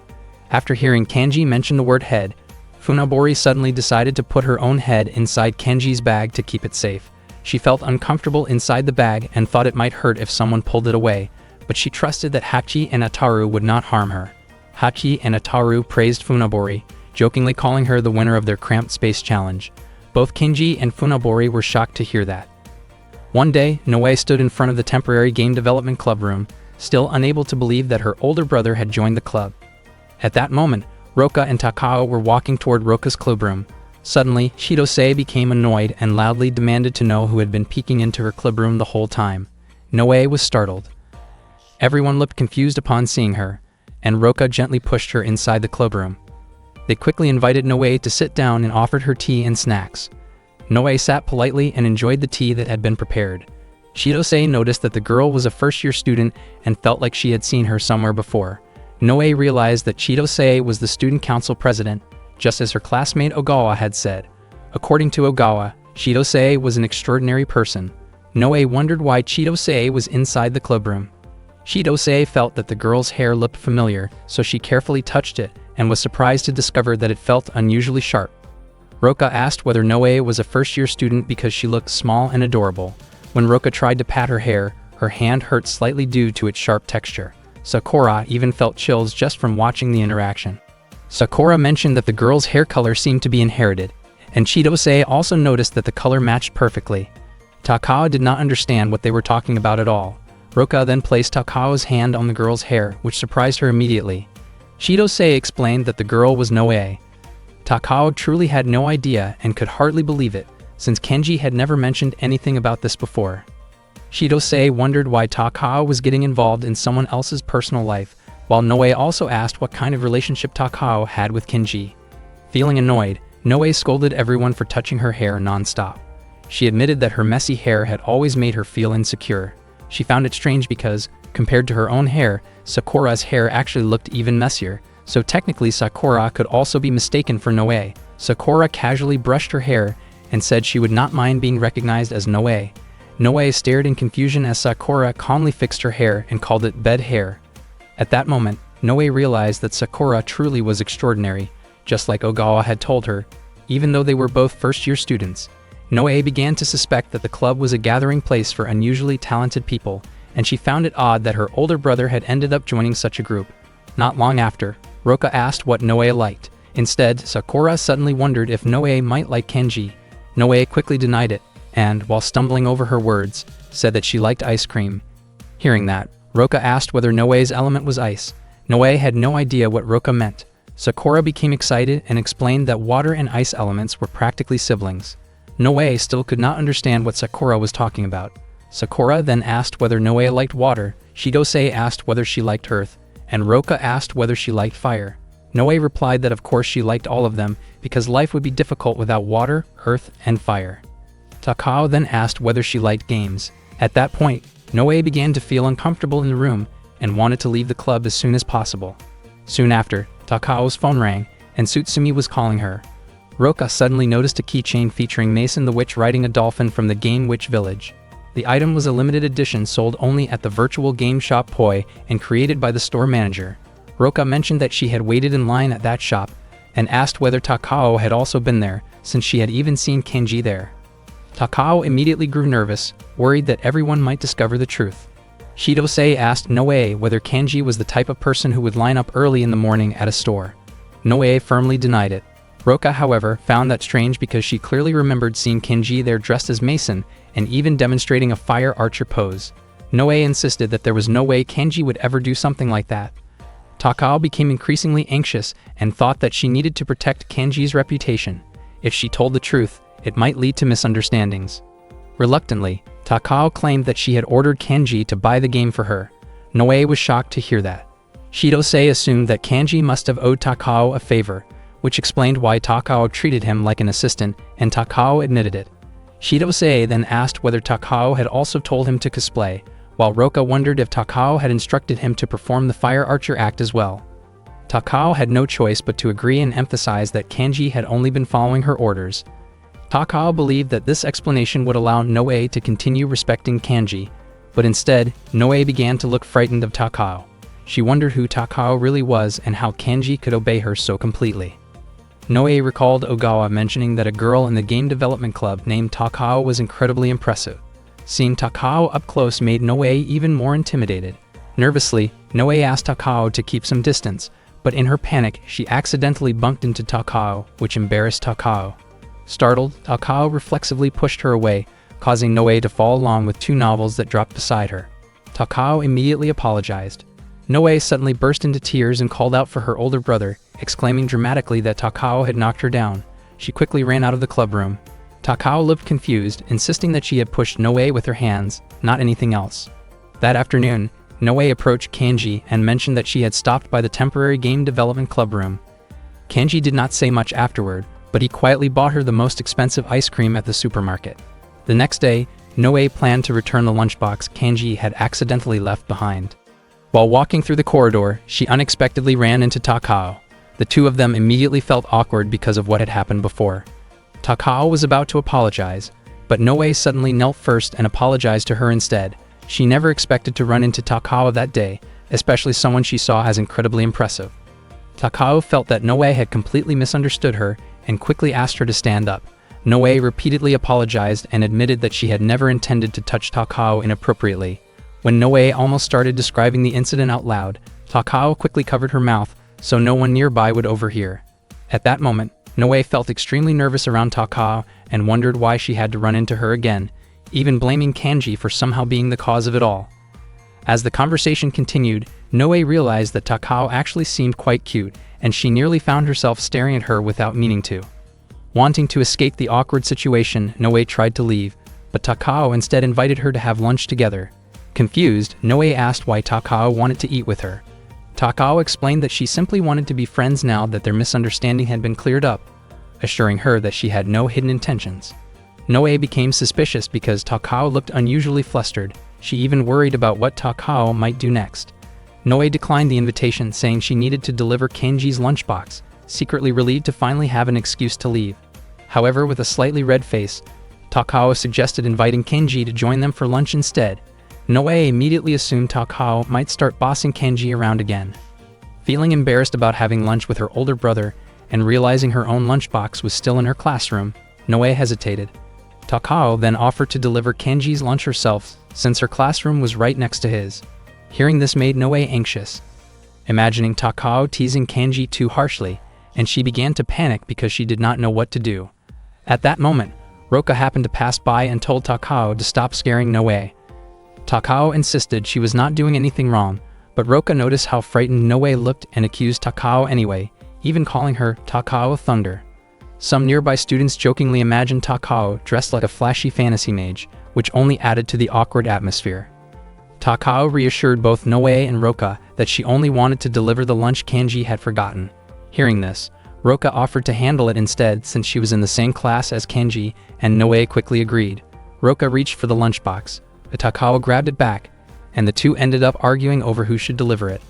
After hearing Kanji mention the word head, Funabori suddenly decided to put her own head inside Kenji's bag to keep it safe. She felt uncomfortable inside the bag and thought it might hurt if someone pulled it away, but she trusted that Hachi and Ataru would not harm her. Hachi and Ataru praised Funabori, jokingly calling her the winner of their cramped space challenge. Both Kenji and Funabori were shocked to hear that. One day, Noe stood in front of the temporary game development club room, still unable to believe that her older brother had joined the club. At that moment, Roka and Takao were walking toward Roka's clubroom. Suddenly, Shidose became annoyed and loudly demanded to know who had been peeking into her clubroom the whole time. Noe was startled. Everyone looked confused upon seeing her, and Roka gently pushed her inside the clubroom. They quickly invited Noe to sit down and offered her tea and snacks. Noe sat politely and enjoyed the tea that had been prepared. Shidose noticed that the girl was a first-year student and felt like she had seen her somewhere before. Noe realized that Chidose was the student council president, just as her classmate Ogawa had said. According to Ogawa, Chidose was an extraordinary person. Noe wondered why Chidose was inside the clubroom. Chidose felt that the girl's hair looked familiar, so she carefully touched it and was surprised to discover that it felt unusually sharp. Roka asked whether Noe was a first-year student because she looked small and adorable. When Roka tried to pat her hair, her hand hurt slightly due to its sharp texture. Sakura even felt chills just from watching the interaction. Sakura mentioned that the girl's hair color seemed to be inherited, and Chidose also noticed that the color matched perfectly. Takao did not understand what they were talking about at all. Roka then placed Takao's hand on the girl's hair, which surprised her immediately. Chidose explained that the girl was Noe. Takao truly had no idea and could hardly believe it, since Kenji had never mentioned anything about this before. Chidose wondered why Takao was getting involved in someone else's personal life, while Noe also asked what kind of relationship Takao had with Kenji. Feeling annoyed, Noe scolded everyone for touching her hair non-stop. She admitted that her messy hair had always made her feel insecure. She found it strange because, compared to her own hair, Sakura's hair actually looked even messier, so technically Sakura could also be mistaken for Noe. Sakura casually brushed her hair and said she would not mind being recognized as Noe. Noe stared in confusion as Sakura calmly fixed her hair and called it bed hair. At that moment, Noe realized that Sakura truly was extraordinary, just like Ogawa had told her. Even though they were both first-year students, Noe began to suspect that the club was a gathering place for unusually talented people, and she found it odd that her older brother had ended up joining such a group. Not long after, Roka asked what Noe liked. Instead, Sakura suddenly wondered if Noe might like kanji. Noe quickly denied it, and, while stumbling over her words, said that she liked ice cream. Hearing that, Roka asked whether Noe's element was ice. Noe had no idea what Roka meant. Sakura became excited and explained that water and ice elements were practically siblings. Noe still could not understand what Sakura was talking about. Sakura then asked whether Noe liked water, Shidose asked whether she liked earth, and Roka asked whether she liked fire. Noe replied that of course she liked all of them, because life would be difficult without water, earth, and fire. Takao then asked whether she liked games. At that point, Noe began to feel uncomfortable in the room and wanted to leave the club as soon as possible. Soon after, Takao's phone rang, and Tsutsumi was calling her. Roka suddenly noticed a keychain featuring Mason the Witch riding a dolphin from the game Witch Village. The item was a limited edition sold only at the virtual game shop Poi and created by the store manager. Roka mentioned that she had waited in line at that shop and asked whether Takao had also been there, since she had even seen Kenji there. Takao immediately grew nervous, worried that everyone might discover the truth. Shidose asked Noe whether Kenji was the type of person who would line up early in the morning at a store. Noe firmly denied it. Roka, however, found that strange because she clearly remembered seeing Kenji there dressed as Mason and even demonstrating a fire archer pose. Noe insisted that there was no way Kenji would ever do something like that. Takao became increasingly anxious and thought that she needed to protect Kenji's reputation. If she told the truth, it might lead to misunderstandings. Reluctantly, Takao claimed that she had ordered Kenji to buy the game for her. Noe was shocked to hear that. Shidose assumed that Kenji must have owed Takao a favor, which explained why Takao treated him like an assistant, and Takao admitted it. Shidose then asked whether Takao had also told him to cosplay, while Roka wondered if Takao had instructed him to perform the fire archer act as well. Takao had no choice but to agree and emphasize that Kenji had only been following her orders. Takao believed that this explanation would allow Noe to continue respecting Kenji, but instead, Noe began to look frightened of Takao. She wondered who Takao really was and how Kenji could obey her so completely. Noe recalled Ogawa mentioning that a girl in the game development club named Takao was incredibly impressive. Seeing Takao up close made Noe even more intimidated. Nervously, Noe asked Takao to keep some distance, but in her panic, she accidentally bumped into Takao, which embarrassed Takao. Startled, Takao reflexively pushed her away, causing Noe to fall along with two novels that dropped beside her. Takao immediately apologized. Noe suddenly burst into tears and called out for her older brother, exclaiming dramatically that Takao had knocked her down. She quickly ran out of the club room. Takao looked confused, insisting that she had pushed Noe with her hands, not anything else. That afternoon, Noe approached Kenji and mentioned that she had stopped by the temporary game development club room. Kenji did not say much afterward, but he quietly bought her the most expensive ice cream at the supermarket. The next day, Noe planned to return the lunchbox Kenji had accidentally left behind. While walking through the corridor, she unexpectedly ran into Takao. The two of them immediately felt awkward because of what had happened before. Takao was about to apologize, but Noe suddenly knelt first and apologized to her instead. She never expected to run into Takao that day, especially someone she saw as incredibly impressive. Takao felt that Noe had completely misunderstood her and quickly asked her to stand up. Noe repeatedly apologized and admitted that she had never intended to touch Takao inappropriately. When Noe almost started describing the incident out loud, Takao quickly covered her mouth so no one nearby would overhear. At that moment, Noe felt extremely nervous around Takao and wondered why she had to run into her again, even blaming Kenji for somehow being the cause of it all. As the conversation continued, Noe realized that Takao actually seemed quite cute, and she nearly found herself staring at her without meaning to. Wanting to escape the awkward situation, Noe tried to leave, but Takao instead invited her to have lunch together. Confused, Noe asked why Takao wanted to eat with her. Takao explained that she simply wanted to be friends now that their misunderstanding had been cleared up, assuring her that she had no hidden intentions. Noe became suspicious because Takao looked unusually flustered. She even worried about what Takao might do next. Noe declined the invitation, saying she needed to deliver Kenji's lunchbox, secretly relieved to finally have an excuse to leave. However, with a slightly red face, Takao suggested inviting Kenji to join them for lunch instead. Noe immediately assumed Takao might start bossing Kenji around again. Feeling embarrassed about having lunch with her older brother and realizing her own lunchbox was still in her classroom, Noe hesitated. Takao then offered to deliver Kenji's lunch herself, since her classroom was right next to his. Hearing this made Noe anxious, imagining Takao teasing Kenji too harshly, and she began to panic because she did not know what to do. At that moment, Roka happened to pass by and told Takao to stop scaring Noe. Takao insisted she was not doing anything wrong, but Roka noticed how frightened Noe looked and accused Takao anyway, even calling her Takao Thunder. Some nearby students jokingly imagined Takao dressed like a flashy fantasy mage, which only added to the awkward atmosphere. Takao reassured both Noe and Roka that she only wanted to deliver the lunch Kenji had forgotten. Hearing this, Roka offered to handle it instead since she was in the same class as Kenji, and Noe quickly agreed. Roka reached for the lunchbox, but Takao grabbed it back, and the two ended up arguing over who should deliver it.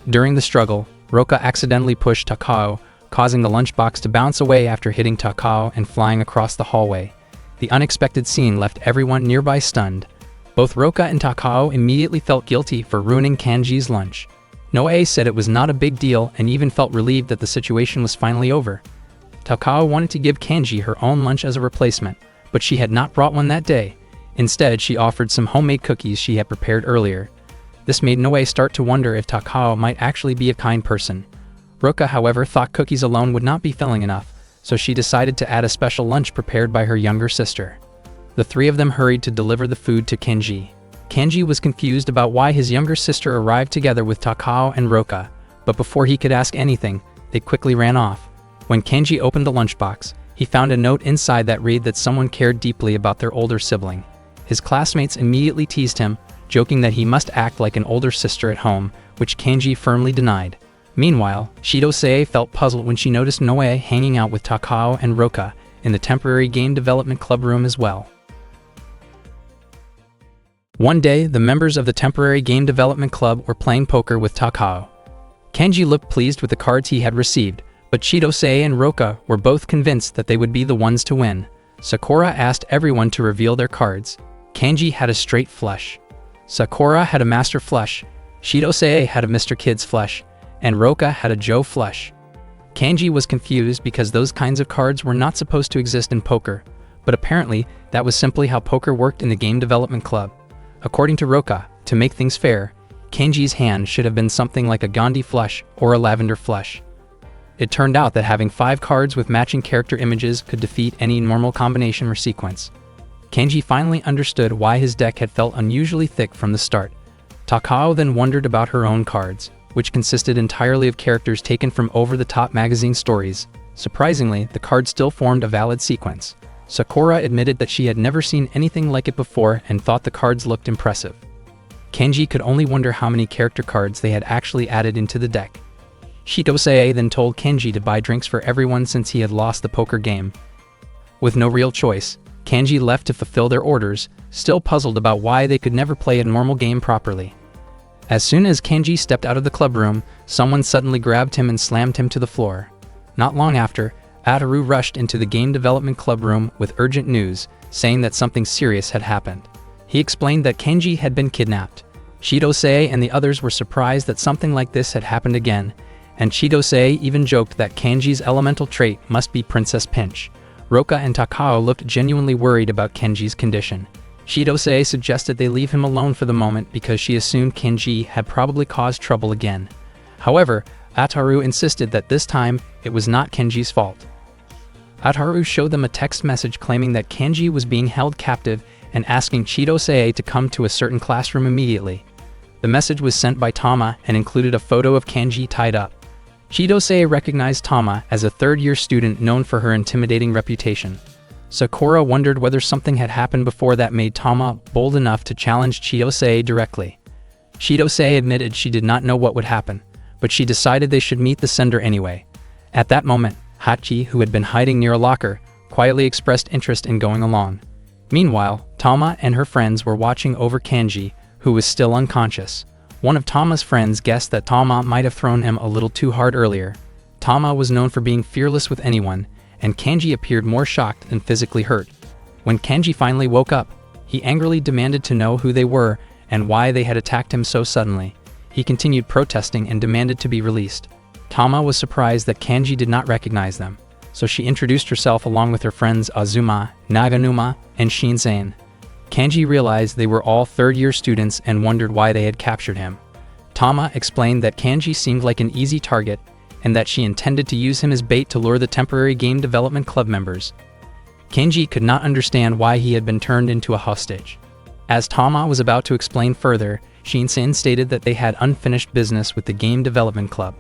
During the struggle, Roka accidentally pushed Takao, causing the lunchbox to bounce away after hitting Takao and flying across the hallway. The unexpected scene left everyone nearby stunned. Both Roka and Takao immediately felt guilty for ruining Kenji's lunch. Noe said it was not a big deal and even felt relieved that the situation was finally over. Takao wanted to give Kenji her own lunch as a replacement, but she had not brought one that day. Instead, she offered some homemade cookies she had prepared earlier. This made Noe start to wonder if Takao might actually be a kind person. Roka, however, thought cookies alone would not be filling enough, so she decided to add a special lunch prepared by her younger sister. The three of them hurried to deliver the food to Kenji. Kenji was confused about why his younger sister arrived together with Takao and Roka, but before he could ask anything, they quickly ran off. When Kenji opened the lunchbox, he found a note inside that read that someone cared deeply about their older sibling. His classmates immediately teased him, joking that he must act like an older sister at home, which Kenji firmly denied. Meanwhile, Shidose felt puzzled when she noticed Noe hanging out with Takao and Roka in the temporary game development club room as well. One day, the members of the temporary game development club were playing poker with Takao. Kenji looked pleased with the cards he had received, but Shidose and Roka were both convinced that they would be the ones to win. Sakura asked everyone to reveal their cards. Kenji had a straight flush. Sakura had a master flush. Shidose had a Mr. Kid's flush, and Roka had a Joe flush. Kenji was confused because those kinds of cards were not supposed to exist in poker, but apparently that was simply how poker worked in the game development club. According to Roka, to make things fair, Kenji's hand should have been something like a Gandhi flush or a lavender flush. It turned out that having 5 cards with matching character images could defeat any normal combination or sequence. Kenji finally understood why his deck had felt unusually thick from the start. Takao then wondered about her own cards, which consisted entirely of characters taken from over-the-top magazine stories. Surprisingly, the cards still formed a valid sequence. Sakura admitted that she had never seen anything like it before and thought the cards looked impressive. Kenji could only wonder how many character cards they had actually added into the deck. Shidose then told Kenji to buy drinks for everyone since he had lost the poker game. With no real choice, Kenji left to fulfill their orders, still puzzled about why they could never play a normal game properly. As soon as Kenji stepped out of the club room, someone suddenly grabbed him and slammed him to the floor. Not long after, Ataru rushed into the game development club room with urgent news, saying that something serious had happened. He explained that Kenji had been kidnapped. Shidose and the others were surprised that something like this had happened again, and Shidose even joked that Kenji's elemental trait must be Princess Pinch. Roka and Takao looked genuinely worried about Kenji's condition. Shidose suggested they leave him alone for the moment because she assumed Kenji had probably caused trouble again. However, Ataru insisted that this time it was not Kenji's fault. Ataru showed them a text message claiming that Kenji was being held captive and asking Shidose to come to a certain classroom immediately. The message was sent by Tama and included a photo of Kenji tied up. Shidose recognized Tama as a third-year student known for her intimidating reputation. Sakura wondered whether something had happened before that made Tama bold enough to challenge Shidose directly. Shidose admitted she did not know what would happen, but she decided they should meet the sender anyway. At that moment, Hachi, who had been hiding near a locker, quietly expressed interest in going along. Meanwhile, Tama and her friends were watching over Kenji, who was still unconscious. One of Tama's friends guessed that Tama might have thrown him a little too hard earlier. Tama was known for being fearless with anyone, and Kanji appeared more shocked than physically hurt. When Kanji finally woke up, he angrily demanded to know who they were and why they had attacked him so suddenly. He continued protesting and demanded to be released. Tama was surprised that Kanji did not recognize them, so she introduced herself along with her friends Azuma, Naganuma, and Shinsen. Kanji realized they were all third-year students and wondered why they had captured him. Tama explained that Kanji seemed like an easy target and that she intended to use him as bait to lure the temporary game development club members. Kanji could not understand why he had been turned into a hostage. As Tama was about to explain further, Shinsen stated that they had unfinished business with the game development club.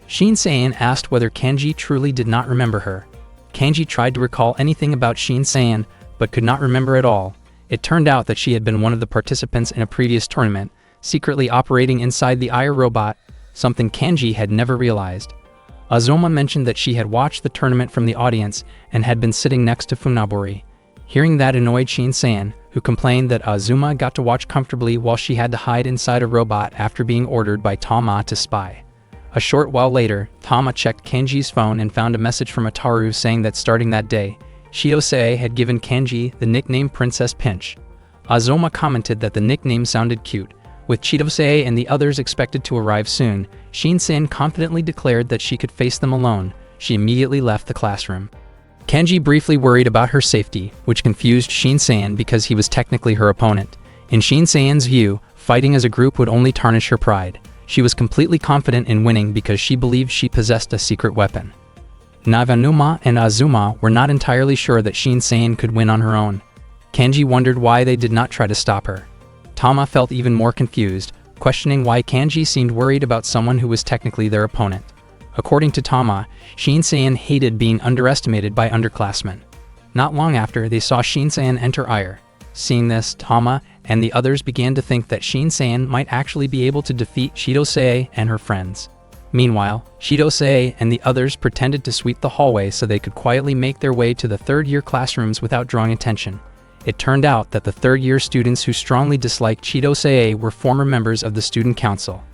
Shinsen asked whether Kanji truly did not remember her. Kanji tried to recall anything about Shinsen, but could not remember at all. It turned out that she had been one of the participants in a previous tournament, secretly operating inside the Ire robot, something Kanji had never realized. Azuma mentioned that she had watched the tournament from the audience and had been sitting next to Funaburi. Hearing that annoyed Shinsen, who complained that Azuma got to watch comfortably while she had to hide inside a robot after being ordered by Tama to spy. A short while later, Tama checked Kanji's phone and found a message from Ataru saying that starting that day, Shidose had given Kanji the nickname Princess Pinch. Azuma commented that the nickname sounded cute. With Chidose and the others expected to arrive soon, Shinsen confidently declared that she could face them alone. She immediately left the classroom. Kanji briefly worried about her safety, which confused Shinsen because he was technically her opponent. In Shinsen's view, fighting as a group would only tarnish her pride. She was completely confident in winning because she believed she possessed a secret weapon. Naganuma and Azuma were not entirely sure that Shinsen could win on her own. Kanji wondered why they did not try to stop her. Tama felt even more confused, questioning why Kanji seemed worried about someone who was technically their opponent. According to Tama, Shinsen hated being underestimated by underclassmen. Not long after, they saw Shinsen enter Ire. Seeing this, Tama and the others began to think that Shinsen might actually be able to defeat Shidose and her friends. Meanwhile, Shidose and the others pretended to sweep the hallway so they could quietly make their way to the third-year classrooms without drawing attention. It turned out that the third-year students who strongly disliked Chidose were former members of the student council.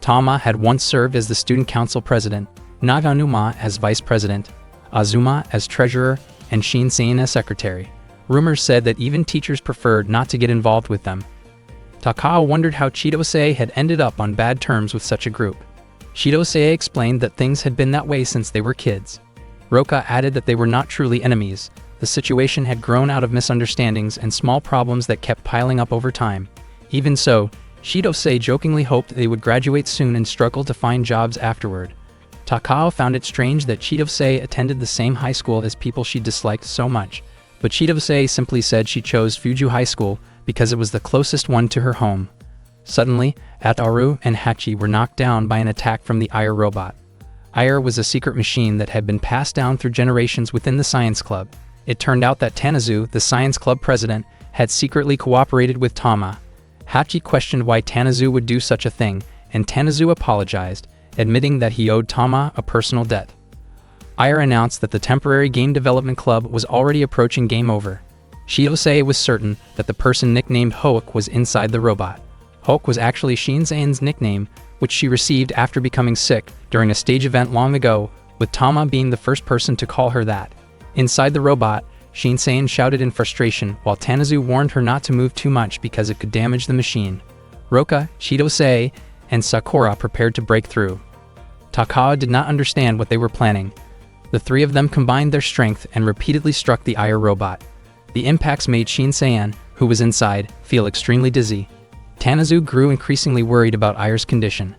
Tama had once served as the student council president, Naganuma as vice president, Azuma as treasurer, and Shinsen as secretary. Rumors said that even teachers preferred not to get involved with them. Takao wondered how Chidose had ended up on bad terms with such a group. Chidose explained that things had been that way since they were kids. Roka added that they were not truly enemies. The situation had grown out of misunderstandings and small problems that kept piling up over time. Even so, Shidose jokingly hoped they would graduate soon and struggle to find jobs afterward. Takao found it strange that Chidose attended the same high school as people she disliked so much, but Chidose simply said she chose Fuju High School because it was the closest one to her home. Suddenly, Ataru and Hachi were knocked down by an attack from the Ire robot. Ire was a secret machine that had been passed down through generations within the science club. It turned out that Tanazu, the science club president, had secretly cooperated with Tama. Hachi questioned why Tanazu would do such a thing, and Tanazu apologized, admitting that he owed Tama a personal debt. Ire announced that the temporary game development club was already approaching game over. Shidose was certain that the person nicknamed Hook was inside the robot. Hook was actually Shinsen's nickname, which she received after becoming sick during a stage event long ago, with Tama being the first person to call her that. Inside the robot, Shinsen shouted in frustration while Tanazu warned her not to move too much because it could damage the machine. Roka, Chidose, and Sakura prepared to break through. Takao did not understand what they were planning. The three of them combined their strength and repeatedly struck the Ire robot. The impacts made Shinsen, who was inside, feel extremely dizzy. Tanazu grew increasingly worried about Ire's condition.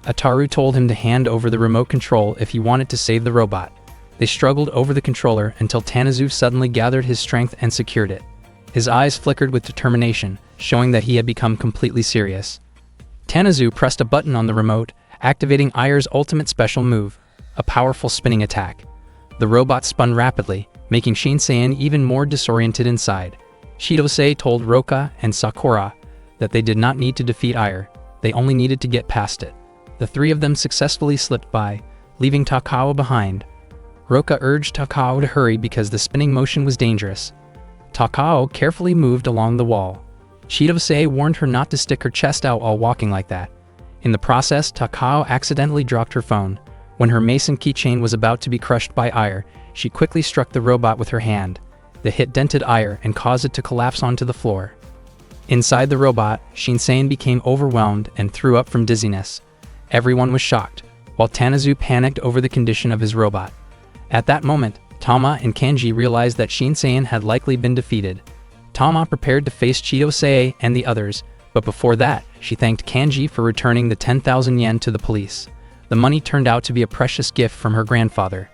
Ataru told him to hand over the remote control if he wanted to save the robot. They struggled over the controller until Tanazu suddenly gathered his strength and secured it. His eyes flickered with determination, showing that he had become completely serious. Tanazu pressed a button on the remote, activating Ire's ultimate special move, a powerful spinning attack. The robot spun rapidly, making Shinsen even more disoriented inside. Shidose told Roka and Sakura that they did not need to defeat Ire, they only needed to get past it. The three of them successfully slipped by, leaving Takao behind. Roka urged Takao to hurry because the spinning motion was dangerous. Takao carefully moved along the wall. Chidose warned her not to stick her chest out while walking like that. In the process, Takao accidentally dropped her phone. When her mason keychain was about to be crushed by ire, she quickly struck the robot with her hand. The hit dented ire and caused it to collapse onto the floor. Inside the robot, Shinsei became overwhelmed and threw up from dizziness. Everyone was shocked, while Tanazu panicked over the condition of his robot. At that moment, Tama and Kanji realized that Shinsei had likely been defeated. Tama prepared to face Chidose and the others, but before that, she thanked Kanji for returning the 10,000 yen to the police. The money turned out to be a precious gift from her grandfather.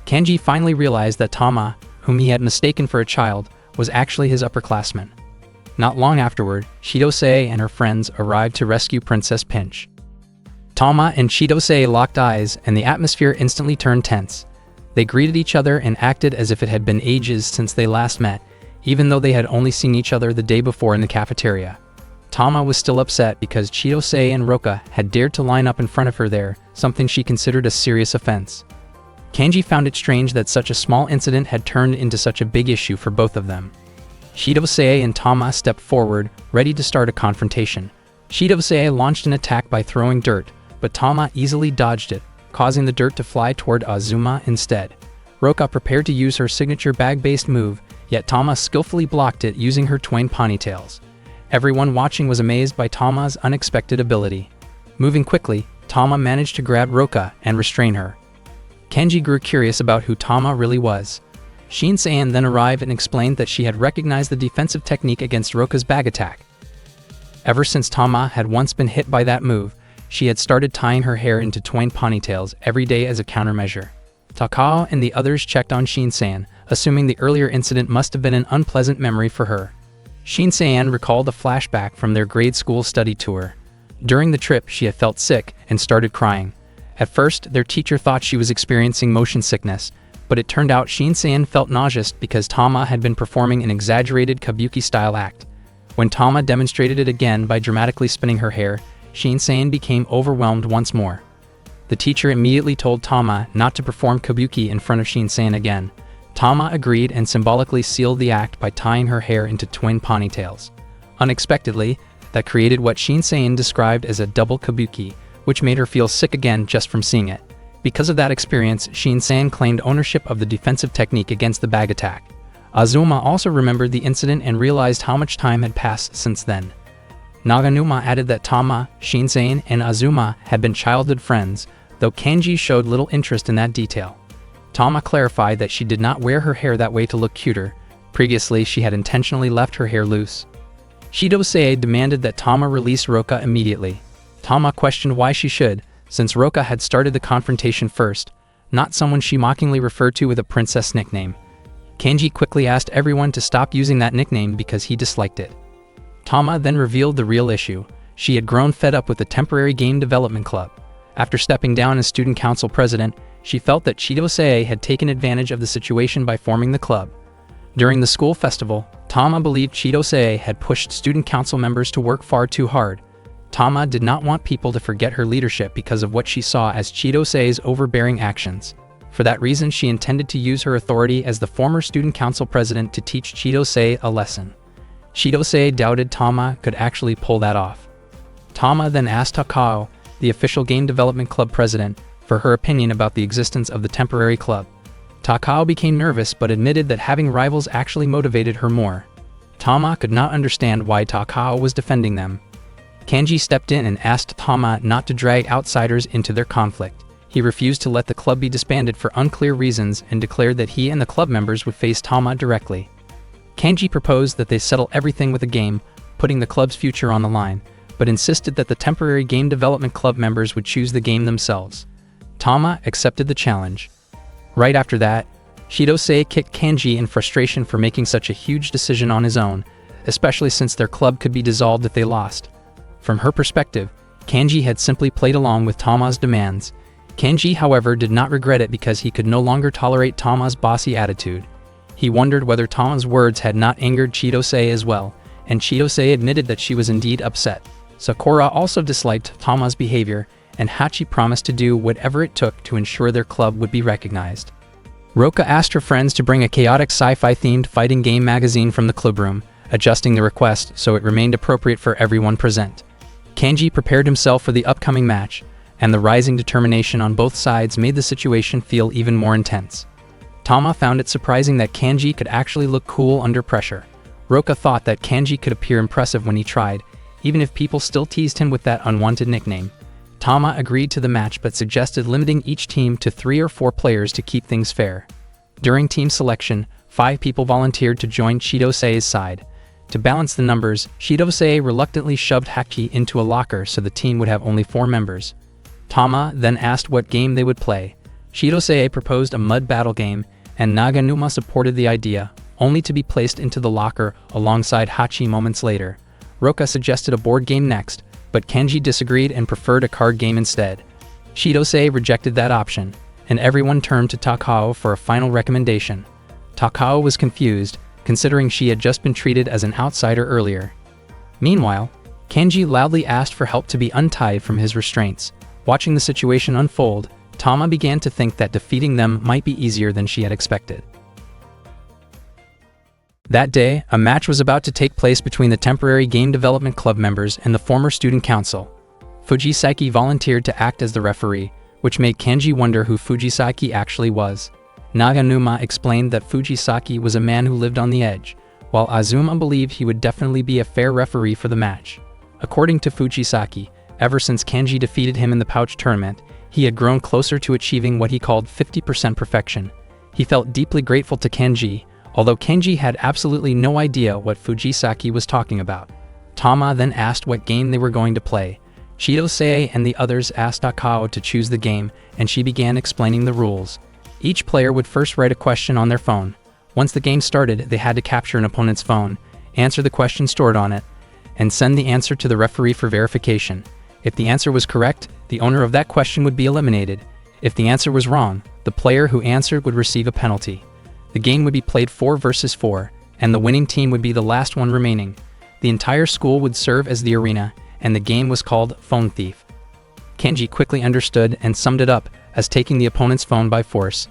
Kanji finally realized that Tama, whom he had mistaken for a child, was actually his upperclassman. Not long afterward, Chidose and her friends arrived to rescue Princess Pinch. Tama and Chidose locked eyes, and the atmosphere instantly turned tense. They greeted each other and acted as if it had been ages since they last met, even though they had only seen each other the day before in the cafeteria. Tama was still upset because Chidose and Roka had dared to line up in front of her there, something she considered a serious offense. Kanji found it strange that such a small incident had turned into such a big issue for both of them. Chidose and Tama stepped forward, ready to start a confrontation. Chidose launched an attack by throwing dirt, but Tama easily dodged it, causing the dirt to fly toward Azuma instead. Roka prepared to use her signature bag-based move, yet Tama skillfully blocked it using her twin ponytails. Everyone watching was amazed by Tama's unexpected ability. Moving quickly, Tama managed to grab Roka and restrain her. Kenji grew curious about who Tama really was. Shinsei then arrived and explained that she had recognized the defensive technique against Roka's bag attack. Ever since Tama had once been hit by that move, she had started tying her hair into twin ponytails every day as a countermeasure. Takao and the others checked on Shinsei, assuming the earlier incident must have been an unpleasant memory for her. Shinsei recalled a flashback from their grade school study tour. During the trip, she had felt sick and started crying. At first, their teacher thought she was experiencing motion sickness, but it turned out Shinsei felt nauseous because Tama had been performing an exaggerated kabuki-style act. When Tama demonstrated it again by dramatically spinning her hair, Shinsei became overwhelmed once more. The teacher immediately told Tama not to perform kabuki in front of Shinsei again. Tama agreed and symbolically sealed the act by tying her hair into twin ponytails. Unexpectedly, that created what Shinsei described as a double kabuki, which made her feel sick again just from seeing it. Because of that experience, Shinsei claimed ownership of the defensive technique against the bag attack. Azuma also remembered the incident and realized how much time had passed since then. Naganuma added that Tama, Shinsei, and Azuma had been childhood friends, though Kanji showed little interest in that detail. Tama clarified that she did not wear her hair that way to look cuter. Previously, she had intentionally left her hair loose. Chidose demanded that Tama release Roka immediately. Tama questioned why she should, since Roka had started the confrontation first, not someone she mockingly referred to with a princess nickname. Kanji quickly asked everyone to stop using that nickname because he disliked it. Tama then revealed the real issue. She had grown fed up with the temporary game development club. After stepping down as student council president, she felt that Chidose had taken advantage of the situation by forming the club. During the school festival, Tama believed Chidose had pushed student council members to work far too hard. Tama did not want people to forget her leadership because of what she saw as Chidose's overbearing actions. For that reason, she intended to use her authority as the former student council president to teach Chidose a lesson. Chidose doubted Tama could actually pull that off. Tama then asked Takao, the official game development club president, for her opinion about the existence of the temporary club. Takao became nervous but admitted that having rivals actually motivated her more. Tama could not understand why Takao was defending them. Kanji stepped in and asked Tama not to drag outsiders into their conflict. He refused to let the club be disbanded for unclear reasons and declared that he and the club members would face Tama directly. Kanji proposed that they settle everything with a game, putting the club's future on the line, but insisted that the temporary game development club members would choose the game themselves. Tama accepted the challenge. Right after that, Chidose kicked Kanji in frustration for making such a huge decision on his own, especially since their club could be dissolved if they lost. From her perspective, Kanji had simply played along with Tama's demands. Kanji, however, did not regret it because he could no longer tolerate Tama's bossy attitude. He wondered whether Tama's words had not angered Chidose as well, and Chidose admitted that she was indeed upset. Sakura also disliked Tama's behavior, and Hachi promised to do whatever it took to ensure their club would be recognized. Roka asked her friends to bring a chaotic sci-fi themed fighting game magazine from the clubroom, adjusting the request so it remained appropriate for everyone present. Kanji prepared himself for the upcoming match, and the rising determination on both sides made the situation feel even more intense. Tama found it surprising that Kanji could actually look cool under pressure. Roka thought that Kanji could appear impressive when he tried, even if people still teased him with that unwanted nickname. Tama agreed to the match but suggested limiting each team to 3 or 4 players to keep things fair. During team selection, 5 people volunteered to join Chidosei's side. To balance the numbers, Chidosei reluctantly shoved Haki into a locker so the team would have only 4 members. Tama then asked what game they would play. Chidosei proposed a mud battle game, and Naganuma supported the idea, only to be placed into the locker alongside Hachi moments later. Roka suggested a board game next, but Kanji disagreed and preferred a card game instead. Chidosei rejected that option, and everyone turned to Takao for a final recommendation. Takao was confused, considering she had just been treated as an outsider earlier. Meanwhile, Kanji loudly asked for help to be untied from his restraints. Watching the situation unfold, Tama began to think that defeating them might be easier than she had expected. That day, a match was about to take place between the temporary game development club members and the former student council. Fujisaki volunteered to act as the referee, which made Kanji wonder who Fujisaki actually was. Naganuma explained that Fujisaki was a man who lived on the edge, while Azuma believed he would definitely be a fair referee for the match. According to Fujisaki, ever since Kanji defeated him in the pouch tournament, he had grown closer to achieving what he called 50% perfection. He felt deeply grateful to Kanji, although Kanji had absolutely no idea what Fujisaki was talking about. Tama then asked what game they were going to play. Chidosei and the others asked Takao to choose the game, and she began explaining the rules. Each player would first write a question on their phone. Once the game started, they had to capture an opponent's phone, answer the question stored on it, and send the answer to the referee for verification. If the answer was correct, the owner of that question would be eliminated. If the answer was wrong, the player who answered would receive a penalty. The game would be played 4 versus 4, and the winning team would be the last one remaining. The entire school would serve as the arena, and the game was called Phone Thief. Kanji quickly understood and summed it up as taking the opponent's phone by force.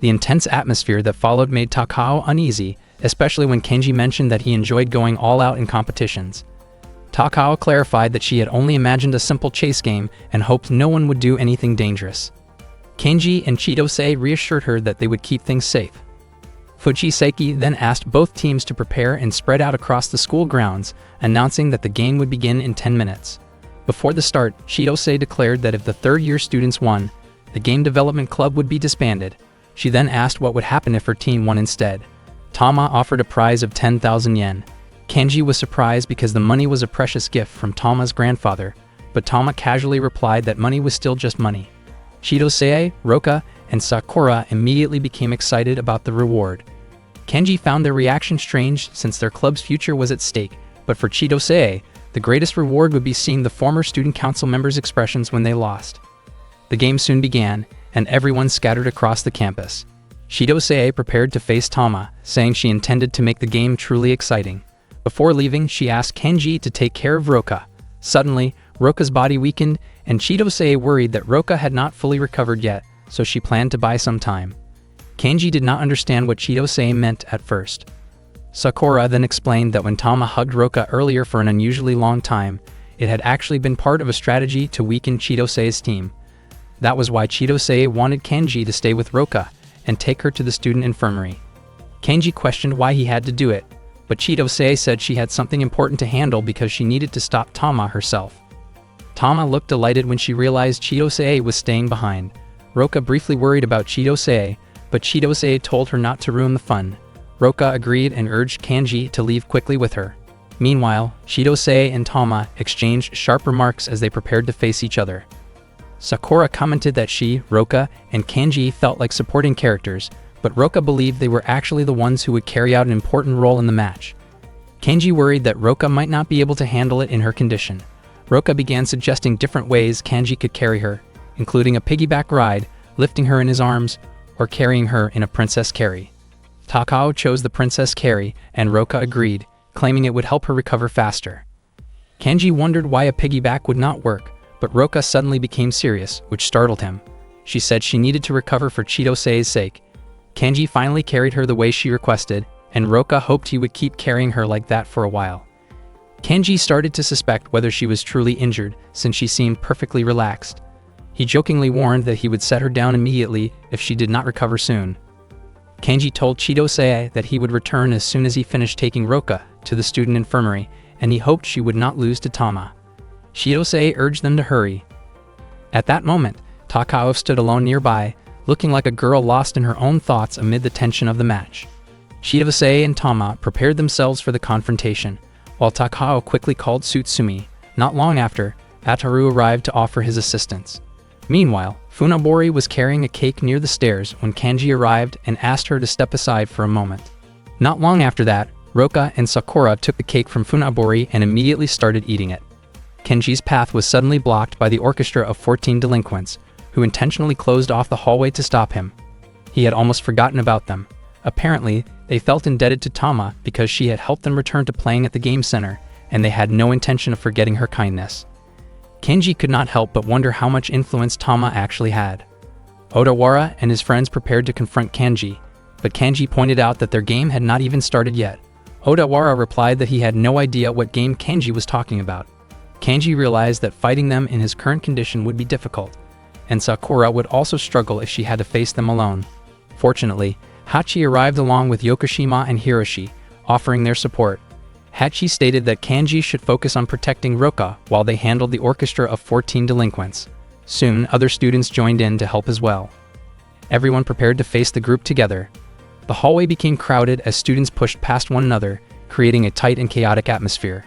The intense atmosphere that followed made Takao uneasy, especially when Kanji mentioned that he enjoyed going all out in competitions. Takao clarified that she had only imagined a simple chase game and hoped no one would do anything dangerous. Kanji and Chidosei reassured her that they would keep things safe. Fujisaki then asked both teams to prepare and spread out across the school grounds, announcing that the game would begin in 10 minutes. Before the start, Chidosei declared that if the third-year students won, the game development club would be disbanded. She then asked what would happen if her team won instead. Tama offered a prize of 10,000 yen. Kanji was surprised because the money was a precious gift from Tama's grandfather, but Tama casually replied that money was still just money. Chidosei, Roka, and Sakura immediately became excited about the reward. Kanji found their reaction strange since their club's future was at stake, but for Chidosei, the greatest reward would be seeing the former student council members' expressions when they lost. The game soon began, and everyone scattered across the campus. Chidosei prepared to face Tama, saying she intended to make the game truly exciting. Before leaving, she asked Kanji to take care of Roka. Suddenly, Roka's body weakened, and Chidosei worried that Roka had not fully recovered yet, so she planned to buy some time. Kanji did not understand what Chidosei meant at first. Sakura then explained that when Tama hugged Roka earlier for an unusually long time, it had actually been part of a strategy to weaken Chidosei's team. That was why Chidosei wanted Kanji to stay with Roka and take her to the student infirmary. Kanji questioned why he had to do it, but Chidosei said she had something important to handle because she needed to stop Tama herself. Tama looked delighted when she realized Chidosei was staying behind. Roka briefly worried about Chidosei, but Chidosei told her not to ruin the fun. Roka agreed and urged Kanji to leave quickly with her. Meanwhile, Chidosei and Tama exchanged sharp remarks as they prepared to face each other. Sakura commented that she, Roka, and Kanji felt like supporting characters, but Roka believed they were actually the ones who would carry out an important role in the match. Kanji worried that Roka might not be able to handle it in her condition. Roka began suggesting different ways Kanji could carry her, including a piggyback ride, lifting her in his arms, or carrying her in a princess carry. Takao chose the princess carry, and Roka agreed, claiming it would help her recover faster. Kanji wondered why a piggyback would not work, but Roka suddenly became serious, which startled him. She said she needed to recover for Chidosei's sake. Kanji finally carried her the way she requested, and Roka hoped he would keep carrying her like that for a while. Kenji started to suspect whether she was truly injured since she seemed perfectly relaxed. He jokingly warned that he would set her down immediately if she did not recover soon. Kenji told Chidose that he would return as soon as he finished taking Roka to the student infirmary, and he hoped she would not lose to Tama. Chidose urged them to hurry. At that moment, Takao stood alone nearby, looking like a girl lost in her own thoughts amid the tension of the match. Chidose and Tama prepared themselves for the confrontation, while Takao quickly called Tsutsumi. Not long after, Ataru arrived to offer his assistance. Meanwhile, Funabori was carrying a cake near the stairs when Kenji arrived and asked her to step aside for a moment. Not long after that, Roka and Sakura took the cake from Funabori and immediately started eating it. Kenji's path was suddenly blocked by the orchestra of 14 delinquents, who intentionally closed off the hallway to stop him. He had almost forgotten about them. Apparently, they felt indebted to Tama because she had helped them return to playing at the game center, and they had no intention of forgetting her kindness. Kenji could not help but wonder how much influence Tama actually had. Odawara and his friends prepared to confront Kenji, but Kenji pointed out that their game had not even started yet. Odawara replied that he had no idea what game Kenji was talking about. Kenji realized that fighting them in his current condition would be difficult, and Sakura would also struggle if she had to face them alone. Fortunately, Hachi arrived along with Yokoshima and Hiroshi, offering their support. Hachi stated that Kenji should focus on protecting Roka while they handled the orchestra of 14 delinquents. Soon, other students joined in to help as well. Everyone prepared to face the group together. The hallway became crowded as students pushed past one another, creating a tight and chaotic atmosphere.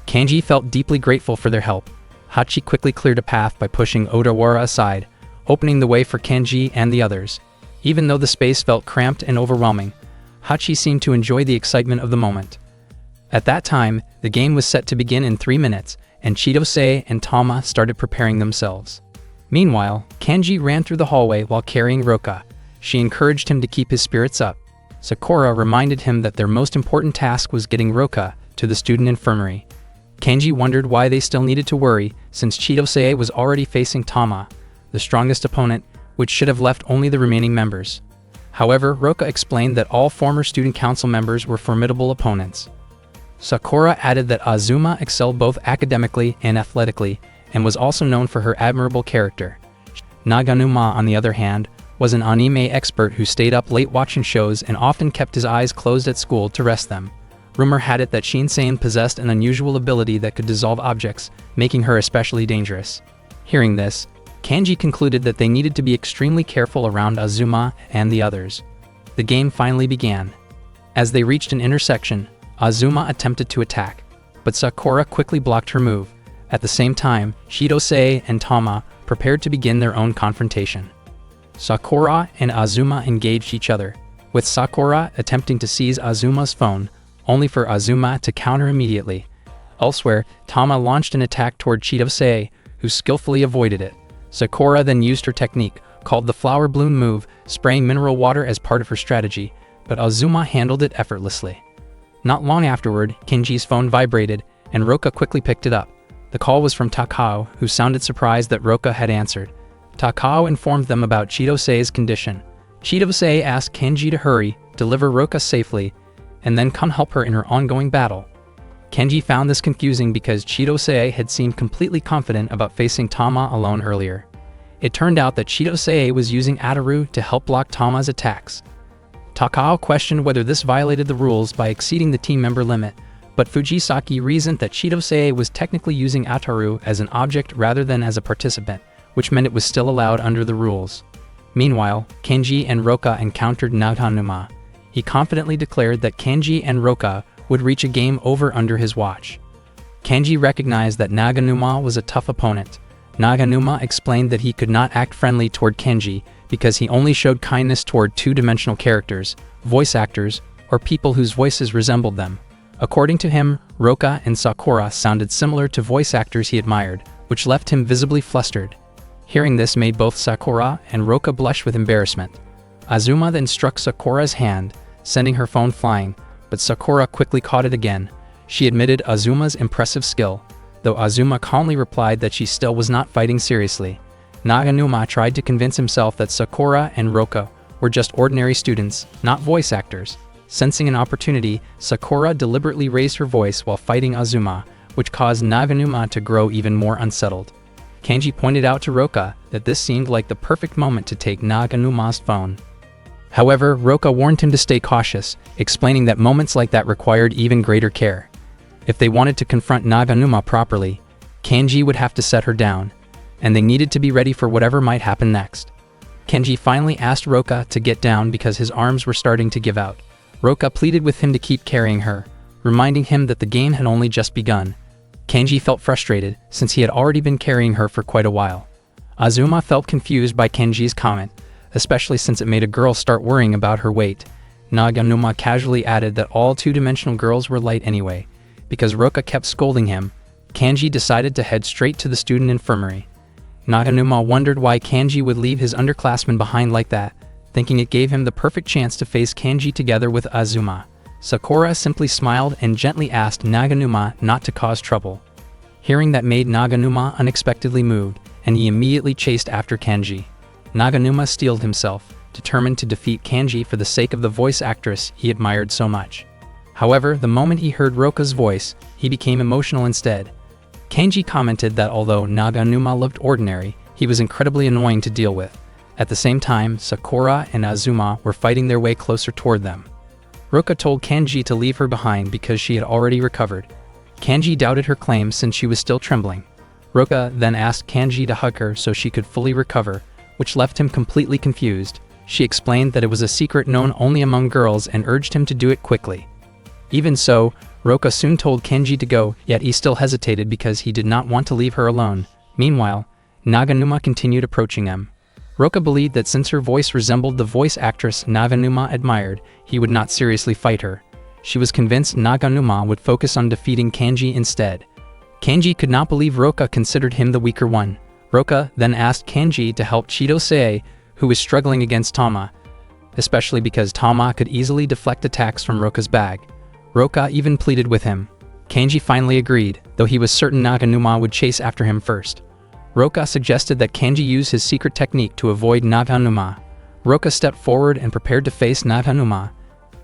Kenji felt deeply grateful for their help. Hachi quickly cleared a path by pushing Odawara aside, opening the way for Kenji and the others. Even though the space felt cramped and overwhelming, Hachi seemed to enjoy the excitement of the moment. At that time, the game was set to begin in 3 minutes, and Chidose and Tama started preparing themselves. Meanwhile, Kenji ran through the hallway while carrying Roka. She encouraged him to keep his spirits up. Sakura reminded him that their most important task was getting Roka to the student infirmary. Kenji wondered why they still needed to worry, since Chidose was already facing Tama, the strongest opponent, which should have left only the remaining members. However, Roka explained that all former student council members were formidable opponents. Sakura added that Azuma excelled both academically and athletically, and was also known for her admirable character. Naganuma, on the other hand, was an anime expert who stayed up late watching shows and often kept his eyes closed at school to rest them. Rumor had it that Shinsei possessed an unusual ability that could dissolve objects, making her especially dangerous. Hearing this, Kenji concluded that they needed to be extremely careful around Azuma and the others. The game finally began. As they reached an intersection, Azuma attempted to attack, but Sakura quickly blocked her move. At the same time, Chidose and Tama prepared to begin their own confrontation. Sakura and Azuma engaged each other, with Sakura attempting to seize Azuma's phone, only for Azuma to counter immediately. Elsewhere, Tama launched an attack toward Chidose, who skillfully avoided it. Sakura then used her technique, called the flower bloom move, spraying mineral water as part of her strategy, but Azuma handled it effortlessly. Not long afterward, Kenji's phone vibrated, and Roka quickly picked it up. The call was from Takao, who sounded surprised that Roka had answered. Takao informed them about Chidose's condition. Chidose asked Kenji to hurry, deliver Roka safely, and then come help her in her ongoing battle. Kenji found this confusing because Chidose had seemed completely confident about facing Tama alone earlier. It turned out that Chidose was using Ataru to help block Tama's attacks. Takao questioned whether this violated the rules by exceeding the team member limit, but Fujisaki reasoned that Chidose was technically using Ataru as an object rather than as a participant, which meant it was still allowed under the rules. Meanwhile, Kenji and Roka encountered Naganuma. He confidently declared that Kenji and Roka would reach a game over under his watch. Kenji recognized that Naganuma was a tough opponent. Naganuma explained that he could not act friendly toward Kenji because he only showed kindness toward two-dimensional characters, voice actors, or people whose voices resembled them. According to him, Roka and Sakura sounded similar to voice actors he admired, which left him visibly flustered. Hearing this made both Sakura and Roka blush with embarrassment. Azuma then struck Sakura's hand, sending her phone flying, but Sakura quickly caught it again. She admitted Azuma's impressive skill, though Azuma calmly replied that she still was not fighting seriously. Naganuma tried to convince himself that Sakura and Roka were just ordinary students, not voice actors. Sensing an opportunity, Sakura deliberately raised her voice while fighting Azuma, which caused Naganuma to grow even more unsettled. Kanji pointed out to Roka that this seemed like the perfect moment to take Naganuma's phone. However, Roka warned him to stay cautious, explaining that moments like that required even greater care. If they wanted to confront Naganuma properly, Kanji would have to set her down, and they needed to be ready for whatever might happen next. Kanji finally asked Roka to get down because his arms were starting to give out. Roka pleaded with him to keep carrying her, reminding him that the game had only just begun. Kanji felt frustrated since he had already been carrying her for quite a while. Azuma felt confused by Kanji's comment, especially since it made a girl start worrying about her weight. Naganuma casually added that all two-dimensional girls were light anyway. Because Roka kept scolding him, Kanji decided to head straight to the student infirmary. Naganuma wondered why Kanji would leave his underclassmen behind like that, thinking it gave him the perfect chance to face Kanji together with Azuma. Sakura simply smiled and gently asked Naganuma not to cause trouble. Hearing that made Naganuma unexpectedly moved, and he immediately chased after Kanji. Naganuma steeled himself, determined to defeat Kanji for the sake of the voice actress he admired so much. However, the moment he heard Roka's voice, he became emotional instead. Kanji commented that although Naganuma looked ordinary, he was incredibly annoying to deal with. At the same time, Sakura and Azuma were fighting their way closer toward them. Roka told Kanji to leave her behind because she had already recovered. Kanji doubted her claim since she was still trembling. Roka then asked Kanji to hug her so she could fully recover, which left him completely confused. She explained that it was a secret known only among girls and urged him to do it quickly. Even so, Roka soon told Kanji to go, yet he still hesitated because he did not want to leave her alone. Meanwhile, Naganuma continued approaching them. Roka believed that since her voice resembled the voice actress Naganuma admired, he would not seriously fight her. She was convinced Naganuma would focus on defeating Kanji instead. Kanji could not believe Roka considered him the weaker one. Roka then asked Kanji to help Chidose, who was struggling against Tama, especially because Tama could easily deflect attacks from Roka's bag. Roka even pleaded with him. Kanji finally agreed, though he was certain Naganuma would chase after him first. Roka suggested that Kanji use his secret technique to avoid Naganuma. Roka stepped forward and prepared to face Naganuma.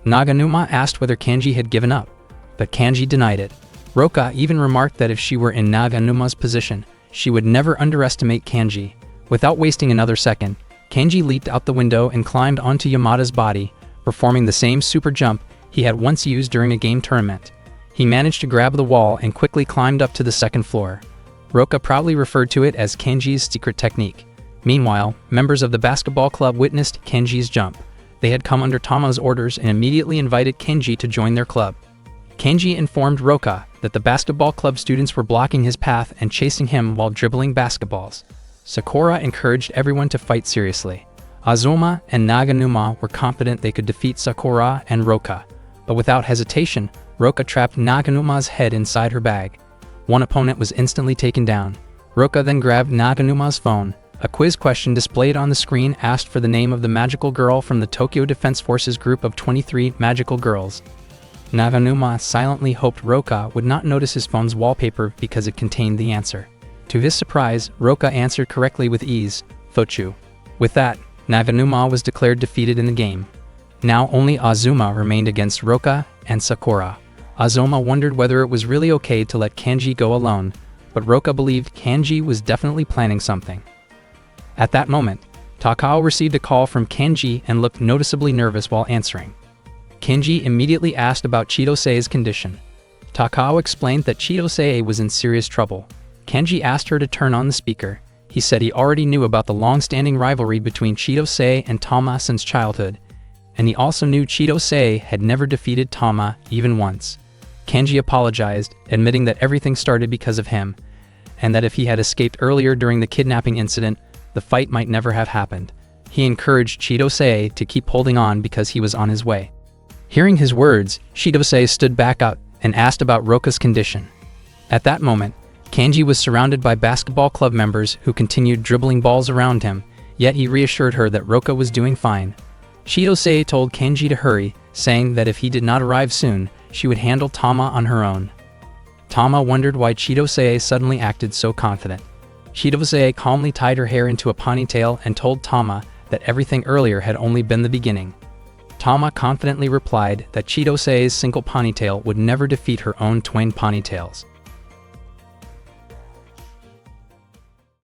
Naganuma asked whether Kanji had given up, but Kanji denied it. Roka even remarked that if she were in Naganuma's position, she would never underestimate Kanji. Without wasting another second, Kanji leaped out the window and climbed onto Yamada's body, performing the same super jump he had once used during a game tournament. He managed to grab the wall and quickly climbed up to the second floor. Roka proudly referred to it as Kanji's secret technique. Meanwhile, members of the basketball club witnessed Kanji's jump. They had come under Tama's orders and immediately invited Kanji to join their club. Kanji informed Roka that the basketball club students were blocking his path and chasing him while dribbling basketballs. Sakura encouraged everyone to fight seriously. Azuma and Naganuma were confident they could defeat Sakura and Roka, but without hesitation, Roka trapped Naganuma's head inside her bag. One opponent was instantly taken down. Roka then grabbed Naganuma's phone. A quiz question displayed on the screen asked for the name of the magical girl from the Tokyo Defense Forces group of 23 magical girls. Naganuma silently hoped Roka would not notice his phone's wallpaper because it contained the answer. To his surprise, Roka answered correctly with ease, Fochu. With that, Naganuma was declared defeated in the game. Now only Azuma remained against Roka and Sakura. Azuma wondered whether it was really okay to let Kanji go alone, but Roka believed Kanji was definitely planning something. At that moment, Takao received a call from Kanji and looked noticeably nervous while answering. Kanji immediately asked about Chidose's condition. Takao explained that Chidose was in serious trouble. Kanji asked her to turn on the speaker. He said he already knew about the long-standing rivalry between Chidose and Tama since childhood, and he also knew Chidose had never defeated Tama even once. Kanji apologized, admitting that everything started because of him, and that if he had escaped earlier during the kidnapping incident, the fight might never have happened. He encouraged Chidose to keep holding on because he was on his way. Hearing his words, Chidose stood back up and asked about Roka's condition. At that moment, Kanji was surrounded by basketball club members who continued dribbling balls around him, yet he reassured her that Roka was doing fine. Chidose told Kanji to hurry, saying that if he did not arrive soon, she would handle Tama on her own. Tama wondered why Chidose suddenly acted so confident. Chidose calmly tied her hair into a ponytail and told Tama that everything earlier had only been the beginning. Tama confidently replied that Chitose's single ponytail would never defeat her own twin ponytails.